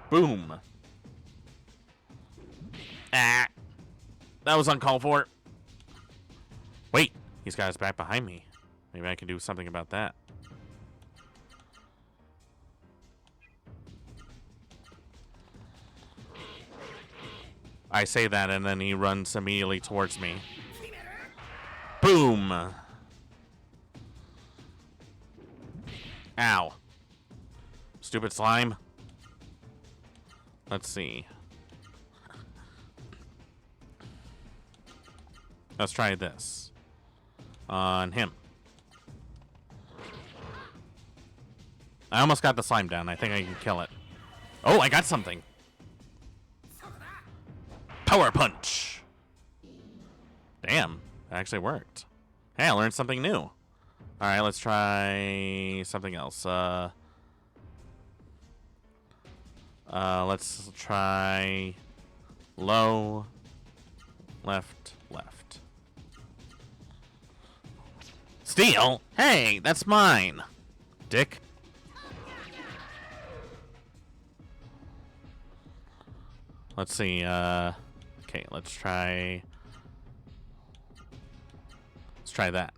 Boom. Ah. That was uncalled for. Wait, he's got his back behind me. Maybe I can do something about that. I say that, and then he runs immediately towards me. Boom. Ow. Stupid slime. Let's see. Let's try this. On him. I almost got the slime down. I think I can kill it. Oh, I got something. Power punch. Damn, that actually worked. Hey, I learned something new. Alright, let's try something else. Let's try low, left, left. Steal? Hey, that's mine. Dick. Let's see, okay, let's try that.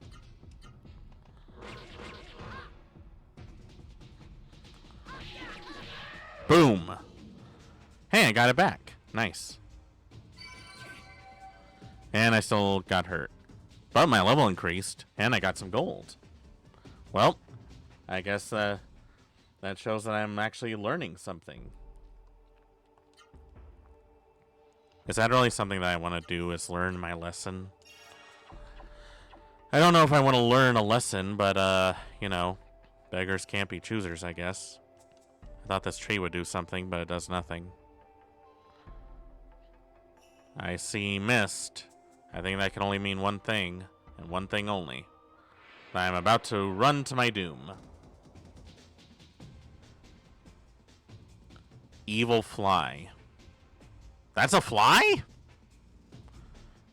Boom. Hey, I got it back. Nice. And I still got hurt. But my level increased, and I got some gold. Well, I guess that shows that I'm actually learning something. Is that really something that I want to do, is learn my lesson? I don't know if I want to learn a lesson, but, you know, beggars can't be choosers, I guess. I thought this tree would do something, but it does nothing. I see mist. I think that can only mean one thing, and one thing only. I'm about to run to my doom. Evil fly. That's a fly?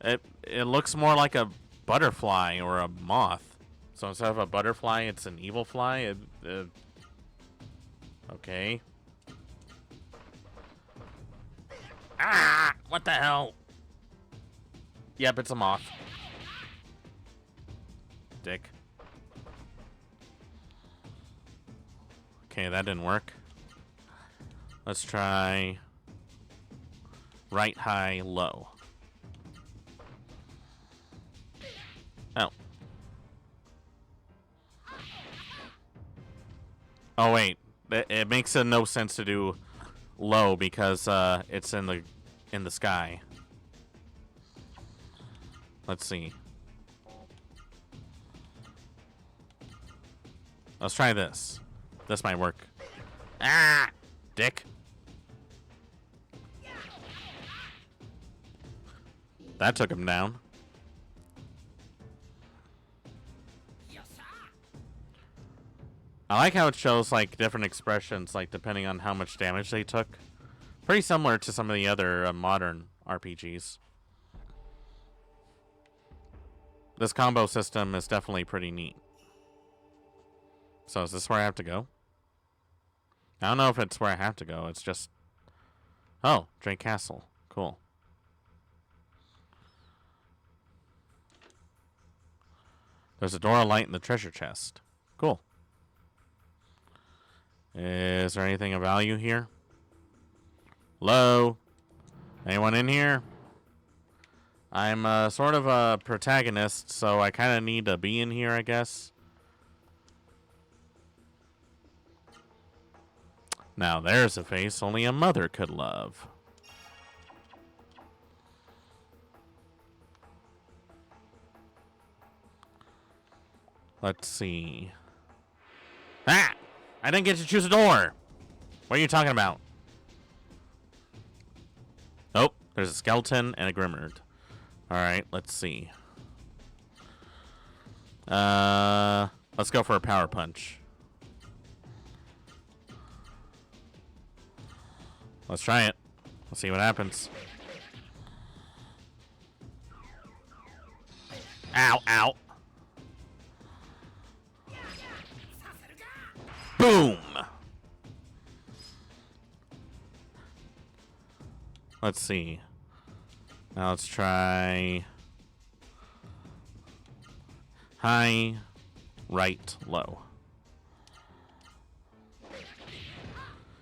It looks more like a butterfly or a moth. So instead of a butterfly, it's an evil fly? Okay. Ah! What the hell? Yep, it's a moth. Dick. Okay, that didn't work. Let's try right, high, low. Oh. Oh, wait. It makes no sense to do low because it's in the sky. Let's see. Let's try this. This might work. Ah! Dick. That took him down. I like how it shows like different expressions, like depending on how much damage they took. Pretty similar to some of the other modern RPGs. This combo system is definitely pretty neat. So is this where I have to go? I don't know if it's where I have to go. It's just... Oh, Drake Castle. Cool. There's a door of light in the treasure chest. Cool. Is there anything of value here? Hello? Anyone in here? I'm sort of a protagonist, so I kind of need to be in here, I guess. Now there's a face only a mother could love. Let's see. Ah! I didn't get to choose a door! What are you talking about? Oh, there's a skeleton and a Grimmerd. Alright, let's see. Let's go for a power punch. Let's try it. Let's see what happens. Ow, ow. Boom! Let's see. Now let's try high, right, low.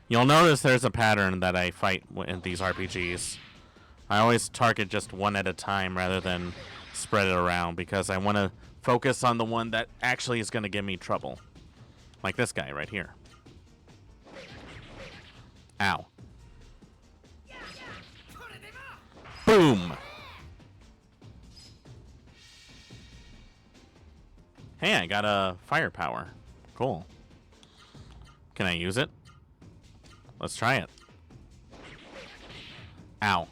You'll notice there's a pattern that I fight in these RPGs. I always target just one at a time rather than spread it around because I want to focus on the one that actually is going to give me trouble. Like this guy right here. Ow. Boom! Hey, I got a firepower. Cool. Can I use it? Let's try it. Ow.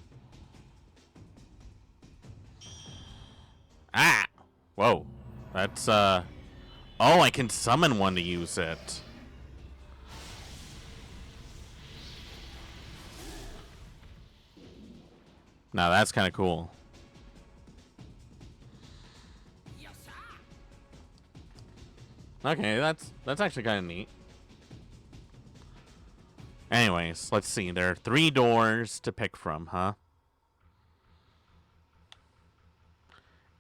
Ah! Whoa. That's, Oh, I can summon one to use it. Now that's kind of cool. Okay, that's actually kind of neat. Anyways, let's see. There are 3 doors to pick from, huh?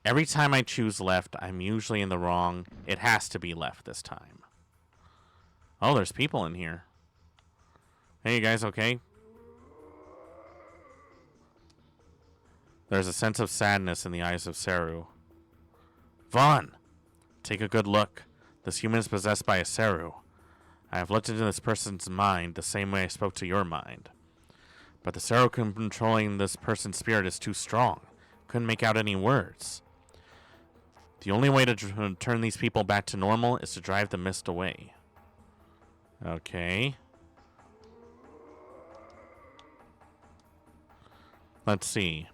Every time I choose left, I'm usually in the wrong. It has to be left this time. Oh, there's people in here. Hey, you guys okay? There's a sense of sadness in the eyes of Seru. Vaughn! Take a good look. This human is possessed by a Seru. I have looked into this person's mind the same way I spoke to your mind. But the Seru controlling this person's spirit is too strong. Couldn't make out any words. The only way to turn these people back to normal is to drive the mist away. Okay. Let's see.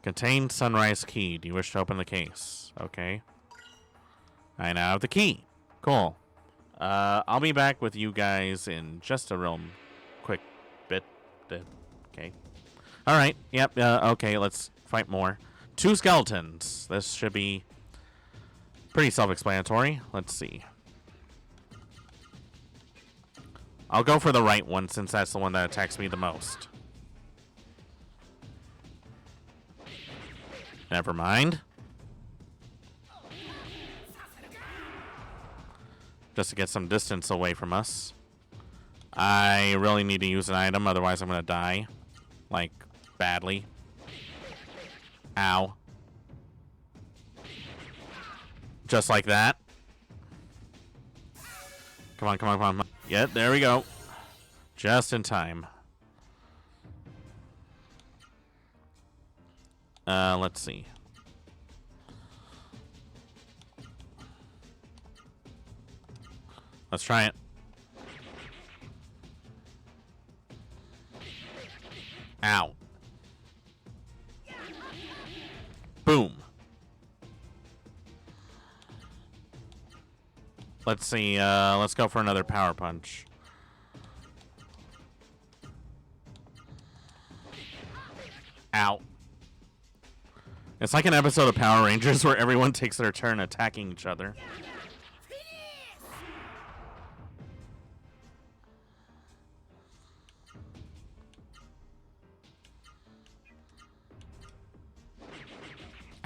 Contain sunrise key. Do you wish to open the case? Okay. I now have the key. Cool. I'll be back with you guys in just a real quick bit. Okay. Alright. Yep. Okay, let's fight more. 2 skeletons. This should be pretty self-explanatory. Let's see. I'll go for the right one since that's the one that attacks me the most. Never mind. Just to get some distance away from us. I really need to use an item, otherwise I'm gonna die. Like, badly. Ow. Just like that. Come on, come on, come on. Yeah, there we go. Just in time. Let's see. Let's try it. Ow. Boom. Let's see, let's go for another power punch. Ow. It's like an episode of Power Rangers where everyone takes their turn attacking each other.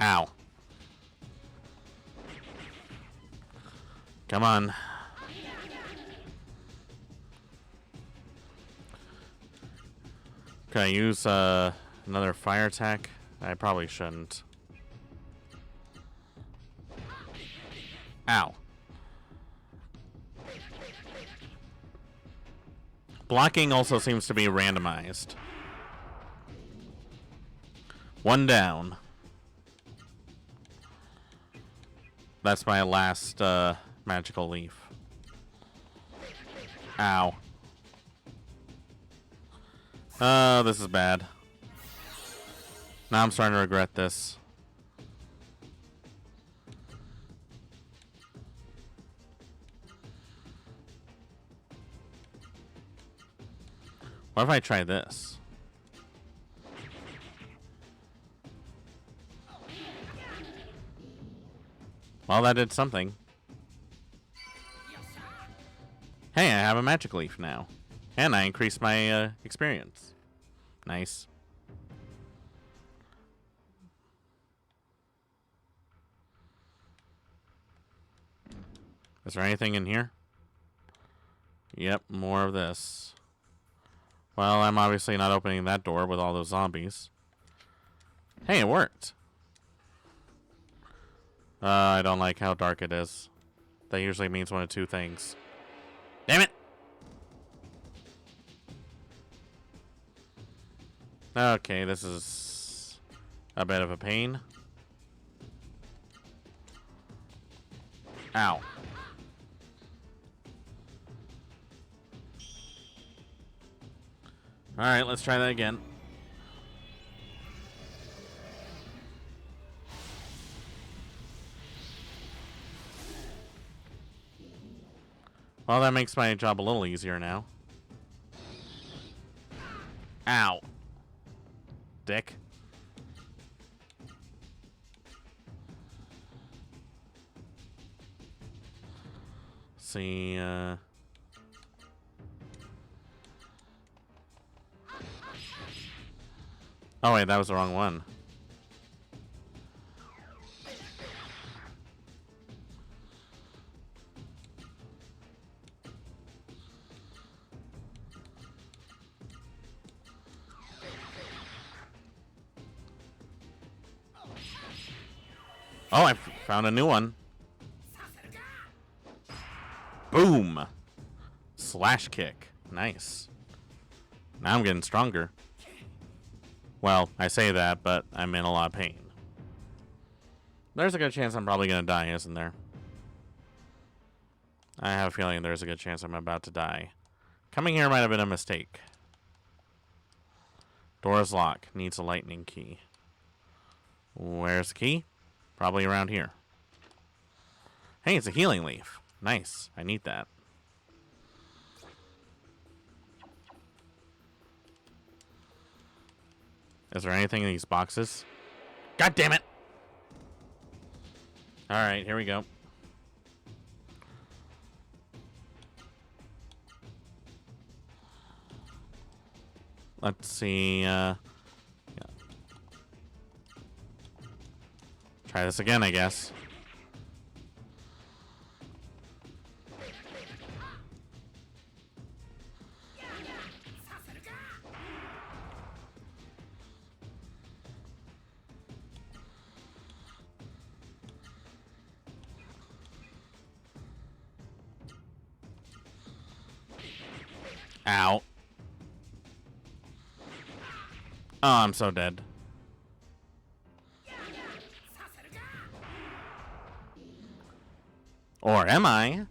Ow. Come on. Can I use another fire attack? I probably shouldn't. Ow. Blocking also seems to be randomized. 1 down. That's my last magical leaf. Ow. This is bad. Now I'm starting to regret this. What if I try this? Well, that did something. Hey, I have a magic leaf now. And I increased my experience. Nice. Is there anything in here? Yep, more of this. Well, I'm obviously not opening that door with all those zombies. Hey, it worked. I don't like how dark it is. That usually means one of two things. Damn it! Okay, this is a bit of a pain. Ow. Alright, let's try that again. Well, that makes my job a little easier now. Ow. Dick. See, oh wait, that was the wrong one. Oh, I found a new one. Boom! Slash kick. Nice. Now I'm getting stronger. Well, I say that, but I'm in a lot of pain. There's a good chance I'm probably going to die, isn't there? I have a feeling there's a good chance I'm about to die. Coming here might have been a mistake. Door's locked. Needs a lightning key. Where's the key? Probably around here. Hey, it's a healing leaf. Nice. I need that. Is there anything in these boxes? God damn it! Alright, here we go. Let's see, yeah. Try this again, I guess. Ow. Oh, I'm so dead. Or am I?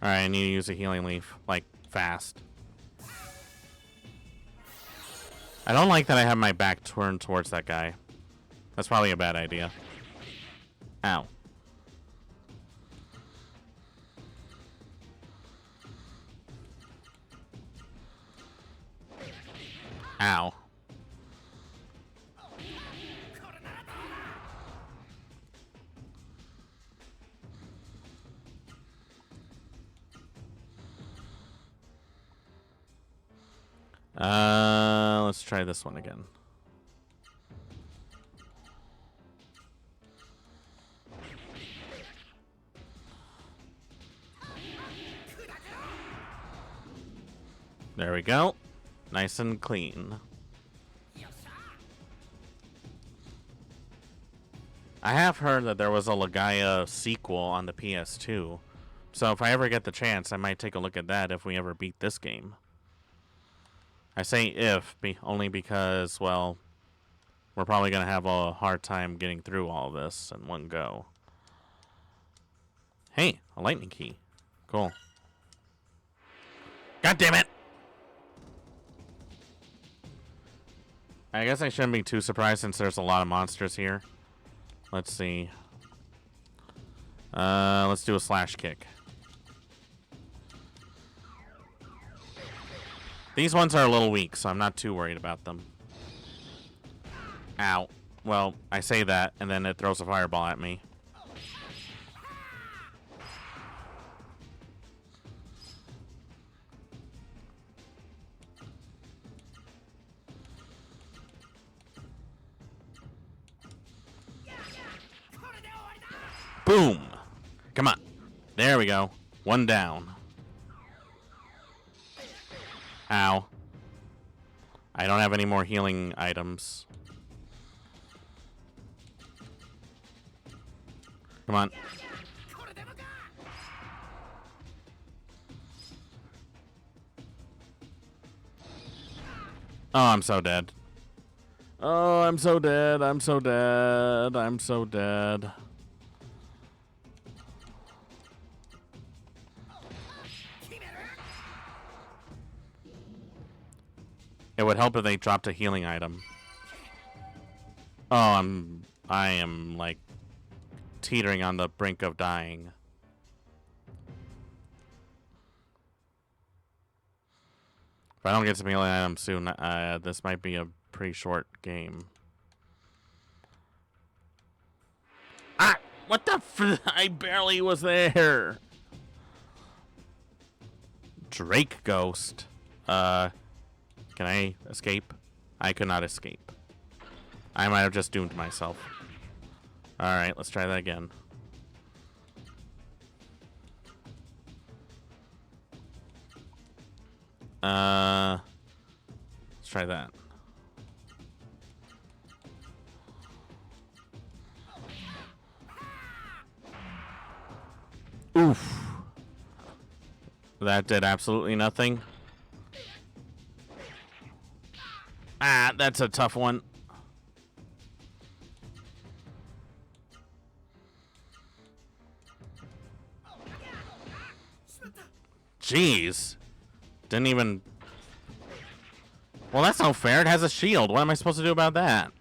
Alright, I need to use a healing leaf, like, fast. I don't like that I have my back turned towards that guy. That's probably a bad idea. Ow. Ow. Let's try this one again. There we go. Nice and clean. I have heard that there was a Legia sequel on the PS2. So if I ever get the chance, I might take a look at that if we ever beat this game. I say if, only because, well, we're probably going to have a hard time getting through all of this in one go. Hey, a lightning key. Cool. God damn it! I guess I shouldn't be too surprised since there's a lot of monsters here. Let's see. Let's do a slash kick. These ones are a little weak, so I'm not too worried about them. Ow. Well, I say that, and then it throws a fireball at me. Boom! Come on. There we go. One down. Ow. I don't have any more healing items. Come on. Oh, I'm so dead. Oh, I'm so dead. I'm so dead. I'm so dead. It would help if they dropped a healing item. Oh, I am like teetering on the brink of dying. If I don't get some healing items soon, this might be a pretty short game. Ah! What the f- I barely was there! Drake Ghost. Can I escape? I could not escape. I might have just doomed myself. Alright, let's try that again. Let's try that. Oof. That did absolutely nothing. Ah, that's a tough one. Jeez. Didn't even... Well, that's not fair. It has a shield. What am I supposed to do about that?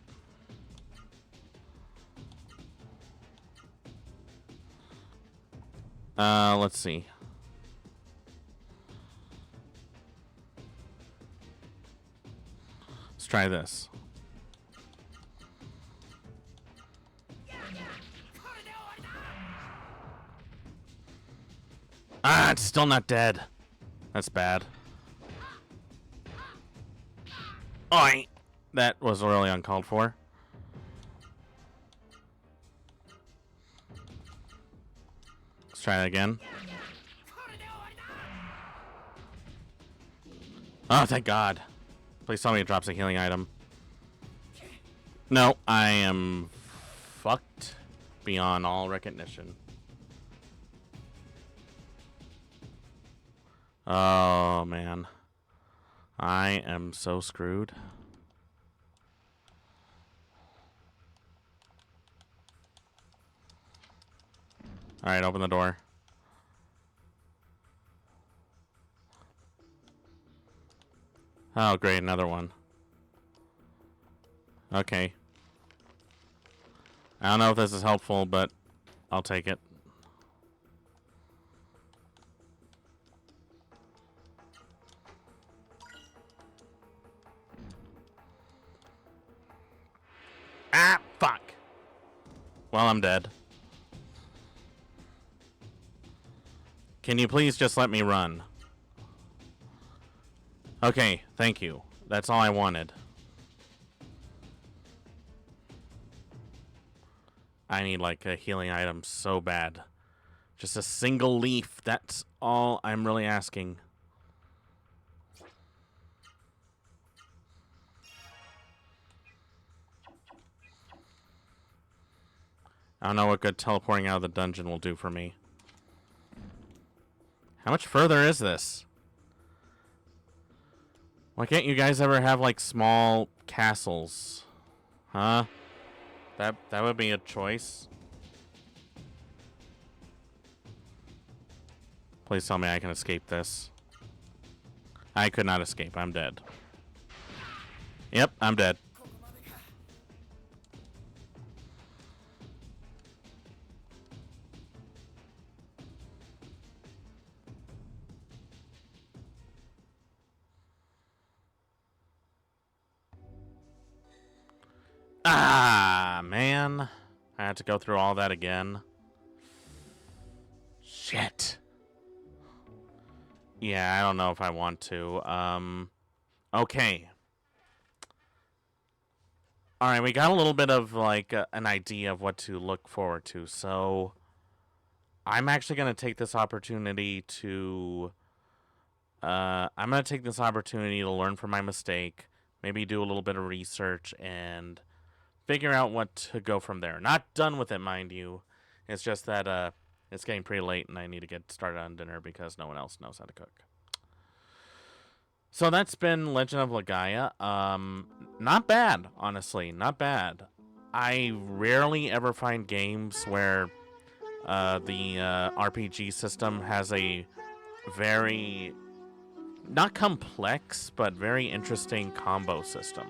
Let's see. Let's try this. Ah, it's still not dead. That's bad. Oi! That was really uncalled for. Let's try that again. Oh, thank God. Please tell me it drops a healing item. No, I am fucked beyond all recognition. Oh, man. I am so screwed. Alright, open the door. Oh, great, another one. Okay. I don't know if this is helpful, but I'll take it. Ah, fuck. Well, I'm dead. Can you please just let me run? Okay, thank you. That's all I wanted. I need like a healing item so bad. Just a single leaf. That's all I'm really asking. I don't know what good teleporting out of the dungeon will do for me. How much further is this? Why can't you guys ever have like small castles? Huh? That would be a choice. Please tell me I can escape this. I could not escape. I'm dead. Yep, I'm dead. Ah, man. I had to go through all that again. Shit. Yeah, I don't know if I want to. Okay. Alright, we got a little bit of, like, an idea of what to look forward to. So, I'm actually going to take this opportunity to... I'm going to take this opportunity to learn from my mistake. Maybe do a little bit of research and... figure out what to go from there. Not done with it, mind you. It's just that it's getting pretty late and I need to get started on dinner because no one else knows how to cook. So that's been Legend of Legia. Not bad, honestly. Not bad. I rarely ever find games where the RPG system has a very, not complex, but very interesting combo system.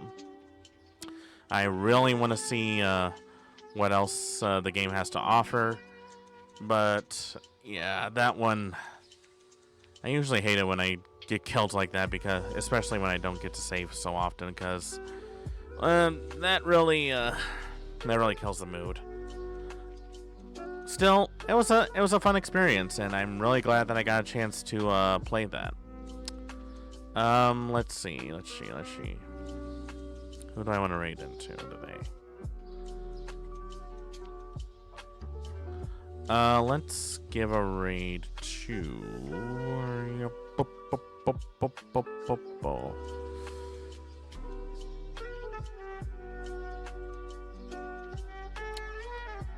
I really want to see what else the game has to offer. But, yeah, that one, I usually hate it when I get killed like that, because especially when I don't get to save so often, because that really kills the mood. Still, it was a fun experience, and I'm really glad that I got a chance to play that. Let's see. Who do I want to raid into today? Let's give a raid to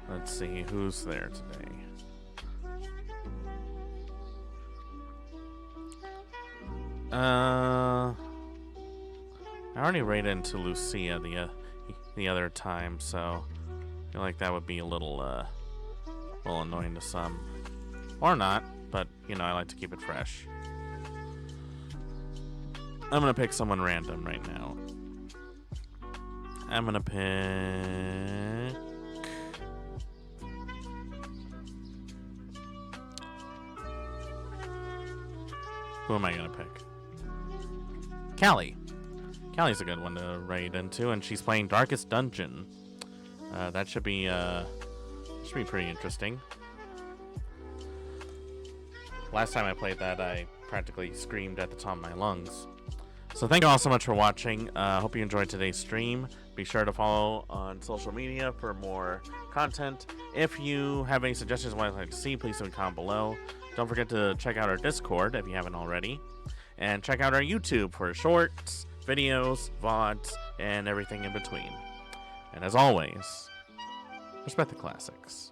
let's see who's there today. I already raided into Lucia the other time, so I feel like that would be a little annoying to some, or not. But you know, I like to keep it fresh. I'm gonna pick someone random right now. I'm gonna pick. Who am I gonna pick? Callie. Callie's a good one to raid into, and she's playing Darkest Dungeon. That should be pretty interesting. Last time I played that, I practically screamed at the top of my lungs. So thank you all so much for watching. Hope you enjoyed today's stream. Be sure to follow on social media for more content. If you have any suggestions of what I'd like to see, please leave a comment below. Don't forget to check out our Discord if you haven't already. And check out our YouTube for shorts, videos, VODs, and everything in between. And as always, respect the classics.